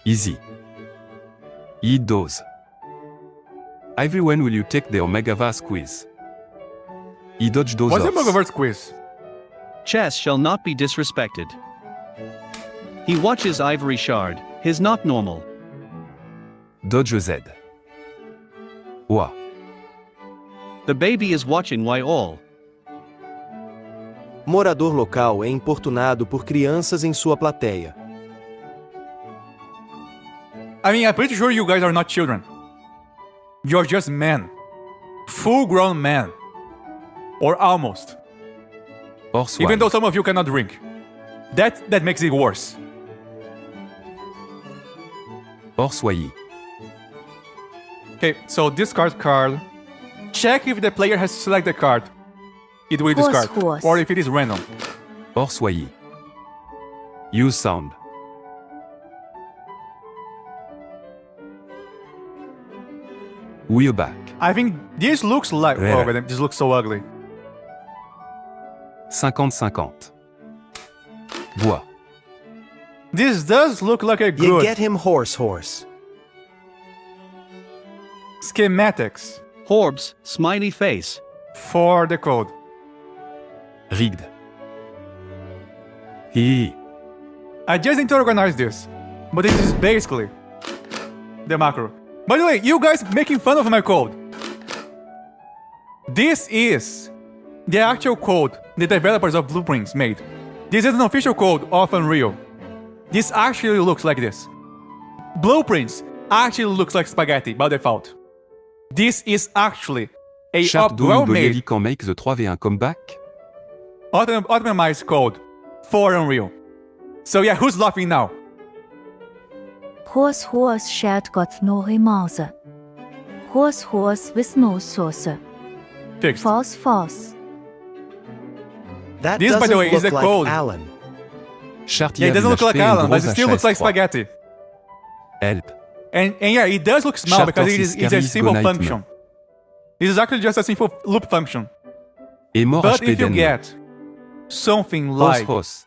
Easy. He does. Ivory, when will you take the Omegaverse quiz? He dodged those What's the horse. Omegaverse quiz? Chess shall not be disrespected. He watches Ivory Shard, his not normal. Dodge Z. Ouah. The baby is watching why all. Morador local é importunado por crianças em sua plateia. I mean, I'm pretty sure you guys are not children. You're just men. Full-grown men. Or almost. Horse Even wild. though some of you cannot drink. That makes it worse. Horse wayi. Okay, so discard card. Check if the player has to select the card. It will Horse, discard. horse. Or if it is random. Horse wayi. Use sound. We're back. I think this looks like... Yeah. Oh, but this looks so ugly. 50-50. Bois. This does look like a You good get him horse. schematics Horbs, smiley face. for the code. Rigged. He. I just need to organize this. But this is basically the macro. By the way, you guys making fun of my code. This is the actual code the developers of Blueprints made. This is an official code of Unreal. This actually looks like this. Blueprints actually looks like spaghetti by default. This is actually a Chart do well-made Boyeli can make the 3v1 comeback? optimized code for Unreal. So yeah, who's laughing now? Horse shared got no remorse. Horse with no source. Fixed. False. That This, by doesn't the way, is look the like code. Alan. Chart Yeah, it doesn't look like Alan, but it still looks like spaghetti. spaghetti. Help. And yeah, it does look small Chart because is it's a Scary's simple Gonite function. This is actually just a simple loop function. Et mort But HP if you d'ennemi. get something Horse like horse.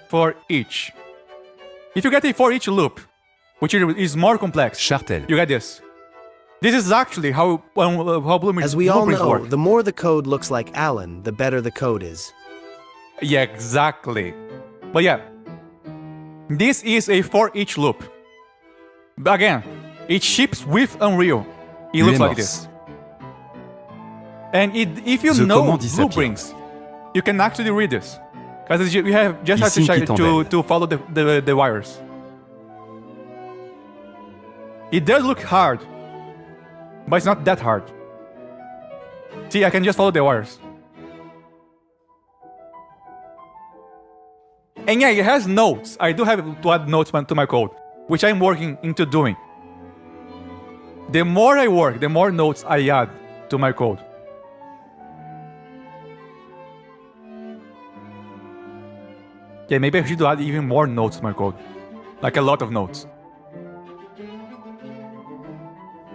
for each, if you get a for each loop, which is more complex, Chartel. you get this. This is actually how blueprint As we all blueprints know, work. the more the code looks like Alan, the better the code is. Yeah, exactly. But yeah, this is a for each loop. But again, it ships with Unreal. It looks like this. And if you The know command disappeared. blueprints, you can actually read this. Because you just have Ici qui to follow the wires. It does look hard, but it's not that hard. See, I can just follow the wires. And yeah, it has notes. I do have to add notes to my code, which I'm working into doing. The more I work, the more notes I add to my code. Yeah, maybe I should add even more notes to my code. Like a lot of notes.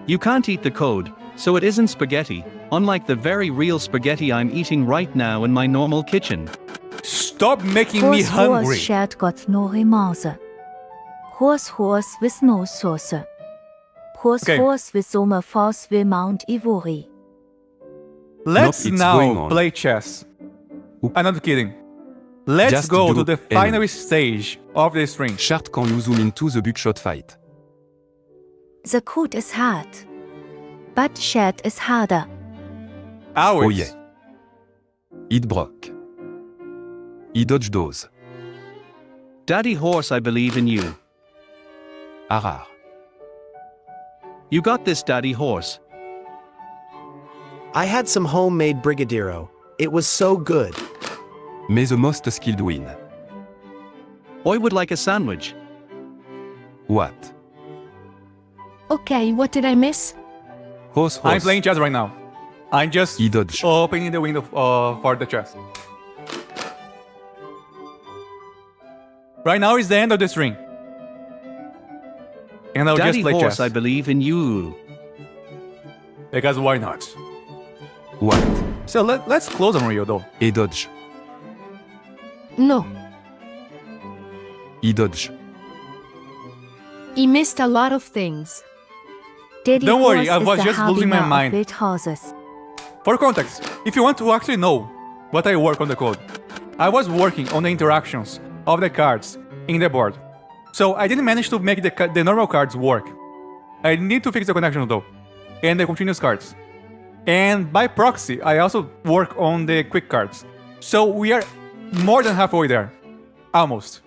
You can't eat the code, so it isn't spaghetti, unlike the very real spaghetti I'm eating right now in my normal kitchen. Stop making me hungry. Horse shared got no remorse. Horse with no sauce. Horse with some force will Mount Ivory. Let's Nope, it's going now on. play chess. Oop. I'm not kidding. Let's Just go do to the any. final stage of the string. Chart quand you zoom into the buckshot fight. The code is hard. But shared is harder. Hours. Oh yeah. It broke. He dodged those. Daddy Horse, I believe in you. Arar. You got this, Daddy Horse. I had some homemade brigadeiro. It was so good. May the most skilled win. I would like a sandwich. What? Okay, what did I miss? Horse. I'm playing chess right now. I'm just He dodged. opening the window for the chess. Right now is the end of the string. And I'll Daddy just play Horse, chess. I believe in you. Because why not? What? So let's close Unreal though. He dodged. No, He dodged. he missed a lot of things. Daddy Don't worry, Horse I is was the just losing my harbinger of mind. wild horses. For context, if you want to actually know what I work on the code, I was working on the interactions of the cards in the board. So I didn't manage to make the normal cards work. I need to fix the connection though, and the continuous cards. And by proxy, I also work on the quick cards. So we are more than halfway there. Almost.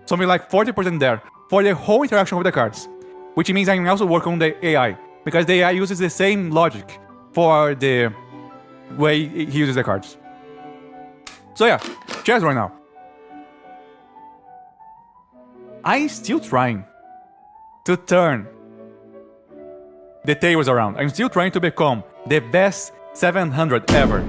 Something like 40% there for the whole interaction with the cards. Which means I can also work on the AI, because the AI uses the same logic for the way he uses the cards. So yeah, chess right now. I'm still trying to turn the tables around. I'm still trying to become the best 700 ever.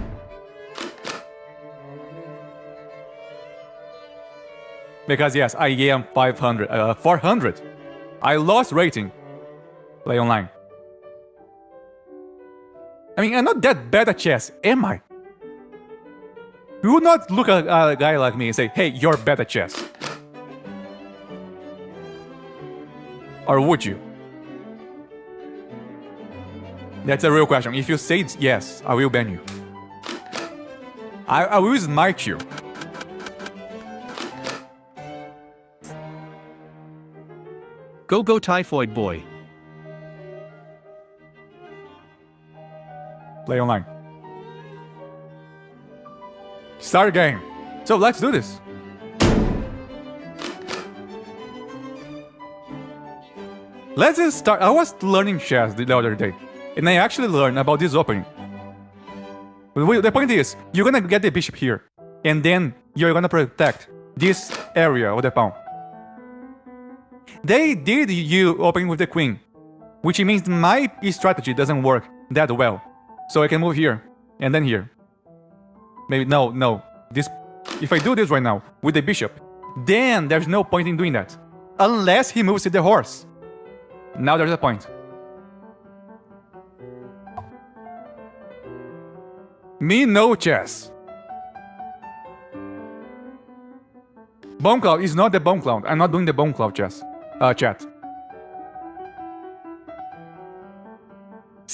Because yes, I am 400. I lost rating. Play online. I mean, I'm not that bad at chess, am I? You would not look at a guy like me and say, hey, you're bad at chess. Or would you? That's a real question. If you say yes, I will ban you. I will smite you. Go Typhoid Boy. Play online. Start game. So let's do this. Let's just start. I was learning chess the other day, and I actually learned about this opening. The point is, you're gonna get the bishop here, and then you're gonna protect this area of the pawn. They did you opening with the queen, which means my strategy doesn't work that well. So I can move here, and then here. Maybe, no. If I do this right now, with the bishop, then there's no point in doing that. Unless he moves to the horse. Now there's a point. Me no chess. Bomb cloud is not the bomb cloud. I'm not doing the bomb cloud chess. Chat.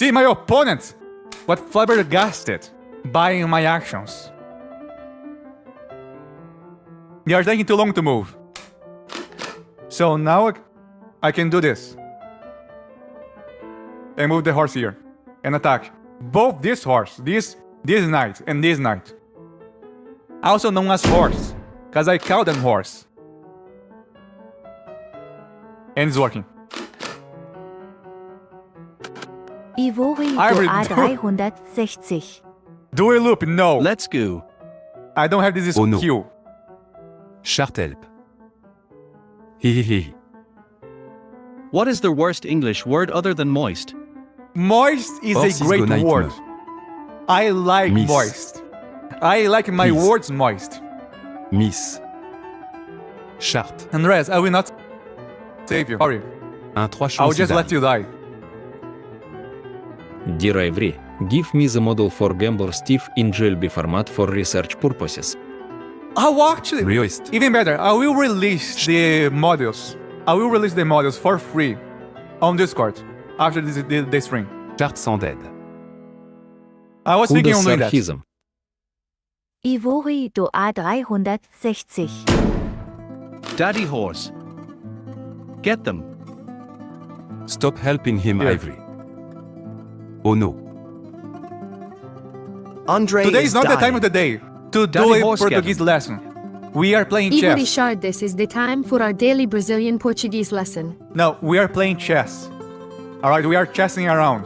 See, my opponent was flabbergasted by my actions. You are taking too long to move. So now I can do this. And move the horse here. And attack both this horse, this knight, and this knight. Also known as horse, because I call them horse. And it's working. Ivory to Ivory, A360. Do a loop, no. Let's go. I don't have this Oh, no. skill. Chart help. Hihihi. What is the worst English word other than moist? Moist is Horse a is great go word. nightmare. I like Miss. moist. I like my Miss. words moist. Miss. Chart. Andreas, I will not save you. Sorry. Un 3 I will chances just let you die. Dear Ivory, give me the model for Gambler Steve in GLB format for research purposes. Oh, actually, Realist. even better, I will release the models. I will release the models for free on Discord after this stream. Chart sans dead. I was thinking on doing that. Sarcasm. Ivory to A360. Daddy horse. Get them. Stop helping him, Here. Ivory. Oh no. Andre Today is is not dying. the time of the day to do Daddy a horse Portuguese lesson. We are playing Ivo chess. Richard, this is the time for our daily Brazilian Portuguese lesson. No, we are playing chess. Alright, we are chessing around.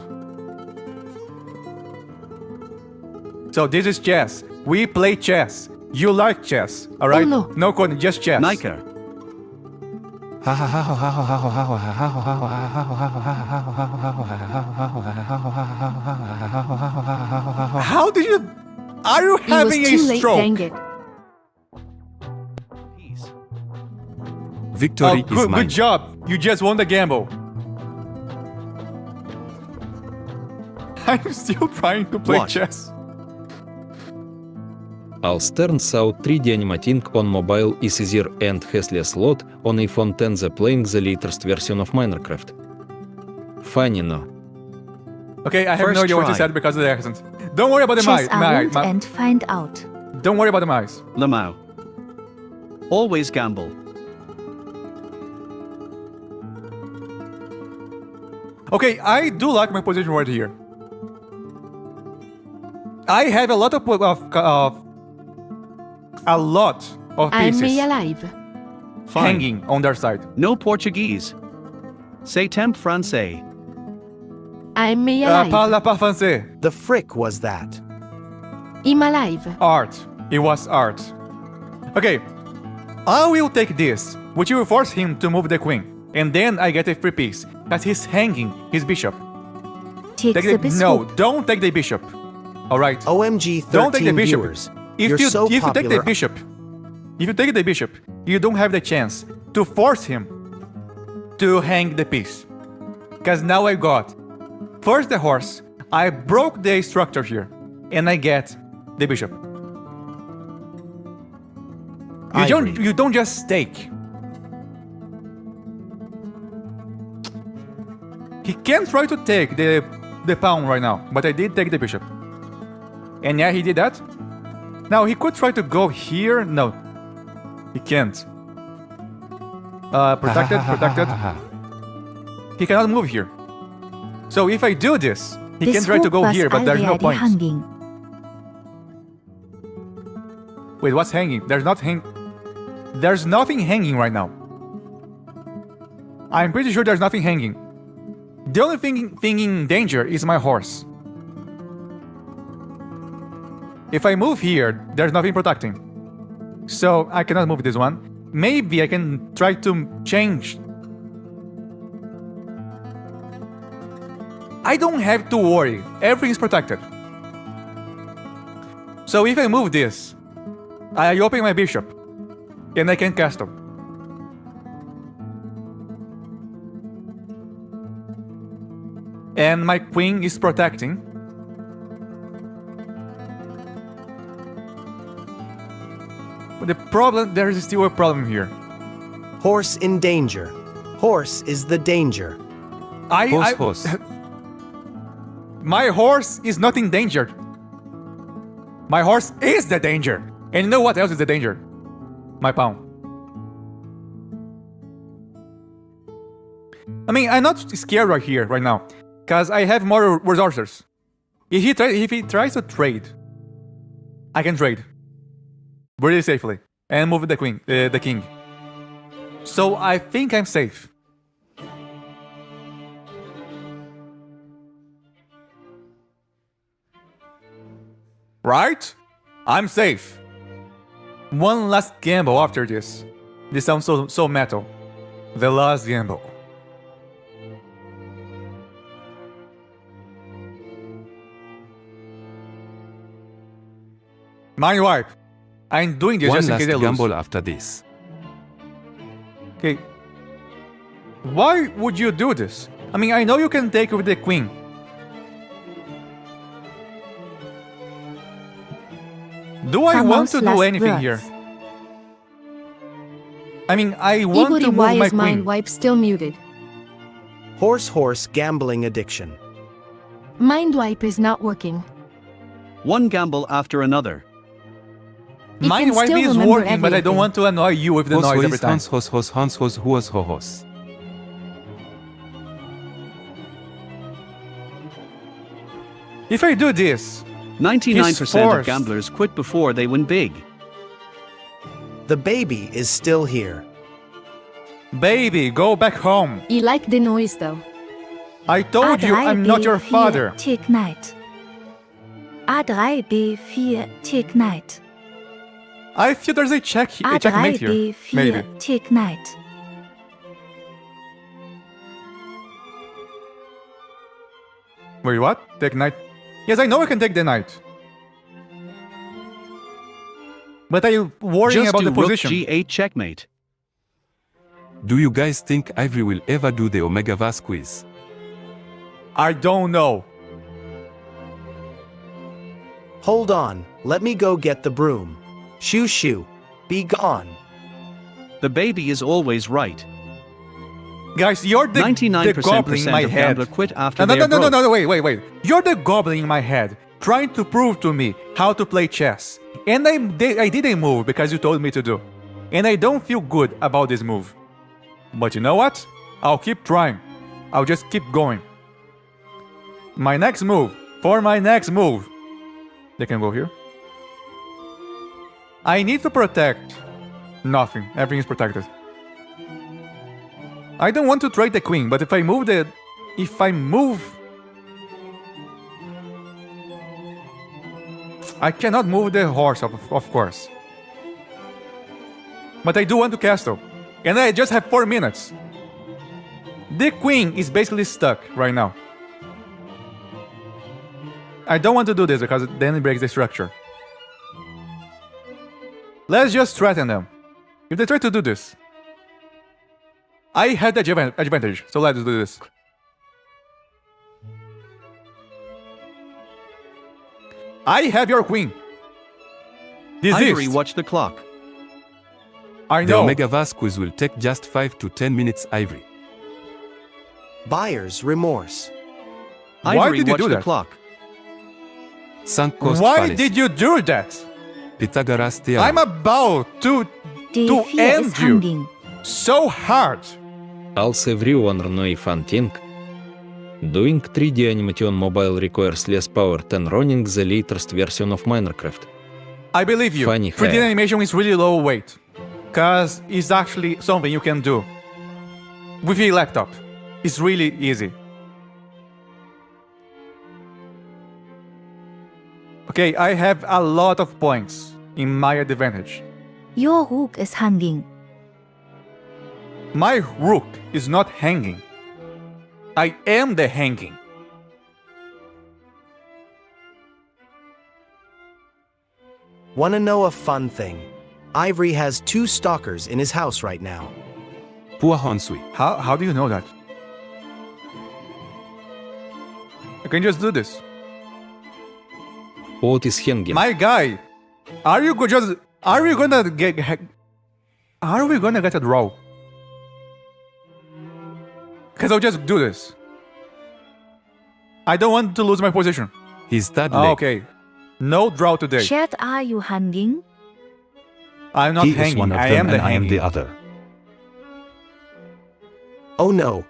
So this is chess. We play chess. You like chess, alright? Oh, no. No coding, just chess. Nika. How did you... Are you It was having a too late, stroke? dang it. Peace. Victory is Good mine. job. You just won the gamble. I'm still trying to play What? chess. As turns out 3D animating on mobile is easier and has less load on iPhone 10 than playing the latest version of Minecraft. Funny no? Okay, I have First no idea what you try. said because of the accent. Don't worry about the Chess mice. around and find out. Don't worry about the mice. Lamau. Always gamble. Okay, I do like my position right here. I have a lot of I'm pieces alive. Fine. hanging on their side. No Portuguese. C'est temp français. I'm alive. Parle pas français. The frick was that? I'm alive. Art. It was art. Okay, I will take this, which will force him to move the queen, and then I get a free piece, because he's hanging his bishop. Take Take the the, no, bishop. don't take the bishop. All right. OMG 13 Don't take the bishop. viewers. If You're you so if you take popular. the bishop, if you take the bishop, you don't have the chance to force him to hang the piece. Because now I got first the horse, I broke the structure here, and I get the bishop. Ivory. You don't just take. He can try to take the pawn right now, but I did take the bishop. And yeah, he did that. Now he could try to go here. No, he can't. Protected. He cannot move here. So if I do this, he This can try to hook go was here, but there's no already point. hanging. Wait, what's hanging? There's nothing hanging right now. I'm pretty sure there's nothing hanging. The only thing in danger is my horse. If I move here, there's nothing protecting. So I cannot move this one. Maybe I can try to change. I don't have to worry. Everything is protected. So if I move this, I open my bishop, and I can castle. And my queen is protecting. But the problem, there is still a problem here. Horse in danger. Horse is the danger. Horse. My horse is not endangered. My horse is the danger. And you know what else is the danger? My pawn. I mean, I'm not scared right here, right now, because I have more resources. If he tries to trade, I can trade really safely and move the king. So I think I'm safe. Right? I'm safe. One last gamble after this. This sounds so metal. The last gamble. Mind wipe. I'm doing this One just in last case I lose. gamble after this. Okay. Why would you do this? I mean, I know you can take with the queen. Do I want to do anything here? I mean, I want Ivory, to move why my is mind queen. wipe still muted? Horse gambling addiction. Mind wipe is not working. One gamble after another. He Mind can wipe still is remember working, but I don't everything. want to annoy you with the noise every time. Hos. If I do this, 99% of forced. gamblers quit before they win big. The baby is still here. baby, go back home. You like the noise though. I told you I'm not your father. Tick Knight. A3, B4, Tick Knight. I feel there's a checkmate A3, here. B4, Maybe. Tick Knight. Wait, what? Take knight? Yes, I know I can take the knight. But are you worrying Just about do the rook position? g8 checkmate. Do you guys think Ivory will ever do the Omega Vase quiz? I don't know. Hold on, let me go get the broom. Shoo, be gone. The baby is always right. Guys, you're the 99% goblin in my of head. gambler quit after No, they are broke. wait. You're the goblin in my head, trying to prove to me how to play chess. And I did a move because you told me to do. And I don't feel good about this move. But you know what? I'll keep trying. I'll just keep going. My next move. They can go here. I need to protect. Nothing. Everything is protected. I don't want to trade the queen, but if I move... I cannot move the horse, of course. But I do want to castle. And I just have 4 minutes. The queen is basically stuck right now. I don't want to do this because then it breaks the structure. Let's just threaten them. If they try to do this, I had the advantage, so let's do this. I have your queen. Ivory, watch the clock. I The know. Omega Vase quiz will take just 5 to 10 minutes, Ivory. Buyer's remorse. Why Ivory, did you watch do the that? clock. Sunk cost Why fallacy. did you do that? Pythagoras theorem. I'm about to D4 is end you hanging. so hard. Also everyone know if one thing. Doing 3D animation mobile requires less power than running the latest version of Minecraft. I believe you. Funny 3D hair. animation is really low weight. Because it's actually something you can do with a laptop. It's really easy. Okay, I have a lot of points in my advantage. Your rook is hanging. My rook is not hanging. I am the hanging. Wanna know a fun thing? Ivory has 2 stalkers in his house right now. Poor Honsui. How do you know that? I can just do this. What is hanging? My guy, are we gonna get a draw? Because I'll just do this. I don't want to lose my position. He's that Oh, leg. okay. No draw today. Chat, are you hanging? I'm not He is hanging. one of I them am the and I am hanging. the other. Oh no.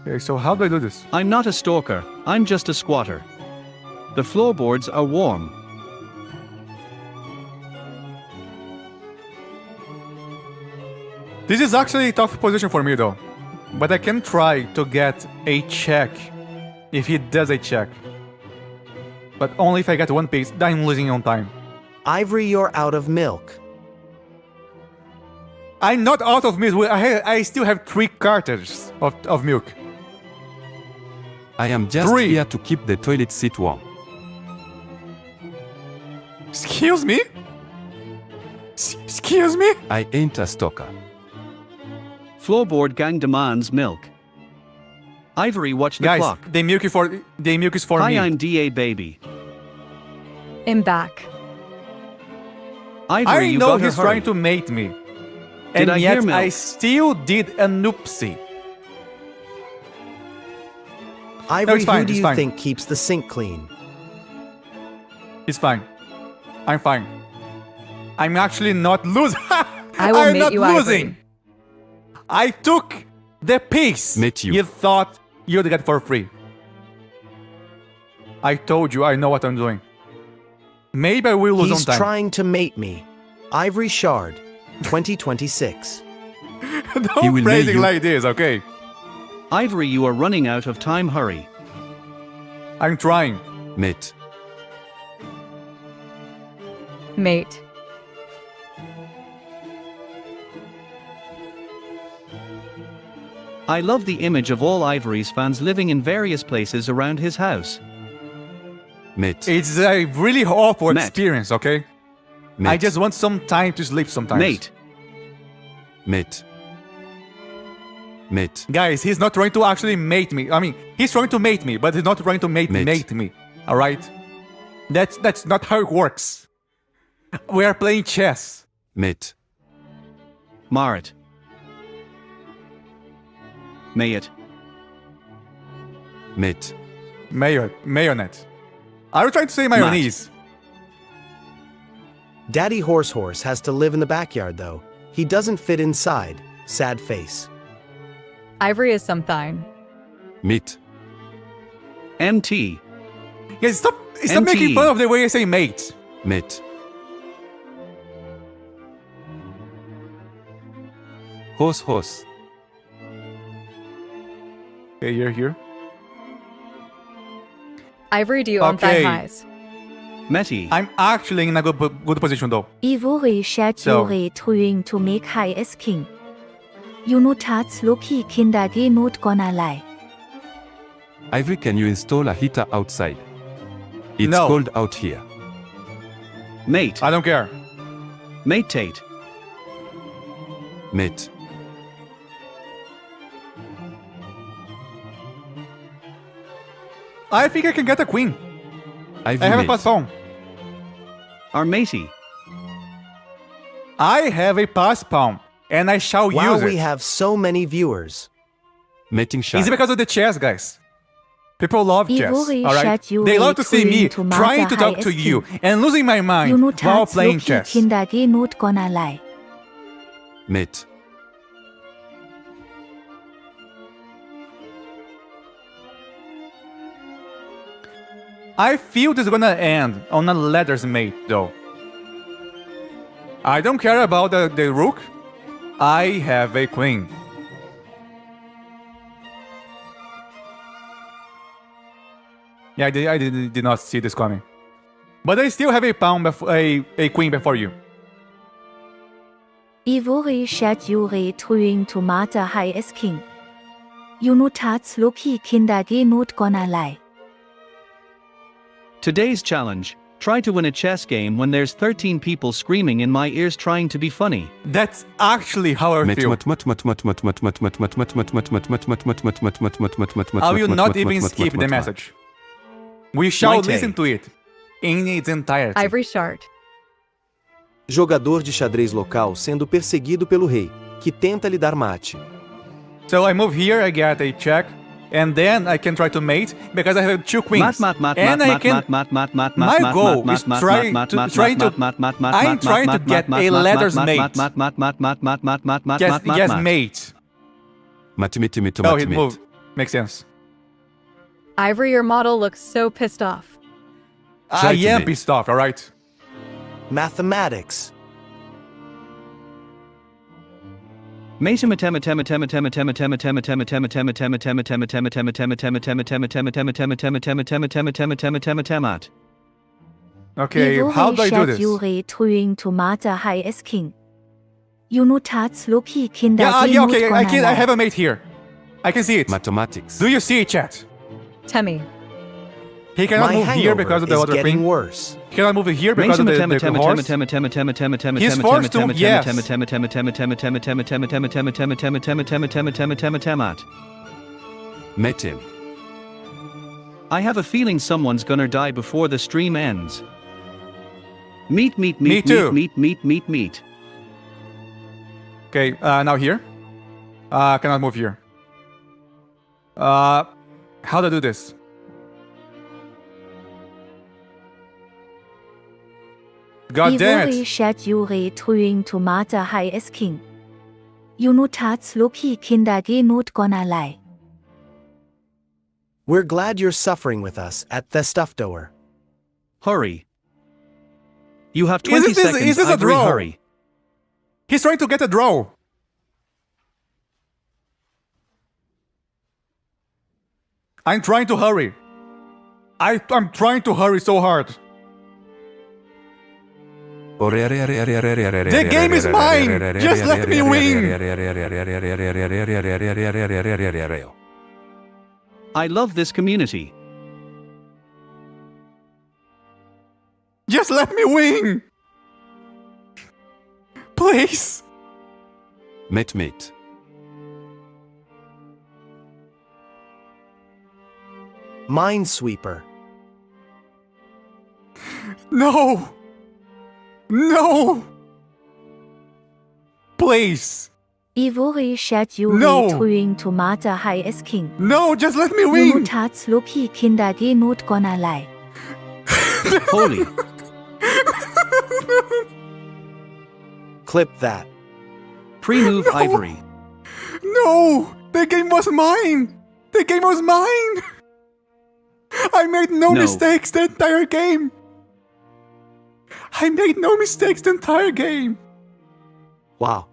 Okay, so how do I do this? I'm not a stalker, I'm just a squatter. The floorboards are warm. This is actually a tough position for me though. But I can try to get a check if he does a check. But only if I get one piece, then I'm losing on time. Ivory, you're out of milk. I'm not out of milk. I still have 3 cartons of milk. I am just 3. here to keep the toilet seat warm. Excuse me? Excuse me? I ain't a stalker. Floorboard gang demands milk. Ivory, watch the Guys, clock. the milk is for Hi, me. I'm DA baby. I'm back. Ivory, I you know got he's her trying hurry. to mate me. Did And I yet hear milk? I still did a noopsie. Ivory, it's fine, who do it's you fine. think keeps the sink clean? It's fine. I'm fine. I'm actually not losing. I will I'm mate not you, losing. Ivory. I took the piece Mate you. you thought you'd get for free. I told you I know what I'm doing. Maybe I will lose He's on time. trying to mate me. Ivory Shard, 2026. He Don't will phrase mail it you. like this, okay? Ivory, you are running out of time, hurry. I'm trying. Mate. Mate. I love the image of all Ivory's fans living in various places around his house. Mate. It's a really awkward Matt. experience, okay? Mate. I just want some time to sleep sometimes. Mate, Mate. Mate. Guys, he's not trying to actually mate me. I mean, he's trying to mate me, but he's not trying to mate me. Alright? That's not how it works. We are playing chess. Mate. Marit. May it. Mate. Mayonnaise. Are you trying to say mayonnaise? Daddy Horse has to live in the backyard though. He doesn't fit inside. Sad face. Ivory is something. Mate. MT. Guys, stop MT. making fun of the way I say mate. Mate. Horse. Okay, you're here. Ivory, do you own thigh Okay. highs? Meti. I'm actually in a good position though. Ivory Chat, So- you're trying to make high as king. You know that's lucky Kindage not gonna lie. Ivory, can you install a heater outside? It's No. cold out here. Mate. I don't care. Mate Tate. Mate. I think I can get a queen. Ivory, I have a mate. pass pawn. Our matey. I have a pass pawn, and I shall Wow, use we it. have so many viewers. Mating shot. Is it because of the chess, guys? People love chess, Ivory alright? Chat, you They love to see me to trying to Mata talk high to as you king. and losing my You mind know while that's playing lucky chess. Kindage not gonna lie. Mate. I feel this is gonna end on a letters mate, though. I don't care about the rook. I have a queen. Yeah, I did not see this coming. But I still have a pawn a queen before you. Ivory Chat, you're trying to Mata high as king. You know that's lucky Kindage not gonna lie. Today's challenge. Try to win a chess game when there's 13 people screaming in my ears trying to be funny. That's actually how I feel. I will not even skip the message. We shall Mighty. listen to it in its entirety. Ivory Shard. Jogador de xadrez local sendo perseguido pelo rei. que tenta lhe dar mate. So I move here, I get a check, and then I can try to mate because I have 2 queens. And I can. My goal is trying to get a ladder's mate. Yes, mate. Oh, he moved. Makes sense. Ivory, your model looks so pissed off. I am pissed off, alright? Mathematics. Okay, how do I do this? Jure truing tomata high es king. Junutats loki kinder Yeah, okay, I have a mate here. I can see it. Mathematics. Do you see it, chat? Temmie. He cannot My move here because of the hangover other is getting thing. worse. He cannot move here because of the horse. He's forced to, yes. Met him. I have a feeling someone's gonna die before the stream ends. Meet. Me too. Meet. Okay, now here. Cannot move here. How do I do this? God damn Ivory it. shat jure truing tomata high es king. Junutats loki kinder not gonna lie. We're glad you're suffering with us at the stuff door. Hurry. You have 20 seconds. Is this a Ivory, draw? hurry. He's trying to get a draw. I'm trying to hurry. I'm trying to hurry so hard. The game is mine! Just let me win! I love this community. Just let me win! Please! Mate. Minesweeper. No! No! Please! Ivory shat jure No. truing tomata high es king. No, just let me win! Junutats loki kinder not gonna lie. Holy. Clip that. Pre-move No. Ivory. No! The game was mine! The game was mine! I made no mistakes the entire game! I made no mistakes the entire game! Wow.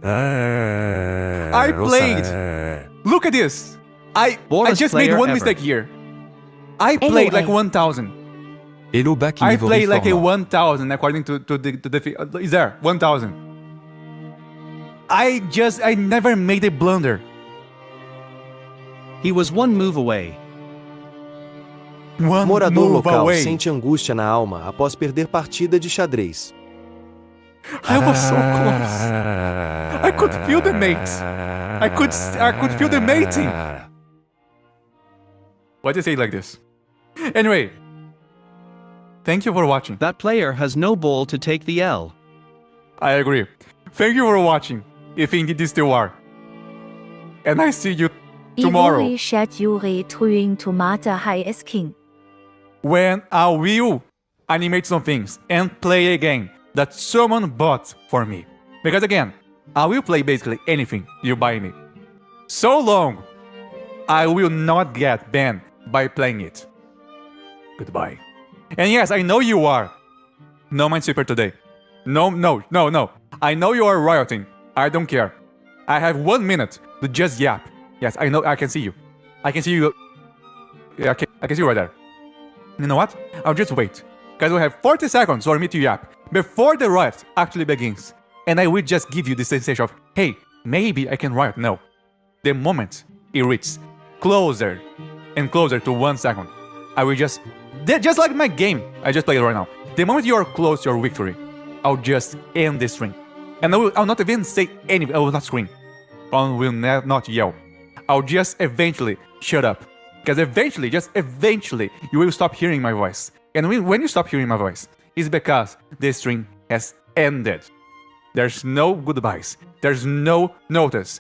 I played! Look at this! I just made one mistake here. I played like 1,000. Hello back in I Ivory played like a format. 1,000 according to the is there 1,000. I never made a blunder. He was one move away. One Morador move local away. sente angústia na alma após perder partida de xadrez. I was so close. I could feel the mate. I could feel the mating. Why do you say it like this? Anyway, thank you for watching. That player has no ball to take the L. I agree. Thank you for watching, if indeed you still are. And I see you tomorrow Ivory shat jure truing tomata high es king. when I will animate some things and play a game that someone bought for me. Because again, I will play basically anything you buy me. So long, I will not get banned by playing it. Goodbye. And yes, I know you are. No Minesweeper today. No. I know you are rioting. I don't care. I have 1 minute to just yap. Yes, I know. I can see you. I can see you. Yeah, I can see you right there. You know what? I'll just wait. Because we have 40 seconds for me to yap before the riot actually begins. And I will just give you the sensation of, hey, maybe I can riot. No. The moment it reaches closer and closer to 1 second, I will just like my game I just played right now. The moment you are close to your victory, I'll just end the stream. And I'll not even say anything. I will not scream. I will not yell. I'll just eventually shut up. Because eventually, you will stop hearing my voice. And when you stop hearing my voice, it's because the stream has ended. There's no goodbyes. There's no notice.